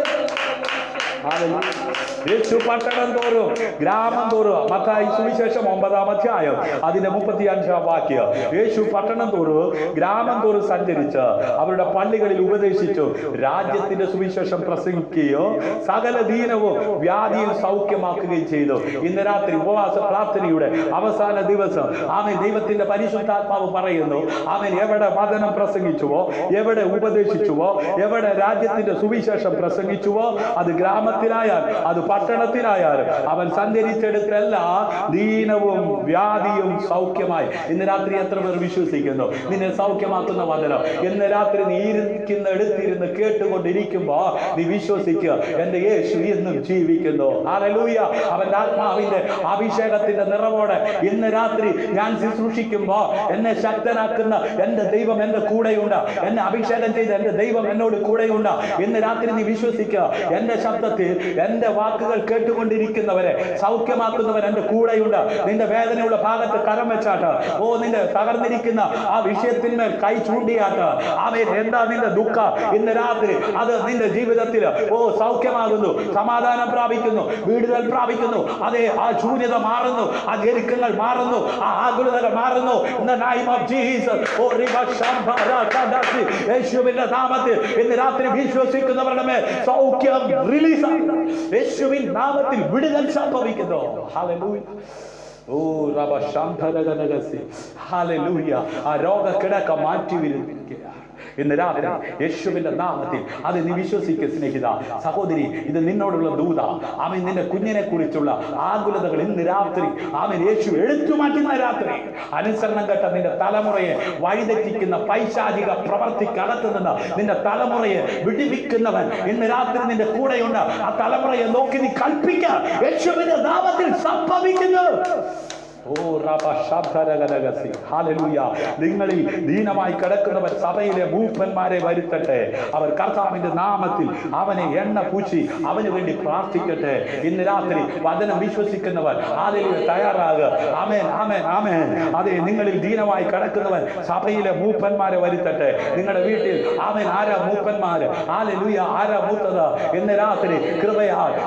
യേശു പട്ടണം തോറും ഗ്രാമം തോറും, മത്തായി സുവിശേഷം 9-ാം അധ്യായം അതിന്റെ 35-ാം വാക്യം, യേശു പട്ടണം തോറും ഗ്രാമം തോറും സഞ്ചരിച്ച് അവരുടെ പള്ളികളിൽ ഉപദേശിച്ചു, രാജ്യത്തിന്റെ സുവിശേഷം പ്രസംഗിക്കുകയോ സകല ദീനവും വ്യാധിയിൽ സൗഖ്യമാക്കുകയും ചെയ്തു. ഇന്ന് രാത്രി ഉപവാസ പ്രാർത്ഥനയുടെ അവസാന ദിവസം ആമേൻ ദൈവത്തിന്റെ പരിശുദ്ധാത്മാവ് പറയുന്നു, ആമേൻ എവിടെ വചനം പ്രസംഗിച്ചുവോ, എവിടെ ഉപദേശിച്ചുവോ, എവിടെ രാജ്യത്തിന്റെ സുവിശേഷം പ്രസംഗിച്ചുവോ, അത് ഗ്രാമത്തിലായാൽ അത് പട്ടണത്തിലായാലും അവൻ സഞ്ചരിച്ചെടുത്തല്ല ദീനവും വ്യാധിയും സൗഖ്യമായി. ഇന്ന് രാത്രി എത്ര പേർ വിശ്വസിക്കുന്നു നിന്നെ സൗഖ്യമാക്കുന്ന വചനം? ഇന്ന് രാത്രി നീ എടുത്തിരുന്ന് കേട്ടുകൊണ്ടിരിക്കുമ്പോ നീ വിശ്വസിക്കുക, എന്റെ യേശു എന്നും ജീവിക്കുന്നു. ഹല്ലേലൂയ. അവന്റെ ആത്മാവിന്റെ അഭിഷേകത്തിന്റെ നിറവോടെ ഇന്ന് രാത്രി ഞാൻ ശുശ്രൂഷിക്കുമ്പോ എന്നെ ശക്തനാക്കുന്ന എന്റെ ദൈവം എന്റെ കൂടെയുണ്ട്. എന്നെ അഭിഷേകം ചെയ്ത എന്റെ ദൈവം എന്നോട് കൂടെയുണ്ട്. ഇന്ന് രാത്രി നീ വിശ്വസിക്കുക, എന്റെ ശബ്ദത്തിൽ എന്റെ വാക്കുകൾ കേട്ടുകൊണ്ടിരിക്കുന്നവരെ സൗഖ്യമാക്കുന്നവൻ എന്റെ കൂടെയുണ്ട്. നിന്റെ വേദനയുള്ള ഭാഗത്ത് കരം വെച്ചാട്ട്, ഓ നിന്റെ തകർന്നിരിക്കുന്ന ആ വിഷയത്തിന്മേൽ കൈ ചൂണ്ടിയാട്ട്, ആമേൻ എന്താ നിന്റെ ദുഃഖം ഇന്ന് രാത്രി അത് നിന്റെ ജീവിതത്തിൽ ഓ സൗഖ്യമാകുന്നു, സമാധാനം പ്രാപിക്കുന്നു, വിടുതൽ പ്രാപിക്കുന്നു. അതെ, ആ ശൂന്യത മാറുന്നു, ആ ഞെരുക്കങ്ങൾ മാറുന്നു, ആ ആകുലതകൾ മാറുന്നു. In the name of Jesus. ഓ യേശുവിന്റെ നാമത്തിൽ ഇന്ന് രാത്രി വിശ്വസിക്കുന്നവരുടെ മേൽ സൗഖ്യം റിലീസ്, യേശുവിൻ നാമത്തിൽ വിടുതൽ സംഭവിക്കുന്നു. ഹല്ലേലൂയ. ഓ റബ ശാന്തരഗനഗസി. ഹല്ലേലൂയ. ആ രോഗക്കിടക്ക മാറ്റി വിരിക്കുക ഇന്ന് രാത്രി യേശുവിന്റെ നാമത്തിൽ. അത് നീ വിശ്വസിക്കുക സ്നേഹിത സഹോദരി, ഇത് നിന്നോടുള്ള ദൂത. ആമേൻ നിന്റെ കുഞ്ഞിനെ കുറിച്ചുള്ള ആകുലതകൾ ഇന്ന് രാത്രി ആമേൻ യേശു എടുത്തു മാറ്റുന്ന രാത്രി. അനുസരണം കേട്ട നിന്റെ തലമുറയെ വഴിതെറ്റിക്കുന്ന പൈശാചിക പ്രവർത്തിക്കകത്ത് നിന്ന് നിന്റെ തലമുറയെ വിടുവിക്കുന്നവൻ ഇന്ന് രാത്രി നിന്റെ കൂടെയുണ്ട്. ആ തലമുറയെ നോക്കി നീ കൽപ്പിക്കുക, യേശുവിന്റെ നാമത്തിൽ സംഭവിക്കുന്നു. ഓ റബ ശബ്ദരഗനഗസി. ഹല്ലേലൂയ. നിങ്ങളിൽ ദീനമായി കിടക്കുന്നവർ സഭയിലെ മൂപ്പന്മാരെ വരുത്തട്ടെ. അവർ കർത്താവിന്റെ നാമത്തിൽ അവനെ എണ്ണ പൂശി അവന് വേണ്ടി പ്രാർത്ഥിക്കട്ടെ. ഇന്ന് രാത്രി വചനം വിശ്വസിക്കുന്നവർ ഹല്ലേലൂയ തയ്യാറാകുക. ആമേൻ ആമേൻ ആമേൻ. അതെ, നിങ്ങളിൽ ദീനമായി കിടക്കുന്നവർ സഭയിലെ മൂപ്പന്മാരെ വരുത്തട്ടെ. നിങ്ങളുടെ വീട്ടിൽ ആമേൻ ആരാ മൂപ്പന്മാര്? ഹല്ലേലൂയ. ആരാ മൂത്തത്? ഇന്ന് രാത്രി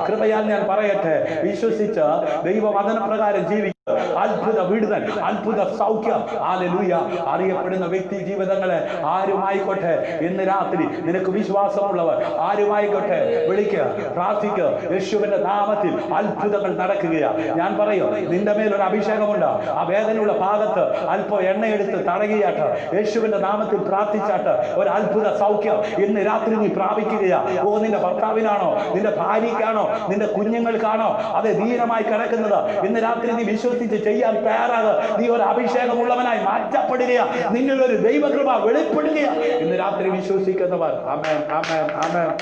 കൃപയാൽ ഞാൻ പറയട്ടെ, വിശ്വസിച്ച് ദൈവവചന പ്രകാരം ജീവിക്കുക. അത്ഭുത വിടുതൽ, അത്ഭുത സൗഖ്യം. ഹല്ലേലൂയ. അറിയപ്പെടുന്ന വ്യക്തി ജീവിതങ്ങളെ ആരുമായിക്കോട്ടെ ഇന്ന് രാത്രി നിനക്ക് വിശ്വാസമുള്ളവർ ആരുമായിക്കോട്ടെ വിളിക്കുക, പ്രാർത്ഥിക്കുക. യേശുവിന്റെ നാമത്തിൽ അത്ഭുതങ്ങൾ നടക്കുകയാണ്. ഞാൻ പറയും, നിന്റെ മേലൊരു അഭിഷേകമുണ്ട്. ആ വേദനയുള്ള ഭാഗത്ത് അല്പം എണ്ണയെടുത്ത് തടകിയാട്ട് യേശുവിന്റെ നാമത്തിൽ പ്രാർത്ഥിച്ചാട്ട് ഒരു അത്ഭുത സൗഖ്യം ഇന്ന് രാത്രി നീ പ്രാപിക്കുകയാ. ഓ നിന്റെ ഭർത്താവിനാണോ, നിന്റെ ഭാര്യയ്ക്കാണോ, നിന്റെ കുഞ്ഞുങ്ങൾക്കാണോ അത് ധീരമായി കിടക്കുന്നത്? ഇന്ന് രാത്രി നീ വിശ്വസിച്ച് ചെയ്യാൻ തയ്യാറാകുക. നീ ഒരു അഭിഷേകമുള്ളവനായി മാറ്റപ്പെടുകയാ. നിന്നിൽ ഒരു ദൈവകൃപ വെളിപ്പെടുകയാ. ഇന്ന് രാത്രി വിശ്വസിക്കുന്നവർ ആമേൻ ആമേൻ ആമേൻ.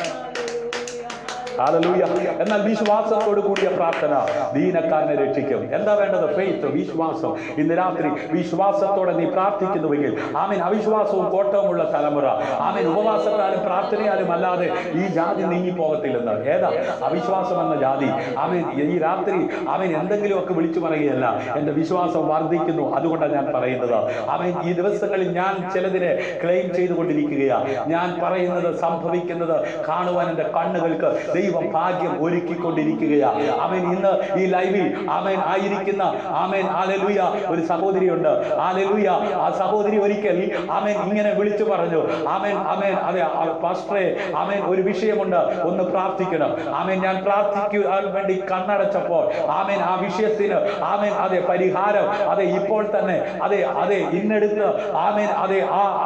ഹല്ലേലൂയ. എന്നാൽ വിശ്വാസത്തോട് കൂടിയ പ്രാർത്ഥന ദീനക്കാരനെ രക്ഷിക്കും. എന്താ വേണ്ടത്? ഫെയ്ത്ത്, വിശ്വാസം. ഇന്ന് രാത്രി വിശ്വാസത്തോടെ നീ പ്രാർത്ഥിക്കുന്നുവെങ്കിൽ ആമേൻ അവിശ്വാസവും കോട്ടവുമുള്ള തലമുറ ആമേൻ ഉപവാസത്താലും പ്രാർത്ഥനയാലും അല്ലാതെ ഈ ജാതി നീങ്ങി പോകത്തില്ലെന്ന്. ഏതാ അവിശ്വാസം എന്ന ജാതി? ആമേൻ ഈ രാത്രി ആമേൻ എന്തെങ്കിലുമൊക്കെ വിളിച്ചു പറയുകയല്ല, എന്റെ വിശ്വാസം വർദ്ധിക്കുന്നു, അതുകൊണ്ടാണ് ഞാൻ പറയുന്നത്. ആമേൻ ഈ ദിവസങ്ങളിൽ ഞാൻ ചിലതിനെ ക്ലെയിം ചെയ്തുകൊണ്ടിരിക്കുകയാ. ഞാൻ പറയുന്നത് സംഭവിക്കുന്നത് കാണുവാൻ എന്റെ കണ്ണുകൾക്ക് ദൈവം ഭാഗ്യം ഒരുക്കിക്കൊണ്ടിരിക്കുകയാ. ആമേൻ ഇന്ന് ഈ ലൈവിൽ ആമേൻ ആയിരിക്കുന്ന ആമേൻ ഹല്ലേലൂയ ഒരു സഹോദരിയുണ്ട്. ഹല്ലേലൂയ. ആ സഹോദരി ഒരിക്കൽ ആമേൻ ഇങ്ങനെ വിളിച്ചു പറഞ്ഞു, ആമേൻ ആമേൻ അതെ പാസ്റ്ററെ ആമേൻ ഒരു വിഷയമുണ്ട്, ഒന്ന് പ്രാർത്ഥിക്കണം. ആമേൻ ഞാൻ പ്രാർത്ഥിക്കാൻ വേണ്ടി കണ്ണടച്ചപ്പോൾ ആമേൻ ആ വിഷയത്തിന് ആമേൻ അതെ പരിഹാരം അതെ ഇപ്പോൾ തന്നെ അതെ അതെ ഇന്നെടുത്ത് ആമേൻ അതെ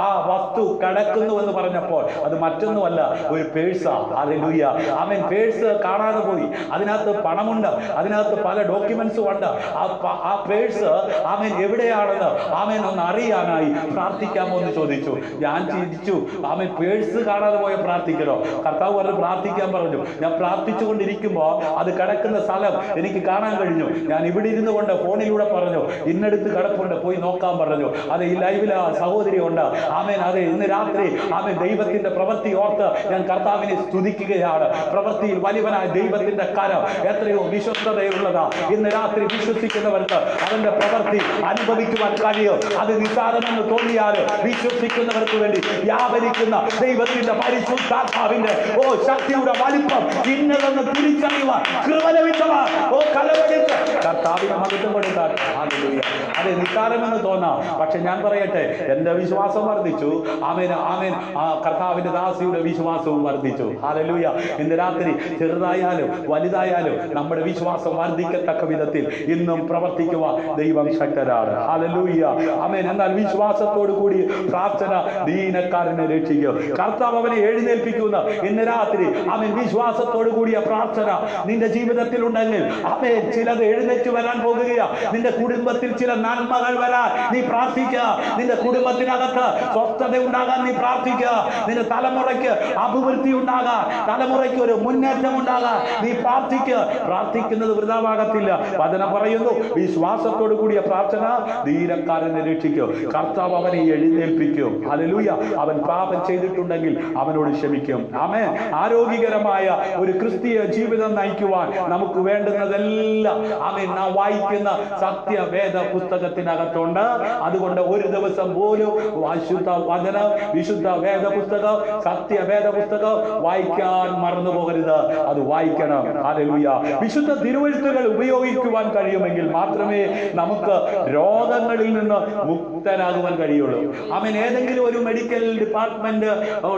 ആ വസ്തു കിടക്കുന്നു എന്ന് പറഞ്ഞപ്പോൾ അത് മറ്റൊന്നുമല്ല, ഒരു പേഴ്സാ. ഹല്ലേലൂയ. ആമേൻ പേഴ്സ് കാണാതെ പോയി, അതിനകത്ത് പണമുണ്ട്, അതിനകത്ത് പല ഡോക്യുമെന്റ്സും ഉണ്ട്. ആ പേഴ്സ് ആമേൻ എവിടെയാണെന്ന് ആമേൻ ഒന്ന് അറിയാനായി പ്രാർത്ഥിക്കാമോ എന്ന് ചോദിച്ചു. ഞാൻ ചിന്തിച്ചു, ആമേൻ പേഴ്സ് കാണാതെ പോയ പ്രാർത്ഥിക്കണോ? കർത്താവ് പറഞ്ഞു പ്രാർത്ഥിക്കാൻ പറഞ്ഞു. ഞാൻ പ്രാർത്ഥിച്ചുകൊണ്ടിരിക്കുമ്പോൾ അത് കിടക്കുന്ന സ്ഥലം എനിക്ക് കാണാൻ കഴിഞ്ഞു. ഞാൻ ഇവിടെ ഇരുന്നു കൊണ്ട് ഫോണിലൂടെ പറഞ്ഞു, ഇന്നടുത്ത് കിടപ്പുണ്ട്, പോയി നോക്കാൻ പറഞ്ഞു. അത് ഈ ലൈവിൽ സഹോദരി ഉണ്ട്. ആമേൻ അതെ, ഇന്ന് രാത്രി ആമേൻ ദൈവത്തിന്റെ പ്രവൃത്തി ഓർത്ത് ഞാൻ കർത്താവിനെ സ്തുതിക്കുകയാണ്. പ്രവൃത്തിയിൽ വലിയവനായ ദൈവത്തിന്റെ കരം എത്രയോ വിശ്വസ്തതയുള്ളതാ. ഇന്ന് രാത്രി വിശ്വസിക്കുന്നവർക്ക് അവന്റെ പ്രവൃത്തി അനുഭവിക്കുവാൻ കഴിയും. അത് നിസ്സാരമെന്ന് തോന്നിയാലും വിശ്വസിക്കുന്നവർക്ക് വേണ്ടി വ്യാപരിക്കുന്ന ദൈവത്തിന്റെ പരിശുദ്ധാത്മാവിന്റെ ശക്തിയുടെ വലിപ്പം ഇന്നതെന്ന് തിരിച്ചറിയുവാൻ കൃപ ലഭിച്ചവർ കലവടിച്ച് കർത്താവിനെ മഹത്വം കൊടുക്കാൻ. അതെ, നിസ്സാരമെന്ന് തോന്നാം, പക്ഷെ ഞാൻ പറയട്ടെ, എന്റെ വിശ്വാസം വർദ്ധിച്ചു. ആമേൻ ആമേൻ. കർത്താവിന്റെ ദാസിയുടെ വിശ്വാസവും വർദ്ധിച്ചു. ഹല്ലേലൂയ. ഇന്ന് രാത്രി ചെറുതായാലും വലുതായാലും നമ്മുടെ വിശ്വാസം വർദ്ധിക്കത്തക്ക വിധത്തിൽ ഇന്നും പ്രവർത്തിക്കുവാൻ ദൈവം ശക്തരാണ്. ഹല്ലേലൂയ. ആമേൻ. എന്നാൽ വിശ്വാസത്തോടു കൂടി പ്രാർത്ഥന ദീനക്കാരനെ രക്ഷിക്കും. കർത്താവ് അവനെ എഴുന്നേൽപ്പിക്കുന്ന ഇന്ന് രാത്രി ആമേൻ വിശ്വാസത്തോടു കൂടിയ പ്രാർത്ഥന നിന്റെ ജീവിതത്തിൽ ഉണ്ടെങ്കിൽ ആമേൻ ചിലത് എഴുന്നേറ്റ് വരാൻ പോകുകയാ. നിന്റെ കുടുംബത്തിൽ ചില നന്മകൾ വരാൻ നീ പ്രാർത്ഥിക്കുക. നിന്റെ കുടുംബത്തിനകത്ത് സ്വസ്ഥത ഉണ്ടാകാൻ നീ പ്രാർത്ഥിക്കുക. നിന്റെ തലമുറയ്ക്ക് അഭിവൃദ്ധി ഉണ്ടാകാൻ, തലമുറയ്ക്ക് ഒരു മുന്നേറ്റം ഉണ്ടാകാൻ നീ പ്രാർത്ഥിക്കുക. പ്രാർത്ഥിക്കുന്നത് വൃഥാവാകത്തില്ല. വചനം പറയുന്നു, വിശ്വാസത്തോടു കൂടിയ പ്രാർത്ഥന ധീരക്കാരനെ രക്ഷിക്കും. കർത്താവ് അവനെ എഴുന്നേൽപ്പിക്കും. ഹല്ലേലൂയ. അവൻ പാപം ചെയ്തിട്ടുണ്ടെങ്കിൽ അവനോട് ക്ഷമിക്കും. ആമേൻ. ആരോഗ്യകരമായ ഒരു ക്രിസ്തീയ ജീവിതം നയിക്കുവാൻ നമുക്ക് വേണ്ടുന്നതെല്ലാം ആമേൻ നാം വായിക്കുന്ന സത്യവേദ പുസ്തകത്തിനകത്തുണ്ട്. അതുകൊണ്ട് ഒരു ദിവസം പോലും വിശുദ്ധ വചനം, വിശുദ്ധ വേദ പുസ്തകം, സത്യവേദ പുസ്തകം വായിക്കാൻ മറന്നു പോകരുത്. അത് വായിക്കണം. ഹല്ലേലൂയ. വിശുദ്ധ തിരുവെഴുത്തുകൾ ഉപയോഗിക്കുവാൻ കഴിയുമെങ്കിൽ മാത്രമേ നമുക്ക് രോഗങ്ങളിൽ നിന്ന് മുക്തനാകുവാൻ കഴിയുള്ളൂ. ആമേൻ. ഏതെങ്കിലും ഒരു മെഡിക്കൽ ഡിപ്പാർട്ട്മെന്റ്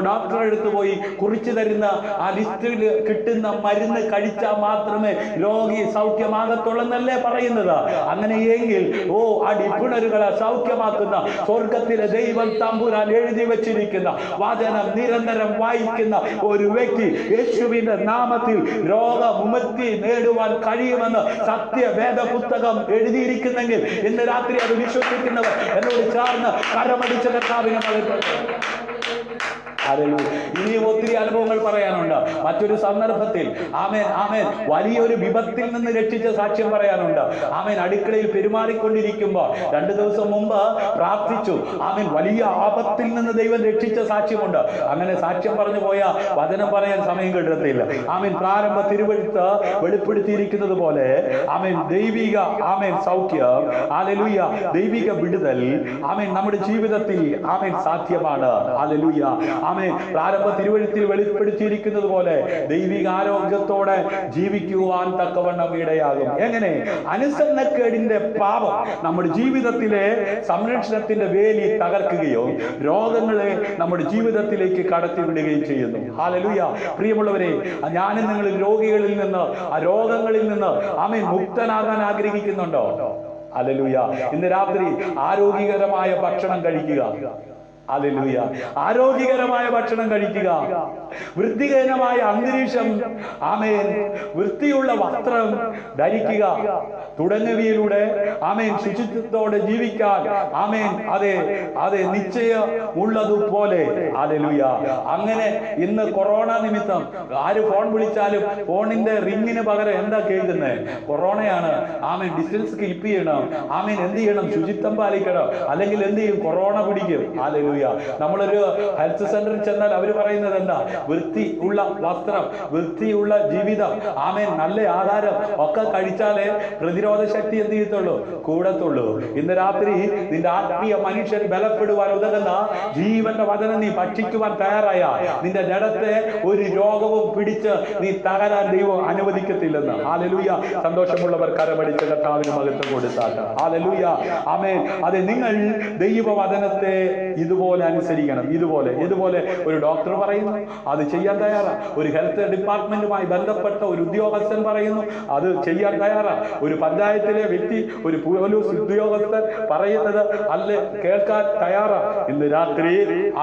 ഡോക്ടറെ അടുത്ത് പോയി കുറിച്ചു തരുന്ന ആ ലിസ്റ്റിൽ കിട്ടുന്ന മരുന്ന് കഴിച്ചാൽ മാത്രമേ രോഗി സൗഖ്യമാകത്തുള്ളെന്നല്ലേ പറയുന്നത്. അങ്ങനെയെങ്കിൽ ആ ഡിപ്പുണരുകളെ സൗഖ്യമാക്കുന്ന സ്വർഗത്തിലെ ദൈവം തമ്പുരാൻ എഴുതി വെച്ചിരിക്കുന്ന വചനം നിരന്തരം വായിക്കുന്ന ഒരു വ്യക്തി യേശുവിന്റെ നാമത്തിൽ രോഗമുക്തി നേടുവാൻ കഴിയുമെന്ന് സത്യവേദ പുസ്തകം എഴുതിയിരിക്കുന്നെങ്കിൽ ഇന്ന് രാത്രി അത് വിശ്വസിക്കുന്നവർ എന്നോട് ചേർന്ന് കരമടിച്ച കർത്താവിനെ ഇനിയും ഒത്തിരി അനുഭവങ്ങൾ പറയാനുണ്ട്. മറ്റൊരു സന്ദർഭത്തിൽ ആമേൻ ആമേൻ വലിയൊരു വിപത്തിൽ നിന്ന് രക്ഷിച്ച സാക്ഷ്യം പറയാനുണ്ട്. ആമേൻ. അടുക്കളയിൽ പെരുമാറിക്കൊണ്ടിരിക്കുമ്പോൾ 2 ദിവസം മുമ്പ് പ്രാർത്ഥിച്ചു. ആമേൻ. വലിയ ആപത്തിൽ നിന്ന് ദൈവം രക്ഷിച്ച സാക്ഷ്യമുണ്ട്. അങ്ങനെ സാക്ഷ്യം പറഞ്ഞു പോയ വചനം പറയാൻ സമയം കിട്ടത്തില്ല. ആമേൻ. പ്രാരംഭ തിരുവെഴുത്ത് വെളിപ്പെടുത്തിയിരിക്കുന്നത് പോലെ ആമേൻ ദൈവിക ആമേൻ സൗഖ്യം, ഹല്ലേലൂയ, ദൈവിക വിടുതൽ ആമേൻ നമ്മുടെ ജീവിതത്തിൽ ആമേൻ സാധ്യമാണ്. ഹല്ലേലൂയ. ആമേൻ. പ്രാരംഭ തിരുവെഴുത്തിൽ വെളിപ്പെടുത്തിയിരിക്കുന്നത് പോലെ ദൈവിക ആരോഗ്യത്തോടെ ജീവിക്കുവാൻ തക്കവണ്ണം ഇടയാകും. എങ്ങനെ? അനുസരണക്കേടിന്റെ പാപം നമ്മുടെ ജീവിതത്തിലെ സംരക്ഷണത്തിന്റെ വേലി തകർക്കുകയോ രോഗങ്ങളെ നമ്മുടെ ജീവിതത്തിലേക്ക് കടത്തിവിടുകയും ചെയ്യുന്നു. ഹല്ലേലൂയ. പ്രിയമുള്ളവരെ, ഞാനും നിങ്ങൾ രോഗികളിൽ നിന്ന്, ആ രോഗങ്ങളിൽ നിന്ന് ആമേൻ മുക്തനാകാൻ ആഗ്രഹിക്കുന്നുണ്ടോ? ഹല്ലേലൂയ. ഇന്ന് രാത്രി ആരോഗ്യകരമായ ഭക്ഷണം കഴിക്കുക. ഹല്ലേലൂയ. ആരോഗ്യകരമായ ഭക്ഷണം കഴിക്കുക, വൃത്തിഹീനമായ അന്തരീക്ഷം, ആമേൻ, വൃത്തിയുള്ള വസ്ത്രം ധരിക്കുക തുടങ്ങിയവയിലൂടെ ആമേൻ ശുചിത്വത്തോടെ ജീവിക്കാൻ ആമേൻ അതെ അതെ നിശ്ചയമുള്ളതുപോലെ. ഹല്ലേലൂയ. അങ്ങനെ ഇന്ന് കൊറോണ നിമിത്തം ആര് ഫോൺ വിളിച്ചാലും ഫോണിന്റെ റിങ്ങിന് പകരം എന്താ കേൾക്കുന്നത്? കൊറോണയാണ്. ആമേൻ. ഡിസ്റ്റൻസ് കീപ്പ് ചെയ്യണം. ആമേൻ. എന്ത് ചെയ്യണം? ശുചിത്വം പാലിക്കണം. അല്ലെങ്കിൽ എന്ത് ചെയ്യും? കൊറോണ പിടിക്കും. ഹല്ലേലൂയ. നമ്മളൊരു ഹെൽത്ത് സെന്ററിൽ ചെന്നാൽ അവർ പറയുന്നത് എന്താ? വൃത്തി ഉള്ള വസ്ത്രം, വൃത്തിയുള്ള ജീവിതം, ആമേൻ, നല്ല ആഹാരം ഒക്കെ കഴിച്ചാലേ പ്രതിരോധ ശക്തി എന്ത് ചെയ്യത്തുള്ളൂ? കൂടത്തുള്ളൂ. ഇന്ന് രാത്രി നിന്റെ ആത്മീയ മനുഷ്യൻ ബലപ്പെടുവാൻ ഉതകുന്ന ജീവന്റെ വചനം നീ ഭക്ഷിക്കുവാൻ തയ്യാറായ നിന്റെ ജഡത്തെ ഒരു രോഗവും പിടിച്ച് നീ തകരാൻ ദൈവം അനുവദിക്കത്തില്ലെന്ന്. ഹല്ലേലൂയ. സന്തോഷമുള്ളവർ കരമടിച്ച കർത്താവിന് മഹത്വം കൊടുത്താട്ടെ. ഹല്ലേലൂയ. ആമേൻ. അതെ, നിങ്ങൾ ദൈവവചനത്തെ ഇതുപോലെ ഇതുപോലെ അനുസരിക്കണം, ഇതുപോലെ ഒരു ഡോക്ടർ പറയുന്നു അത് ചെയ്യാൻ തയ്യാറാ, ഒരു ഹെൽത്ത് ഡിപ്പാർട്ട്മെന്റുമായി ബന്ധപ്പെട്ട ഒരു ഉദ്യോഗസ്ഥൻ പറയുന്നു അത് ചെയ്യാൻ തയ്യാറാ, ഒരു പഞ്ചായത്തിലെ വ്യക്തി, ഒരു പോലീസ് ഉദ്യോഗസ്ഥൻ പറയുന്നത് അല്ലെ കേൾക്കാൻ തയ്യാറാ. ഇന്ന് രാത്രി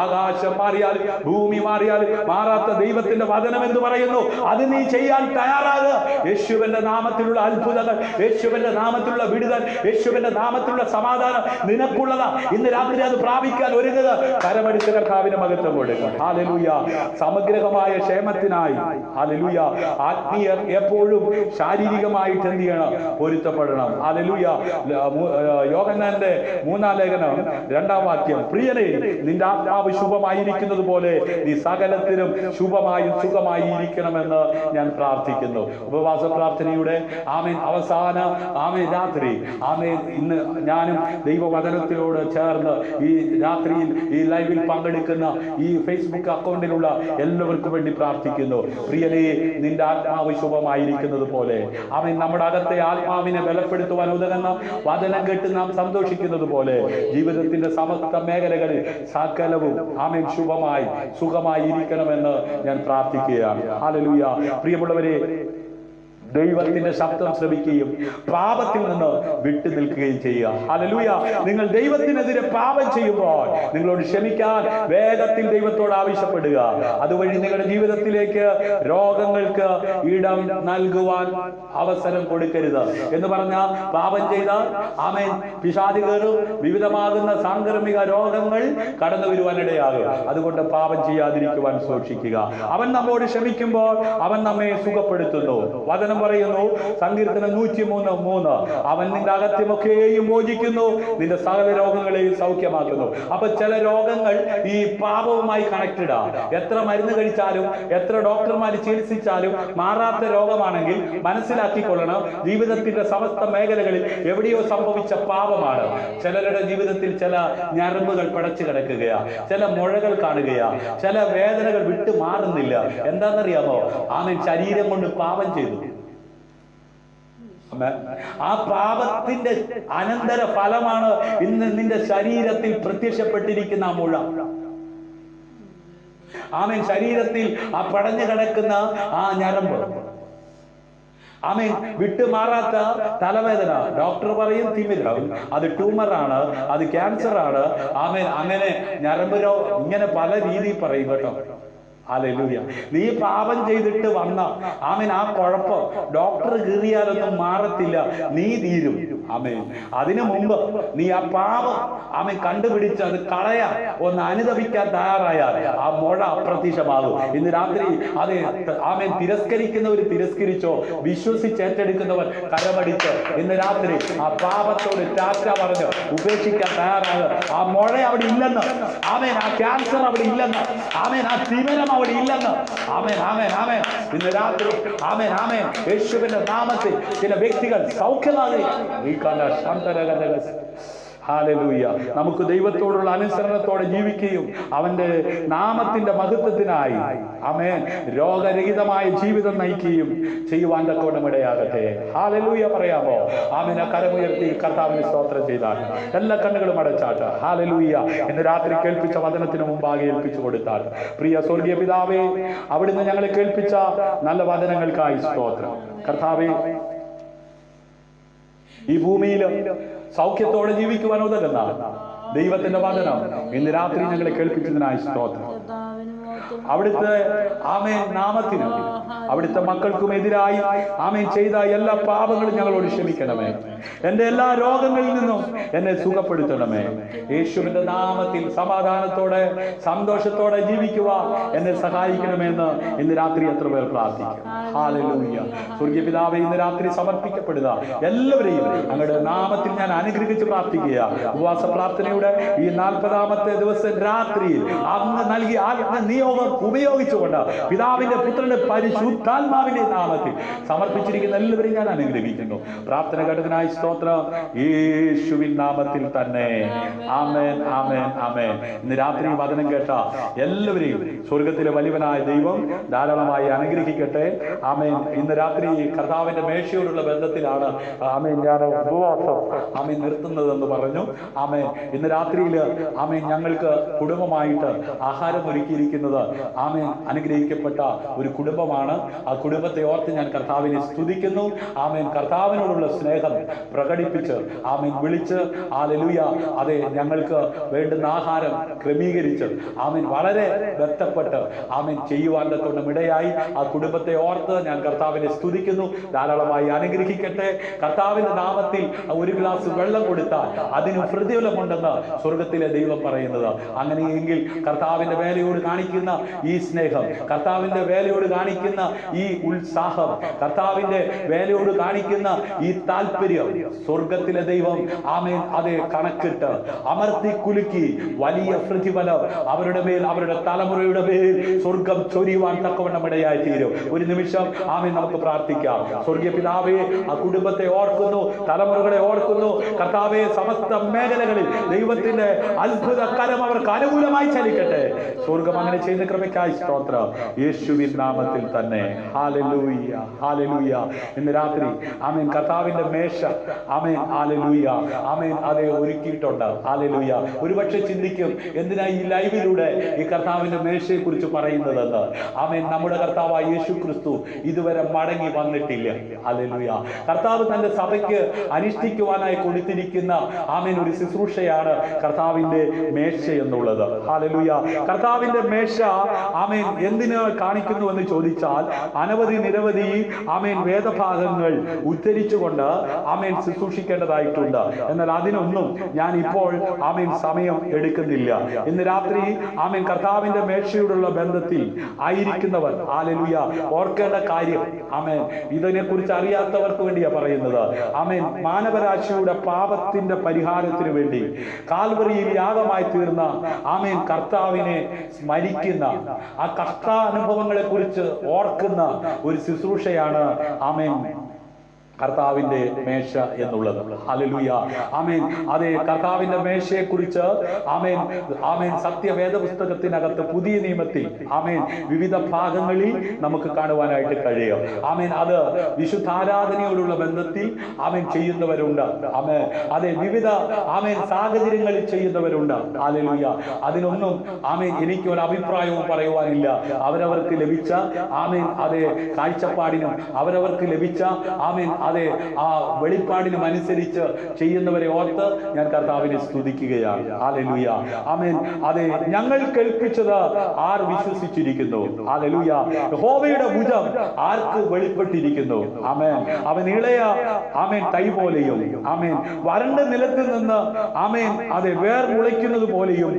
ആകാശം മാറിയാൽ ഭൂമി മാറിയാൽ മാറാത്ത ദൈവത്തിന്റെ വചനം എന്ന് പറയുന്നു, അത് നീ ചെയ്യാൻ തയ്യാറാകുക. യേശുവിന്റെ നാമത്തിലുള്ള അത്ഭുതങ്ങൾ, യേശുവിന്റെ നാമത്തിലുള്ള വിടുതൽ, യേശുവിന്റെ നാമത്തിലുള്ള സമാധാനം നിനക്കുള്ളതാ. ഇന്ന് രാത്രി അത് പ്രാപിക്കാൻ ഒരുങ്ങുക. കരമടിച്ച് കർത്താവിന് മഹത്വം കൊടുക്കുക. ഹല്ലേലൂയ. സമഗ്രമായ ക്ഷേമത്തിനായി ഹല്ലേലൂയ ആത്മീയർ എപ്പോഴും ശാരീരികമായിട്ട് എന്ത് ചെയ്യണം? പൊരുത്തപ്പെടണം. ഹല്ലേലൂയ. യോഹന്നാന്റെ 3-ാം ലേഖനം 2-ാം വാക്യം, പ്രിയനേ നിന്റെ ആത്മാവ് ശുഭമായിരിക്കുന്നത് പോലെ നീ സകലത്തിലും ശുഭമായും സുഖമായി ഇരിക്കണമെന്ന് ഞാൻ പ്രാർത്ഥിക്കുന്നു. ഉപവാസ പ്രാർത്ഥനയുടെ ആമേൻ അവസാന ആമേൻ രാത്രി ആമേൻ ഇന്ന് ഞാനും ദൈവവചനത്തിനോട് ചേർന്ന് ഈ രാത്രിയിൽ ഈ ലൈവിൽ പങ്കെടുക്കുന്ന ഈ ഫേസ്ബുക്ക് അക്കൗണ്ടിലുള്ള എല്ലാവർക്കും വേണ്ടി പ്രാർത്ഥിക്കുന്നു. പ്രിയനേ നിന്റെ ആത്മാവ് ശുഭമായിരിക്കുന്നത് പോലെ ആമേൻ നമ്മുടെ അകത്തെ ആത്മാവിനെ ബലപ്പെടുത്തുവാൻ ഉതകുന്ന വചനം കേട്ട് നാം സന്തോഷിക്കുന്നത് പോലെ ജീവിതത്തിന്റെ സമസ്ത മേഖലകളിൽ സകലവും ആമേൻ ശുഭമായി സുഖമായി ഇരിക്കണമെന്ന് ഞാൻ പ്രാർത്ഥിക്കുകയാണ്. ഹല്ലേലൂയ. പ്രിയമുള്ളവരെ, ദൈവത്തിന്റെ ശബ്ദം ശ്രവിക്കുകയും പാപത്തിൽ നിന്ന് വിട്ടു നിൽക്കുകയും ചെയ്യുക. ഹല്ലേലൂയ. നിങ്ങൾ ദൈവത്തിനെതിരെ പാപം ചെയ്യുമ്പോൾ നിങ്ങളോട് ക്ഷമിക്കാൻ വേഗത്തിൽ ദൈവത്തോട് ആവശ്യപ്പെടുക. അതുവഴി നിങ്ങളുടെ ജീവിതത്തിലേക്ക് രോഗങ്ങൾക്ക് ഇടം നൽകുവാൻ അവസരം കൊടുക്കരുത്. എന്ന് പറഞ്ഞാൽ പാപം ചെയ്താൽ ആമേൻ പിശാച് കയറും, വിവിധമാകുന്ന സാംക്രമിക രോഗങ്ങൾ കടന്നു വരുവാനിടയാകും. അതുകൊണ്ട് പാപം ചെയ്യാതിരിക്കുവാൻ സൂക്ഷിക്കുക. അവൻ നമ്മോട് ക്ഷമിക്കുമ്പോൾ അവൻ നമ്മെ സുഖപ്പെടുത്തുന്നു. വചനം പറയുന്നു, സങ്കീർത്തനം 103:3, അവൻ നിന്റെ അകത്യമൊക്കെയും മോചിക്കുന്നു, നിന്റെ സകല രോഗങ്ങളെയും സൗഖ്യമാക്കുന്നു. അപ്പൊ ചില രോഗങ്ങൾ ഈ പാപവുമായി കണക്റ്റഡ് ആണ്. എത്ര മരുന്ന് കഴിച്ചാലും എത്ര ഡോക്ടർമാർ ചികിത്സിച്ചാലും മാറാത്ത രോഗമാണെങ്കിൽ മനസ്സിലാക്കിക്കൊള്ളണം, ജീവിതത്തിന്റെ സമസ്ത മേഖലകളിൽ എവിടെയോ സംഭവിച്ച പാപമാണ്. ചിലരുടെ ജീവിതത്തിൽ ചില ഞരമ്പുകൾ പടച്ചു കിടക്കുകയാ, ചില മുഴകൾ കാണുകയാ, ചില വേദനകൾ വിട്ടു മാറുന്നില്ല. എന്താണെന്നറിയാമോ? ആമേൻ ശരീരം കൊണ്ട് പാപം ചെയ്തു. ആ പാപത്തിന്റെ അനന്തര ഫലമാണ് ഇന്ന് നിന്റെ ശരീരത്തിൽ പ്രത്യക്ഷപ്പെട്ടിരിക്കുന്ന ആ മുഴ. ആമേൻ ശരീരത്തിൽ ആ പടഞ്ഞു കിടക്കുന്ന ആ ഞരമ്പ്, ആമേൻ വിട്ടുമാറാത്ത തലവേദന, ഡോക്ടർ പറയും തിമിരം, അത് ട്യൂമറാണ്, അത് ക്യാൻസർ ആണ്. ആമേൻ അങ്ങനെ ഞരമ്പ് ഇങ്ങനെ പല രീതിയിൽ പറയും കേട്ടോ. ഹല്ലേലൂയ. നീ പാപം ചെയ്തിട്ട് വന്ന ആമേൻ ആ കുഴപ്പം ഡോക്ടർ കീറിയാലൊന്നും മാറത്തില്ല, നീ തീരും. ആമേൻ. അതിനു മുമ്പ് നീ ആ പാപം ആമേൻ കണ്ടുപിടിച്ച് അത് കളയാൻ ഒന്ന് അനുദപിക്കാൻ തയ്യാറായാൽ ആ മുഴ അപ്രത്യക്ഷമാകും. ഇന്ന് രാത്രി അത് ആമേൻ തിരസ്കരിക്കുന്നവർ തിരസ്കരിച്ചോ, വിശ്വസിച്ച് ഏറ്റെടുക്കുന്നവർ കരമടിച്ച് ഇന്ന് രാത്രി ആ പാപത്തോട് ടാറ്റ പറഞ്ഞ് ഉപേക്ഷിക്കാൻ തയ്യാറാകുക. ആ മുഴ അവിടെ ഇല്ലെന്ന്, ആമേൻ ആ ക്യാൻസർ അവിടെ ഇല്ലെന്ന്, ആമേൻ ആ തിമിരം അവിടെ ഇല്ലെന്ന്. ആമേൻ ആമേൻ ആമേൻ. ഇന്ന് രാത്രി ആമേൻ ആമേൻ യേശുവിന്റെ നാമത്തിൽ ചില വ്യക്തികൾ സൗഖ്യമാകുക. ഹല്ലേലൂയ. നമുക്ക് ദൈവത്തോടുള്ള അനുസരണത്തോടെ ജീവിക്കുകയും അവന്റെ നാമത്തിന്റെ മഹത്വത്തിനായി ആമേൻ രോഗരഹിതമായ ജീവിതം നയിക്കുകയും ചെയ്യുവാൻ തക്കവണ്ണം ഇടയാകട്ടെ. ഹല്ലേലൂയ പറയാമോ? ആമേൻ. കരമുയർത്തി കർത്താവിന് സ്തോത്രം ചെയ്താൽ എല്ലാ കണ്ണുകളും അടച്ചാട്ട് ഹല്ലേലൂയ ഇന്ന് രാത്രി കേൾപ്പിച്ച വചനത്തിന് മുമ്പാകെ ഏൽപ്പിച്ചു കൊടുത്താൽ. പ്രിയ സ്വർഗീയ പിതാവേ, അവിടുന്ന് ഞങ്ങളെ കേൾപ്പിച്ച നല്ല വചനങ്ങൾക്കായി സ്തോത്രം. കർത്താവേ, ഈ ഭൂമിയിൽ സൗഖ്യത്തോടെ ജീവിക്കുവാൻ ഉതകുന്ന ദൈവത്തിന്റെ വചനം ഇന്ന് രാത്രി ഞങ്ങളെ കേൾപ്പിച്ചതിനായി സ്തോത്രം. അവിടുത്തെ ആമേൻ നാമത്തിനും അവിടുത്തെ മക്കൾക്കും എതിരായി ആമേൻ ചെയ്ത എല്ലാ പാപങ്ങളും ഞങ്ങളോട് ക്ഷമിക്കണമേ. എന്റെ എല്ലാ രോഗങ്ങളിൽ നിന്നും എന്നെ സുഖപ്പെടുത്തണമേ. യേശുവിന്റെ നാമത്തിൽ സമാധാനത്തോടെ സന്തോഷത്തോടെ ജീവിക്കുവാൻ എന്നെ സഹായിക്കണമെന്ന് ഇന്ന് രാത്രി എത്ര പേർ പ്രാർത്ഥിക്കും. ഹല്ലേലൂയ. സ്വർഗീയ പിതാവേ, ഇന്ന് രാത്രി സമർപ്പിക്കപ്പെടുക എല്ലാവരെയും അങ്ങയുടെ നാമത്തിൽ ഞാൻ അനുഗ്രഹിച്ച് പ്രാർത്ഥിക്കുക. ഉപവാസ പ്രാർത്ഥനയുടെ ഈ 40ാമത്തെ ദിവസം രാത്രിയിൽ അങ്ങ് നൽകിയ ആത്മനിയോഗം ഉപയോഗിച്ചുകൊണ്ട് പിതാവിന്റെ പുത്രന്റെ പരിശുദ്ധ പരിശുദ്ധാത്മാവിന്റെ നാമത്തിൽ സമർപ്പിച്ചിരിക്കുന്ന എല്ലാവരെയും ഞാൻ അനുഗ്രഹിക്കുന്നു. പ്രാർത്ഥന ഘടകനായി സ്തോത്രം, യേശുവിൻ നാമത്തിൽ തന്നെ. ആമേൻ, ആമേൻ, ആമേൻ. ഇന്ന് രാത്രി വചനം കേട്ട എല്ലാവരെയും സ്വർഗത്തിലെ വലിയവനായ ദൈവം ധാരാളമായി അനുഗ്രഹിക്കട്ടെ. ആമേൻ. ഇന്ന് രാത്രി കർത്താവിന്റെ മേശയോടുള്ള ബന്ധത്തിലാണ് ആമേൻ ഞാൻ ഉപവാസം ആമേൻ നിർത്തുന്നതെന്ന് പറഞ്ഞു. ആമേൻ. ഇന്ന് രാത്രിയിൽ ആമേൻ ഞങ്ങൾക്ക് കുടുംബമായിട്ട് ആഹാരം ഒരുക്കിയിരിക്കുന്നത് ആമേൻ അനുഗ്രഹിക്കപ്പെട്ട ഒരു കുടുംബമാണ്. ആ കുടുംബത്തെ ഓർത്ത് ഞാൻ കർത്താവിനെ സ്തുതിക്കുന്നു. ആമേൻ. കർത്താവിനോടുള്ള സ്നേഹം പ്രകടിപ്പിച്ച് ആമേൻ വിളിച്ച് ഹല്ലേലൂയ അതെ ഞങ്ങൾക്ക് വേണ്ടുന്ന ആഹാരം ക്രമീകരിച്ച് ആമേൻ വളരെ ബന്ധപ്പെട്ട് ആമേൻ ചെയ്യുവാൻ തൊണ്ടും ഇടയായി. ആ കുടുംബത്തെ ഓർത്ത് ഞാൻ കർത്താവിനെ സ്തുതിക്കുന്നു. ധാരാളമായി അനുഗ്രഹിക്കട്ടെ. കർത്താവിന്റെ നാമത്തിൽ ഒരു ഗ്ലാസ് വെള്ളം കൊടുത്താൽ അതിന് പ്രതിഫലമുണ്ടെന്ന് സ്വർഗത്തിലെ ദൈവം പറയുന്നത്. അങ്ങനെയെങ്കിൽ കർത്താവിന്റെ വേലയോട് കാണിക്കുന്ന ഈ സ്നേഹം, കർത്താവിന്റെ വേലയോട് കാണിക്കുന്ന ഈ ഉത്സാഹം, കർത്താവിന്റെ വേലയോട് കാണിക്കുന്ന ഈ താല്പര്യം സ്വർഗത്തിലെ ദൈവം ആമേൻ അത് കണക്കിട്ട് അമർത്തി കുലുക്കി വലിയ പ്രതിഫലം അവരുടെ മേൽ, അവരുടെ തലമുറയുടെ മേൽ സ്വർഗം ചൊരിയുവാൻ തക്കവണ്ണം ഇടയായി തീരും. ഒരു നിമിഷം ആമേൻ നമുക്ക് പ്രാർത്ഥിക്കാം. സ്വർഗീയ പിതാവേ, ആ കുടുംബത്തെ ഓർക്കുന്നു, തലമുറകളെ ഓർക്കുന്നു. കർത്താവേ, സമസ്ത മേഖലകളിൽ ദൈവത്തിന്റെ അത്ഭുത കരം അവർക്ക് അനുകൂലമായി ചലിക്കട്ടെ. സ്വർഗം അങ്ങനെ ചെയ്യുന്ന കൃപയ്ക്കായി സ്തോത്രം, യേശുവിൻ നാമത്തിൽ തന്നെ. Hallelujah, hallelujah. ഇന്ന് രാത്രി ആമേൻ കർത്താവിന്റെ മേശ ആമേൻ ഹല്ലേലൂയ ആമേൻ അതേ ഒരുക്കിയിട്ടുണ്ട്. ഹല്ലേലൂയ. ഒരുപക്ഷെ ചിന്തിക്കും, എന്തിനാ ഈ ലൈവിലൂടെ ഈ കർത്താവിന്റെ മേശയെ കുറിച്ച് പറയുന്നതെന്ന്. ആമേൻ. നമ്മുടെ കർത്താവായ യേശു ക്രിസ്തു ഇതുവരെ മടങ്ങി വന്നിട്ടില്ല. ഹല്ലേലൂയ. കർത്താവ് തന്റെ സഭയ്ക്ക് അനുഷ്ഠിക്കുവാനായി കൊടുത്തിരിക്കുന്ന ആമേൻ ഒരു ശുശ്രൂഷയാണ് കർത്താവിന്റെ മേശ എന്നുള്ളത്. ഹല്ലേലൂയ. കർത്താവിന്റെ മേശ ആമേൻ എന്തിന് കാണിക്കുന്നു എന്ന് ചോദിച്ചാൽ അനവധി നിരവധി ആമേൻ വേദഭാഗങ്ങൾ ഉദ്ധരിച്ചുകൊണ്ട് ആമേൻ ശുശ്രൂഷിക്കേണ്ടതായിട്ടുണ്ട്. എന്നാൽ അതിനൊന്നും ഞാൻ ഇപ്പോൾ ആമേൻ സമയം എടുക്കുന്നില്ല. ഇന്ന് രാത്രി ആമേൻ കർത്താവിന്റെ മേശയോടുള്ള ബന്ധത്തിൽ ആയിരിക്കുന്നവർ ഹല്ലേലൂയ ഓർക്കേണ്ട കാര്യം, ആമേൻ ഇതിനെ കുറിച്ച് അറിയാത്തവർക്ക് വേണ്ടിയാ പറയുന്നത്. ആമേൻ. മാനവരാശിയുടെ പാപത്തിന്റെ പരിഹാരത്തിന് വേണ്ടി കാൽവറിയിൽ യാഗമായി തീർന്ന ആമേൻ കർത്താവിനെ സ്മരിക്കുന്ന ആ കഷ്ടാനുഭവങ്ങളെ കുറിച്ച് ഓർക്കുന്ന ഒരു ശുശ്രൂഷയാണ് ആമേൻ കർത്താവിന്റെ മേശ എന്നുള്ളത്. ഹല്ലേലൂയ. ആമേൻ. അതെ, കർത്താവിന്റെ മേശയെ കുറിച്ച് ആമേൻ ആമേൻ സത്യവേദ പുസ്തകത്തിനകത്ത് പുതിയ നിയമത്തിൽ ആമേൻ വിവിധ ഭാഗങ്ങളിൽ നമുക്ക് കാണുവാനായിട്ട് കഴിയും. ആമേൻ. അത് വിശുദ്ധാരാധനയോടുള്ള ബന്ധത്തിൽ ആമേൻ ചെയ്യുന്നവരുണ്ട്. ആമേൻ. അതെ, വിവിധ ആമേൻ സാഹചര്യങ്ങളിൽ ചെയ്യുന്നവരുണ്ട്. ഹല്ലേലൂയ. അതിനൊന്നും ആമേൻ എനിക്ക് ഒരു അഭിപ്രായവും പറയുവാനില്ല. അവരവർക്ക് ലഭിച്ച ആമേൻ അതെ കാഴ്ചപ്പാടിനും അവരവർക്ക് ലഭിച്ച ആമേൻ അതെ ആ വെളിപ്പാടിനും അനുസരിച്ച് ചെയ്യുന്നവരെ ഓർത്ത് ഞാൻ കർത്താവിനെ സ്തുതിക്കുകയാണ്. ഹല്ലേലൂയ. ആമേൻ. അതെ, ഞങ്ങൾ കേൾപ്പിച്ചത് ആർ വിശ്വസിച്ചിരിക്കുന്നു? ഹല്ലേലൂയ. യഹോവയുടെ ഭുജം ആർക്ക് വെളിപ്പെട്ടിരിക്കുന്നു? ആമേൻ. അവൻ ഇളയ ആമേൻ തൈ പോലെയും ആമേൻ വരണ്ട നിലത്തിൽ നിന്ന് ആമേൻ അതെ വേർ മുളയ്ക്കുന്നത് പോലെയും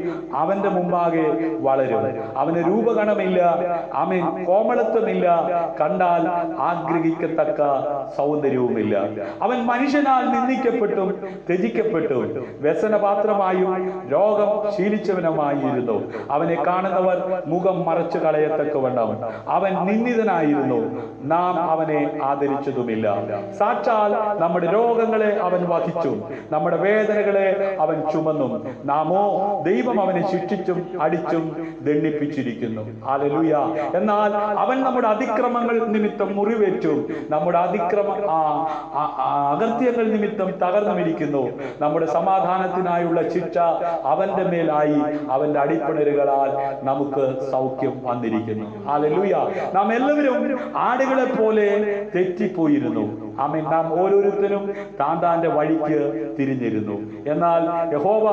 അവന്റെ മുമ്പാകെ വളരും. അവന് രൂപഗണമില്ല, ആമേൻ കോമളത്വമില്ല, കണ്ടാൽ ആഗ്രഹിക്കത്തക്ക സൗന്ദര്യവുമില്ല. അവൻ മനുഷ്യനാൽ നിന്ദിക്കപ്പെട്ടും ത്യജിക്കപ്പെട്ടും വ്യസനപാത്രമായും രോഗം ശീലിച്ചവനുമായിരുന്നു. അവനെ കാണുന്നവർ മുഖം മറച്ചു കളയത്തക്കവണ്ണം അവൻ നിന്ദിതനായിരുന്നു. നാം അവനെ ആദരിച്ചതുമില്ല. സാക്ഷാൽ നമ്മുടെ രോഗങ്ങളെ അവൻ വഹിച്ചു, നമ്മുടെ വേദനകളെ അവൻ ചുമന്നു. നാമോ ദൈവം അവനെ ശിക്ഷിച്ചും അടിച്ചും ദണ്ഡിപ്പിച്ചിരിക്കുന്നു. ഹല്ലേലൂയ. എന്നാൽ അവൻ നമ്മുടെ അതിക്രമങ്ങൾ നിമിത്തം മുറിവേറ്റും നമ്മുടെ അകൃത്യങ്ങൾ നിമിത്തം തകർന്നുമിരിക്കുന്നു. നമ്മുടെ സമാധാനത്തിനായുള്ള ശിക്ഷ അവന്റെ മേലായി, അവന്റെ അടിപ്പിണരുകളാൽ നമുക്ക് സൗഖ്യം വന്നിരിക്കുന്നു. ഹല്ലേലൂയ. നാം എല്ലാവരും ആടുകളെ പോലെ തെറ്റിപ്പോയിരുന്നു. ആമേൻ. നാം ഓരോരുത്തരും താന്റെ വഴിക്ക് തിരിഞ്ഞിരുന്നു. എന്നാൽ യഹോവ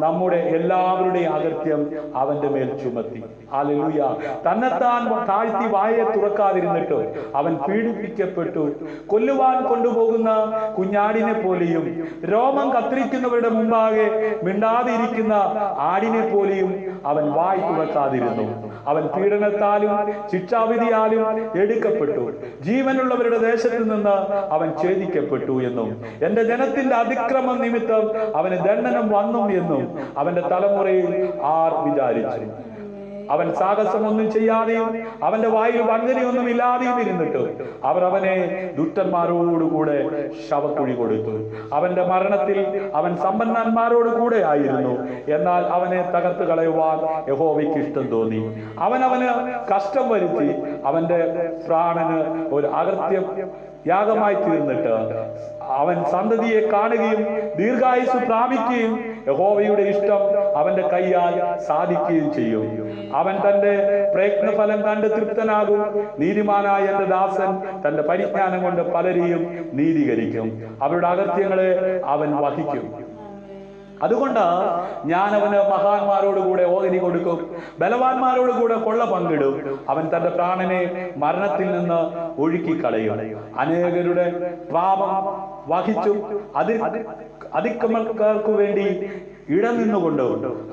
നമ്മുടെ എല്ലാവരുടെയും അകൃത്യം അവന്റെ മേൽ ചുമത്തി. ഹല്ലേലൂയ. തന്നെത്താൻ താഴ്ത്തി വായെ തുറക്കാതിരുന്നിട്ട് അവൻ പീഡിപ്പിക്കപ്പെട്ടു. കൊല്ലുവാൻ കൊണ്ടുപോകുന്ന കുഞ്ഞാടിനെ പോലെയും രോമം കത്തിരിക്കുന്നവരുടെ മുമ്പാകെ മിണ്ടാതിരിക്കുന്ന ആടിനെ പോലെയും അവൻ വായ് തുറക്കാതിരുന്നു. അവൻ പീഡനത്താലും ശിക്ഷാവിധിയാലും എടുക്കപ്പെട്ടു. ജീവനുള്ളവരുടെ ദേശത്ത് നിന്ന് അവൻ ഛേദിക്കപ്പെട്ടു എന്നും എന്റെ ജനത്തിന്റെ അതിക്രമം നിമിത്തം അവന് ദണ്ഡനം വന്നു എന്നും അവന്റെ തലമുറയിൽ ആർ വിചാരിച്ചു. അവൻ സാഹസമൊന്നും ചെയ്യാതെയും അവന്റെ വായിൽ വഞ്ചനയൊന്നും ഇല്ലാതെയും ഇരുന്നിട്ട് അവർ അവനെ ദുഷ്ടന്മാരോടുകൂടെ ശവക്കുഴി കൊടുത്തു. അവന്റെ മരണത്തിൽ അവൻ സമ്പന്നന്മാരോട് കൂടെ ആയിരുന്നു. എന്നാൽ അവനെ തകർത്ത് കളയുവാൻ യഹോവയ്ക്ക് ഇഷ്ടം തോന്നി. അവന് കഷ്ടം വരുത്തി അവന്റെ പ്രാണന് ഒരു അകൃത്യം യാഗമായി തീർന്നിട്ട് അവൻ സന്തതിയെ കാണുകയും ദീർഘായുസ് പ്രാപിക്കുകയും യഹോവയുടെ ഇഷ്ടം അവന്റെ കൈയാൽ സാധിക്കുകയും ചെയ്യും. അവൻ തന്റെ പ്രയത്നഫലം കണ്ട് തൃപ്തനാകും. നീതിമാനായ എന്റെ ദാസൻ തന്റെ പരിജ്ഞാനം കൊണ്ട് പലരെയും നീതീകരിക്കും. അവരുടെ അകൃത്യങ്ങളെ അവൻ വഹിക്കും. അതുകൊണ്ട് ഞാൻ അവന് മഹാന്മാരോടുകൂടെ ഓഹരി കൊടുക്കും, ബലവാന്മാരോടുകൂടെ കൊള്ള പങ്കിടും. അവൻ തന്റെ പ്രാണനെ മരണത്തിൽ നിന്ന് ഒഴുക്കിക്കളയും. അനേകരുടെ പാപം വഹിച്ചു അതിക്രമക്കാർക്കു വേണ്ടി ഇടനിന്നുകൊണ്ട്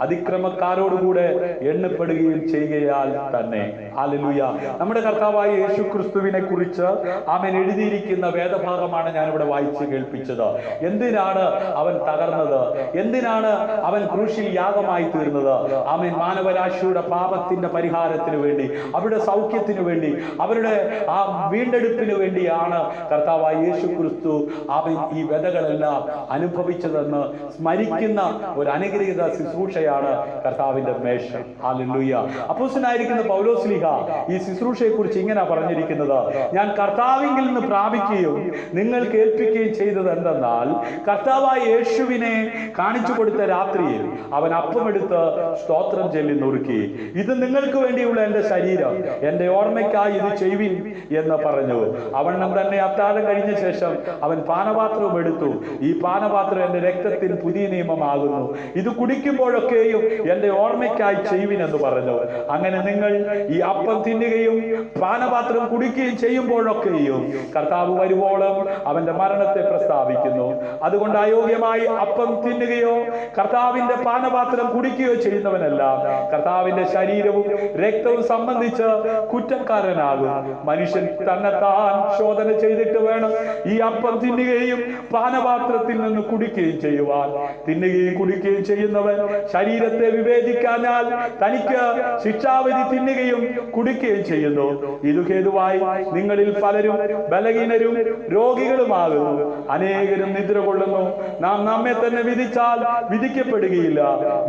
അതിക്രമക്കാരോടുകൂടെ എണ്ണപ്പെടുകയും ചെയ്യുകയാൽ തന്നെ. ഹല്ലേലൂയ. നമ്മുടെ കർത്താവായ യേശു ക്രിസ്തുവിനെ കുറിച്ച് അവൻ എഴുതിയിരിക്കുന്ന വേദഭാഗമാണ് ഞാനിവിടെ വായിച്ച് കേൾപ്പിച്ചത്. എന്തിനാണ് അവൻ തകർന്നത്? എന്തിനാണ് അവൻ ക്രൂശിൽ യാഗമായി തീർന്നത്? അവൻ മാനവരാശിയുടെ പാപത്തിന്റെ പരിഹാരത്തിന് വേണ്ടി, അവരുടെ സൗഖ്യത്തിനു വേണ്ടി, അവരുടെ ആ വീണ്ടെടുപ്പിന് വേണ്ടിയാണ് കർത്താവായ യേശു ക്രിസ്തു അവൻ ഈ വ്യതകളെല്ലാം അനുഭവിച്ചതെന്ന് സ്മരിക്കുന്ന ഒരു അനുഗ്രഹീത ശുശ്രൂഷയാണ് കർത്താവിന്റെ മേശ. ഹല്ലേലൂയ. അപ്പോസ്തലനായിരിക്കുന്ന പൗലോസ്ലീഹ ഈ ശുശ്രൂഷയെ കുറിച്ച് ഇങ്ങനെ പറഞ്ഞിരിക്കുന്നത്: ഞാൻ കർത്താവിങ്കിൽ നിന്ന് പ്രാപിക്കുകയും നിങ്ങൾ കേൾപ്പിക്കുകയും ചെയ്തത് എന്തെന്നാൽ, കർത്താവായ യേശുവിനെ കാണിച്ചു കൊടുത്ത രാത്രിയിൽ അവൻ അപ്പമെടുത്ത് സ്തോത്രം ചൊല്ലി നുറുക്കി, ഇത് നിങ്ങൾക്ക് വേണ്ടിയുള്ള എന്റെ ശരീരം, എന്റെ ഓർമ്മയ്ക്കായി ഇത് ചെയ്യുവിൻ എന്ന് പറഞ്ഞു. അവണ്ണം തന്നെ അത്താഴം കഴിഞ്ഞ ശേഷം അവൻ പാനപാത്രവും എടുത്തു. ഈ പാനപാത്രം എന്റെ രക്തത്തിൽ പുതിയ നിയമമാകുന്നു, ഇത് കുടിക്കുമ്പോഴൊക്കെയും എന്റെ ഓർമ്മയ്ക്കായി ചെയ്യുവിനെന്ന് പറഞ്ഞു. അങ്ങനെ നിങ്ങൾ ഈ അപ്പം തിന്നുകയും പാനപാത്രം കുടിക്കുകയും ചെയ്യുമ്പോഴൊക്കെയും കർത്താവ് വരുവോളം അവന്റെ മരണത്തെ പ്രസ്താവിക്കുന്നു. അതുകൊണ്ട് അയോഗ്യമായി അപ്പം തിന്നുകയോ കർത്താവിന്റെ പാനപാത്രം കുടിക്കുകയോ ചെയ്യുന്നവനെല്ലാം കർത്താവിന്റെ ശരീരവും രക്തവും സംബന്ധിച്ച് കുറ്റക്കാരനാകും. മനുഷ്യൻ തന്നെത്താൻ ശോധന ചെയ്തിട്ട് വേണം ഈ അപ്പം തിന്നുകയും പാനപാത്രത്തിൽ നിന്ന് കുടിക്കുകയും ചെയ്യുവാൻ. തിന്നുകയും കുടിക്കുകയും ചെയ്യുന്നവൻ ശരീരത്തെ വിവേചിക്കാഞ്ഞാൽ തനിക്ക് ശിക്ഷാവിധി തിന്നുകയും കുടിക്കുകയും ചെയ്യുന്നു. ഇതു ഹേതുവായി നിങ്ങളിൽ പലരും ബലഹീനരും രോഗികളുമാകുന്നു, അനേകരും നിദ്ര കൊള്ളുന്നു. നാം നമ്മെ തന്നെ വിധിച്ചാൽ വിധിക്കപ്പെടുകയില്ല.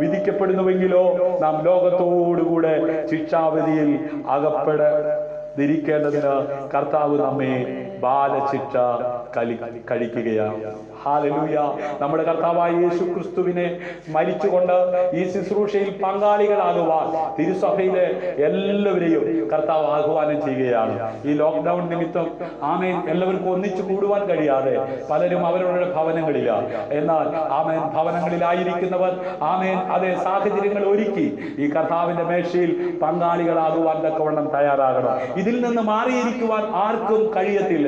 വിധിക്കപ്പെടുന്നുവെങ്കിലോ നാം ലോകത്തോടുകൂടെ ശിക്ഷാവിധിയിൽ അകപ്പെടാതിരിക്കേണ്ടതിന് കർത്താവ് നമ്മെ ബാലശിക്ഷ കഴിക്കുകയാണ്. ഹല്ലേലൂയ. നമ്മുടെ കർത്താവായ യേശു ക്രിസ്തുവിനെ സ്മരിച്ചുകൊണ്ട് ഈ ശുശ്രൂഷയിൽ പങ്കാളികളാകുവാൻ തിരുസഭയിലെ എല്ലാവരെയും കർത്താവ് ആഹ്വാനം ചെയ്യുകയാണ്. ഈ ലോക്ക്ഡൌൺ നിമിത്തം ആമേൻ എല്ലാവർക്കും ഒന്നിച്ചു കൂടുവാൻ കഴിയാതെ പലരും അവരവരുടെ ഭവനങ്ങളിലാണ്. എന്നാൽ ആമേൻ ഭവനങ്ങളിലായിരിക്കുന്നവർ ആമേൻ അതേ സാഹചര്യങ്ങൾ ഒരുക്കി ഈ കർത്താവിന്റെ മേശയിൽ പങ്കാളികളാകുവാൻ തക്കവണ്ണം തയ്യാറാകണം. ഇതിൽ നിന്ന് മാറിയിരിക്കുവാൻ ആർക്കും കഴിയത്തില്ല.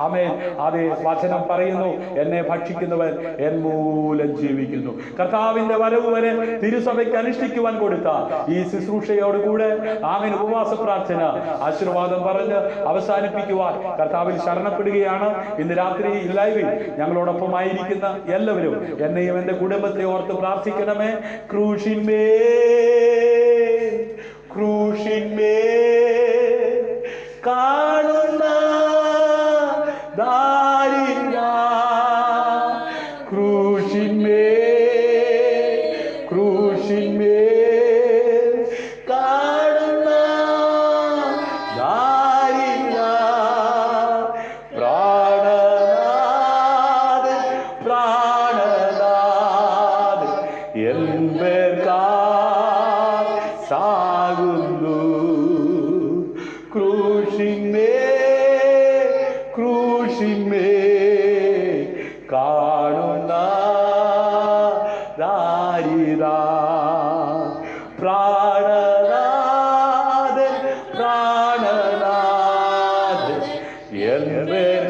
ആമേൻ അതേ വചനം പറയുന്നു, എന്നെ ഭക്ഷിക്കുന്നവൻ എൻ മൂലം ജീവിക്കുന്നു. കർത്താവിന്റെ വരവ് വരെ തിരുസഭയ്ക്ക് അനുഷ്ഠിക്കുവാൻ കൊടുത്ത ഈ ശുശ്രൂഷയോടുകൂടെ ആമേൻ ഉപവാസ പ്രാർത്ഥന ആശീർവാദം പറഞ്ഞ് അവസാനിപ്പിക്കുവാൻ കർത്താവിൽ ശരണപ്പെടുകയാണ്. ഇന്ന് രാത്രി ലൈവിൽ ഞങ്ങളോടൊപ്പമായിരിക്കുന്ന എല്ലാവരും എന്നെയും എന്റെ കുടുംബത്തെ ഓർത്ത് പ്രാർത്ഥിക്കണമേ. ക്രൂശിന്മേ കാണുന്ന ദാരിദ്ര്യ, ക്രൂശിന്മേ കാണുന്ന ദാരിദ്ര്യ, പ്രാണനാഥൻ എൻപേർക്കായി സാകുന്നു. ക്രൂശിന്മേ കാണുന്ന ദാരിദ്ര്യ, പ്രാണനാഥൻ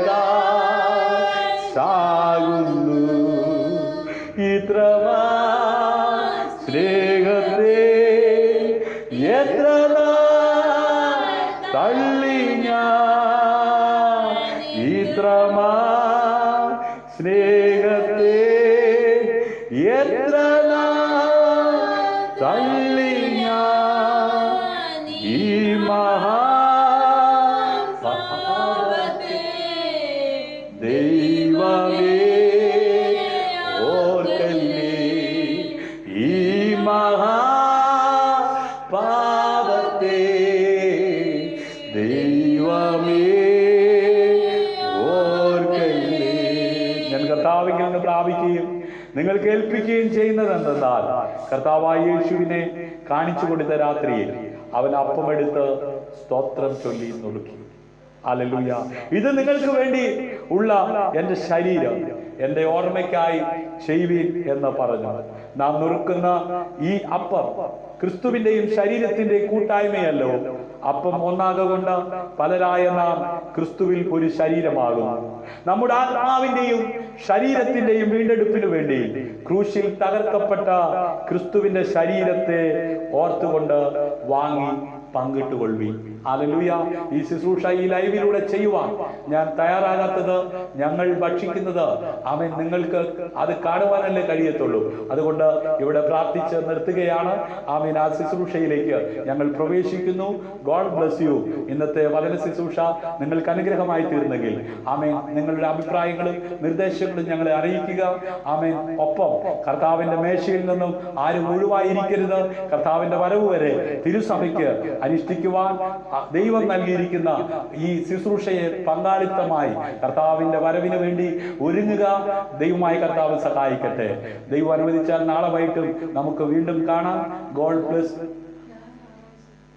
എൻപേർക്കായി സാകുന്നു. ഇത്രമാ സ്നേഹത്തെ എത്ര തള്ളി ഞാൻ, ഇത്രമാ സ്നേഹത്തെ എത്ര തള്ളി ഞാൻ, നിങ്ങൾ കേൾപ്പിക്കുകയും ചെയ്യുന്നത് എന്തെന്നാൽ കർത്താവായ യേശുവിനെ കാണിച്ചു കൊടുത്ത രാത്രിയിൽ അവൻ അപ്പമെടുത്ത് സ്തോത്രം ചൊല്ലി നുറുക്കി. ഹല്ലേലൂയ. ഇത് നിങ്ങൾക്ക് വേണ്ടി ഉള്ള എന്റെ ശരീരം, എന്റെ ഓർമ്മയ്ക്കായി ചെയ്യുവിൻ എന്ന് പറഞ്ഞു. നാം നുറുക്കുന്ന ഈ അപ്പം ക്രിസ്തുവിന്റെയും ശരീരത്തിന്റെയും കൂട്ടായ്മയല്ലോ. അപ്പം ഒന്നാകൊണ്ട് പലരായ നാം ക്രിസ്തുവിൽ ഒരു ശരീരമാകുന്നു. നമ്മുടെ ആത്മാവിന്റെയും ശരീരത്തിന്റെയും വീണ്ടെടുപ്പിനു വേണ്ടി ക്രൂശിൽ തകർക്കപ്പെട്ട ക്രിസ്തുവിന്റെ ശരീരത്തെ ഓർത്തുകൊണ്ട് വാങ്ങി പങ്കിട്ടുകൊള്ളുവീൻ. ഹല്ലേലൂയ. ഈ ശുശ്രൂഷ ഈ ലൈവിലൂടെ ചെയ്യുവാൻ ഞാൻ തയ്യാറാകാത്തത്, ഞങ്ങൾ ഭക്ഷിക്കുന്നത് ആമേൻ നിങ്ങൾക്ക് അത് കാണുവാനല്ലേ കഴിയത്തുള്ളൂ. അതുകൊണ്ട് ഇവിടെ പ്രാർത്ഥിച്ച് നിർത്തുകയാണ്. ആമേൻ. ആ ശുശ്രൂഷയിലേക്ക് ഞങ്ങൾ പ്രവേശിക്കുന്നു. God bless you. ഇന്നത്തെ വചന ശുശ്രൂഷ നിങ്ങൾക്ക് അനുഗ്രഹമായി തീർന്നെങ്കിൽ ആമേൻ നിങ്ങളുടെ അഭിപ്രായങ്ങളും നിർദ്ദേശങ്ങളും ഞങ്ങളെ അറിയിക്കുക. ആമേൻ. ഒപ്പം കർത്താവിന്റെ മേശയിൽ നിന്നും ആരും ഒഴിവായിരിക്കരുത്. കർത്താവിന്റെ വരവ് വരെ തിരുസഭയ്ക്ക് അനുഷ്ഠിക്കുവാൻ ദൈവം നൽകിയിരിക്കുന്ന ഈ ശുശ്രൂഷയെ പങ്കാളിത്തമായി കർത്താവിന്റെ വരവിന് വേണ്ടി ഒരുങ്ങുക. ദൈവമായി കർത്താവ് സഹായിക്കട്ടെ. ദൈവം അനുവദിച്ചാൽ നാളെ വൈകിട്ടും നമുക്ക് വീണ്ടും കാണാം. God bless.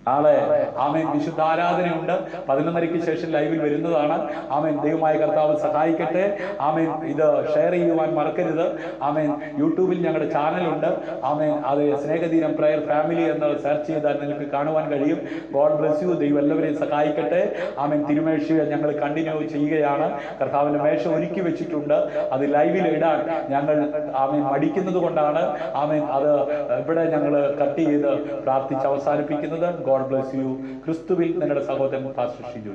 നാളെ ആമേൻ വിശുദ്ധ ആരാധനയുണ്ട്. 11:30 ശേഷം ലൈവിൽ വരുന്നതാണ്. ആമേൻ. ദൈവമായ കർത്താവ് സഹായിക്കട്ടെ. ആമേൻ. ഇത് ഷെയർ ചെയ്യുവാൻ മറക്കരുത്. ആമേൻ. യൂട്യൂബിൽ ഞങ്ങളുടെ ചാനലുണ്ട്. ആമേൻ. അത് സ്നേഹദീനം പ്രയർ ഫാമിലി എന്ന് സെർച്ച് ചെയ്താൽ നിങ്ങൾക്ക് കാണുവാൻ കഴിയും. God bless you. ദൈവം എല്ലാവരെയും സഹായിക്കട്ടെ. ആമേൻ. തിരുമേശയെ ഞങ്ങൾ കണ്ടിന്യൂ ചെയ്യുകയാണ്. കർത്താവിന്റെ മേശ ഒരുക്കി വെച്ചിട്ടുണ്ട്. അത് ലൈവിൽ ഇടാൻ ഞങ്ങൾ ആമേൻ മടിക്കുന്നത് കൊണ്ടാണ് ആമേൻ അത് ഇവിടെ ഞങ്ങൾ കട്ട് ചെയ്ത് പ്രാർത്ഥിച്ച് അവസാനിപ്പിക്കുന്നത്. God bless you. ക്രിസ്തുവിൽ നിങ്ങളുടെ സഹോദരൻ പാസ്റ്റർ ഷിജു.